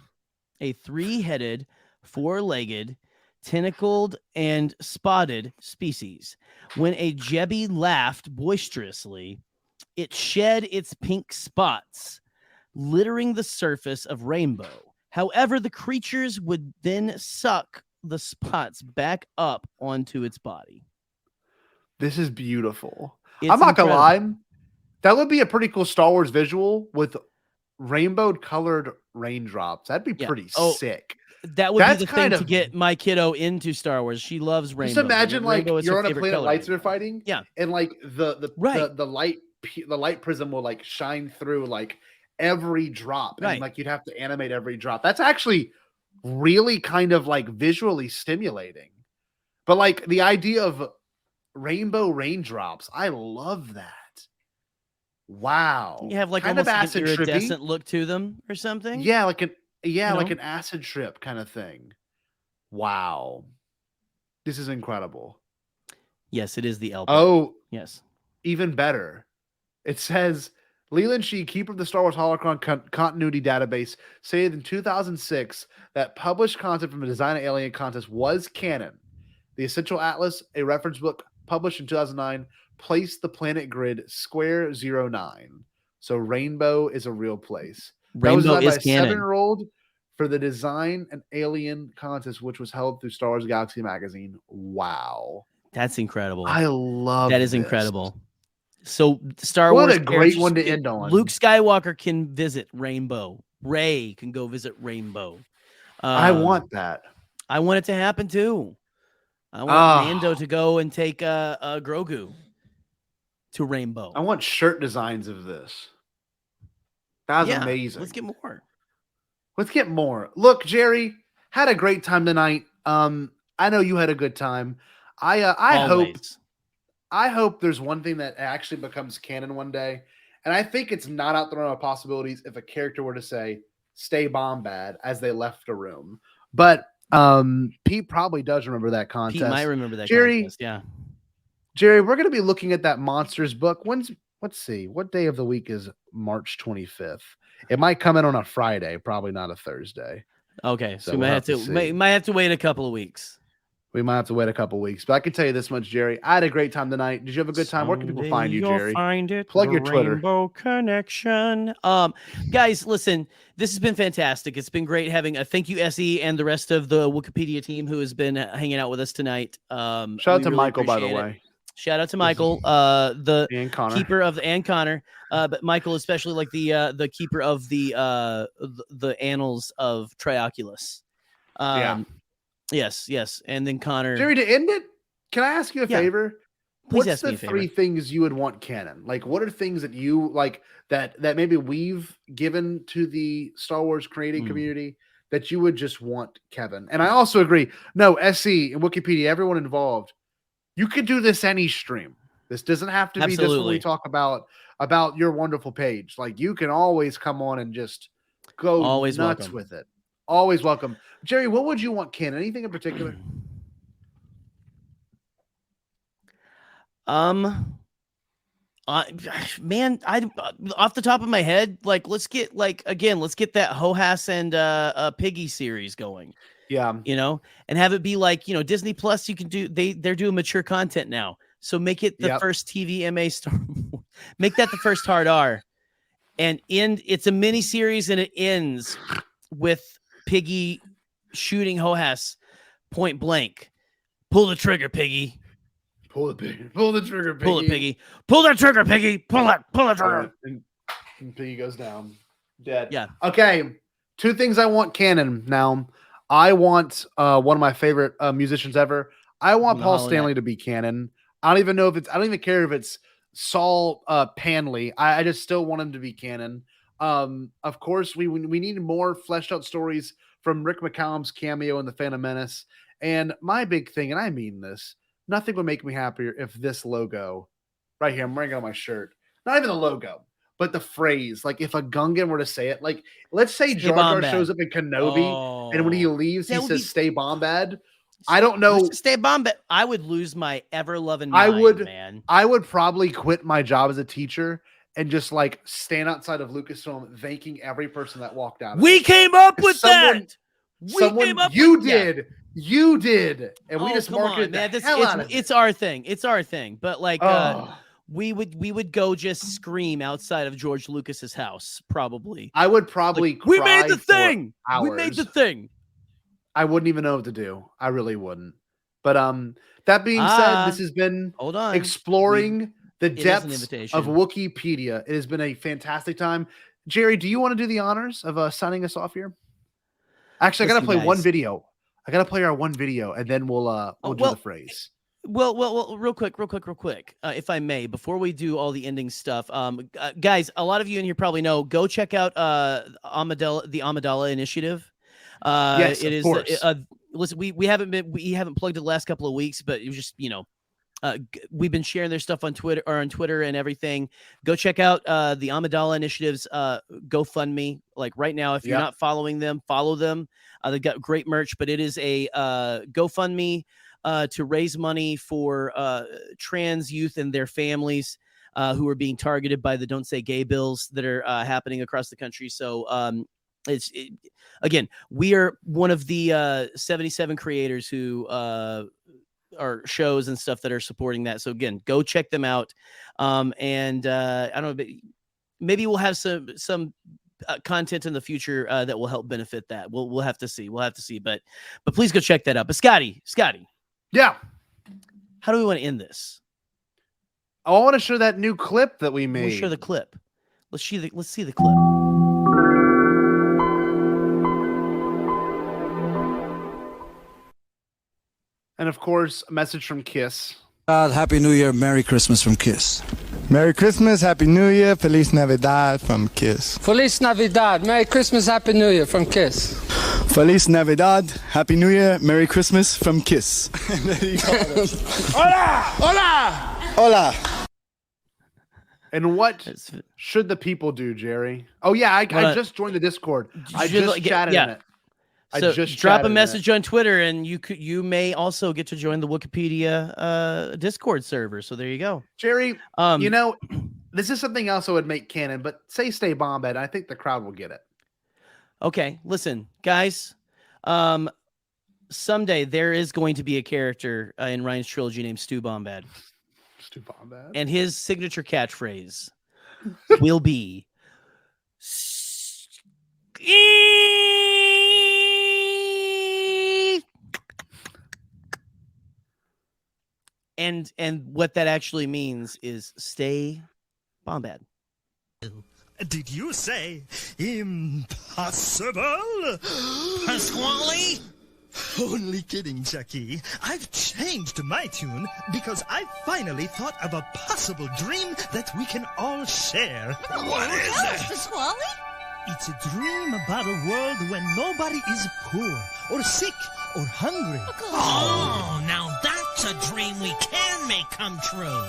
Speaker 12: a 3-headed, 4-legged, tentacled, and spotted species. When a Jebi laughed boisterously, it shed its pink spots, littering the surface of Rainbow. However, the creatures would then suck the spots back up onto its body.
Speaker 11: This is beautiful. I'm not going to lie. That would be a pretty cool Star Wars visual with rainbow-colored raindrops. That'd be pretty sick.
Speaker 12: That would be the thing to get my kiddo into Star Wars. She loves rainbow.
Speaker 11: Just imagine you're on a planet, lights are fighting.
Speaker 12: Yeah,
Speaker 11: and the light prism will shine through every drop, and you'd have to animate every drop. That's actually really kind of visually stimulating. But the idea of rainbow raindrops, I love that. Wow.
Speaker 12: You have
Speaker 11: kind
Speaker 12: almost
Speaker 11: of acid
Speaker 12: an iridescent look to them or something.
Speaker 11: Yeah, like an acid trip kind of thing. Wow. This is incredible.
Speaker 12: Yes, it is the L.
Speaker 11: Oh,
Speaker 12: yes.
Speaker 11: Even better. It says Leland Shee, keeper of the Star Wars Holocron Continuity Database, said in 2006 that published content from the Design of Alien contest was canon. The Essential Atlas, a reference book published in 2009, placed the planet grid square 09. So Rainbow is a real place.
Speaker 12: Rainbow
Speaker 11: that was
Speaker 12: is
Speaker 11: by a
Speaker 12: canon.
Speaker 11: 7-year-old for the Design an Alien contest, which was held through Star Wars Galaxy magazine. Wow.
Speaker 12: That's incredible.
Speaker 11: I love
Speaker 12: that. Is
Speaker 11: this.
Speaker 12: incredible. So Star Wars.
Speaker 11: What a great one to end on.
Speaker 12: Luke Skywalker can visit Rainbow. Rey can go visit Rainbow.
Speaker 11: I want that.
Speaker 12: I want it to happen too. I want Mando to go and take Grogu to Rainbow.
Speaker 11: I want shirt designs of this. That was amazing.
Speaker 12: Let's get more.
Speaker 11: Look, Jerry, had a great time tonight. I know you had a good time. I hope there's one thing that actually becomes canon one day. And I think it's not out there on possibilities if a character were to say, "Stay Bombad," as they left a room. But Pete probably does remember that contest.
Speaker 12: Pete might remember that
Speaker 11: Jerry,
Speaker 12: contest, yeah.
Speaker 11: Jerry, we're going to be looking at that Monsters book. Let's see, what day of the week is March 25th? It might come in on a Friday, probably not a Thursday.
Speaker 12: Okay, so we might have to wait a couple of weeks.
Speaker 11: We might have to wait a couple of weeks, but I can tell you this much, Jerry. I had a great time tonight. Did you have a good time? Where can people find you, Jerry?
Speaker 12: Find it.
Speaker 11: Plug your Twitter.
Speaker 12: Rainbow Connection. Guys, listen, this has been fantastic. It's been great having a thank you, SE, and the rest of the Wookiepedia team who has been hanging out with us tonight.
Speaker 11: Shout out to Michael, by the way.
Speaker 12: Shout out to Michael, the
Speaker 11: keeper
Speaker 12: of and Connor, but Michael especially the keeper of the annals of Trioculus. Yes, and then Connor.
Speaker 11: Jerry, to end it, can I ask you a favor?
Speaker 12: Please
Speaker 11: What's
Speaker 12: ask me
Speaker 11: the
Speaker 12: a favor.
Speaker 11: 3 things you would want canon? What are things that you like that maybe we've given to the Star Wars creating community that you would just want, Kevin? And I also agree. No, SE and Wookiepedia, everyone involved. You could do this any stream. This doesn't have to be just when we talk about your wonderful page. Like, you can always come on and just go nuts
Speaker 12: welcome.
Speaker 11: with it. Always welcome. Gerry, what would you want, Ken? Anything in particular?
Speaker 12: Man, off the top of my head, like, let's get that Hohass and Piggy series going.
Speaker 11: Yeah,
Speaker 12: and have it be like, Disney Plus. You can do they're doing mature content now, so make it the first TVMA Star. Make that the first hard R, and it's a mini series, and it ends with Piggy shooting Hohass point blank. Pull the trigger, Piggy.
Speaker 11: Pull the trigger, Piggy.
Speaker 12: Pull it, Piggy. Pull that trigger, Piggy. Pull the trigger.
Speaker 11: And Piggy goes down. Dead.
Speaker 12: Yeah.
Speaker 11: Okay. 2 things I want canon now. I want one of my favorite musicians ever. I want Paul Stanley to be canon. I don't even care if it's Saul Panley. I just still want him to be canon. Of course, we need more fleshed out stories from Rick McCallum's cameo in The Phantom Menace. And my big thing, and I mean this, nothing would make me happier if this logo right here, I'm wearing it on my shirt, not even the logo, but the phrase, like if a Gungan were to say it, like let's say Jar Jar shows up in Kenobi and when he leaves, he says, "Stay Bombad." I don't know.
Speaker 12: Stay Bombad. I would lose my ever-loving mind, man.
Speaker 11: I would probably quit my job as a teacher and just like stand outside of Lucasfilm thanking every person that walked out.
Speaker 12: We came up with that.
Speaker 11: You did, and we just marketed that.
Speaker 12: It's our thing. It's our thing. But like, we would go just scream outside of George Lucas's house. Probably,
Speaker 11: I would probably. Like,
Speaker 12: we made the thing. We made the thing.
Speaker 11: I wouldn't even know what to do. I really wouldn't. But that being said, this has been exploring the depths of Wookiepedia. It has been a fantastic time. Gerry, do you want to do the honors of signing us off here? Actually, I got to play one video. I got to play our one video, and then we'll do the phrase.
Speaker 12: Well, real quick. If I may, before we do all the ending stuff, guys, a lot of you in here probably know. Go check out the Amidala Initiative.
Speaker 11: Yes,
Speaker 12: it
Speaker 11: of course.
Speaker 12: Listen, we haven't plugged it the last couple of weeks, but it was just we've been sharing their stuff on Twitter and everything. Go check out the Amidala Initiative's GoFundMe. Like right now, if you're not following them, follow them. They've got great merch, but it is a GoFundMe to raise money for trans youth and their families who are being targeted by the Don't Say Gay bills that are happening across the country. So again, we are one of the 77 creators who are shows and stuff that are supporting that. So again, go check them out. And I don't know, maybe we'll have some content in the future that will help benefit that. We'll have to see. But please go check that out. But Scotty.
Speaker 11: Yeah.
Speaker 12: How do we want to end this?
Speaker 11: I want to show that new clip that we made.
Speaker 12: We'll show the clip. Let's see the clip.
Speaker 11: And of course, a message from Kiss.
Speaker 13: Happy New Year, Merry Christmas from Kiss.
Speaker 14: Merry Christmas, Happy New Year, Feliz Navidad from Kiss.
Speaker 15: Feliz Navidad, Merry Christmas, Happy New Year from Kiss.
Speaker 14: Feliz Navidad, Happy New Year, Merry Christmas from Kiss. There you go.
Speaker 11: Hola! Hola!
Speaker 14: Hola!
Speaker 11: And what should the people do, Gerry? Oh, yeah, I just joined the Discord. I just chatted in it.
Speaker 12: So drop a message on Twitter, and you may also get to join the Wookiepedia Discord server. So there you go,
Speaker 11: Gerry. This is something else I would make canon, but say "Stay Bombad." I think the crowd will get it.
Speaker 12: Okay, listen, guys. Someday there is going to be a character in Ryan's trilogy named Stu Bombad.
Speaker 11: Stu Bombad,
Speaker 12: and his signature catchphrase will be. And what that actually means is stay Bombad.
Speaker 16: Did you say impossible? Pasquale? Only kidding, Chucky. I've changed my tune because I finally thought of a possible dream that we can all share. What is it?
Speaker 17: Pasquale?
Speaker 16: It's a dream about a world when nobody is poor or sick or hungry.
Speaker 17: Oh, now that
Speaker 16: It's a dream we can make come true.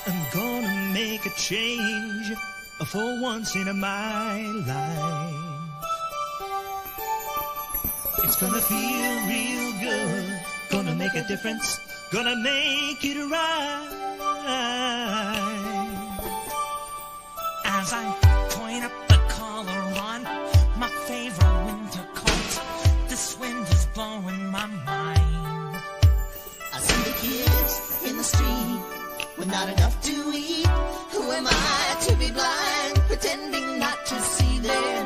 Speaker 16: I'm gonna make a change for once in my life. It's gonna feel real good. Gonna make a difference. Gonna make it right.
Speaker 17: As I point up the collar on my favorite winter coat, this wind is blowing my mind.
Speaker 18: I see the kids in the street with not enough to eat. Who am I to be blind, pretending not to see their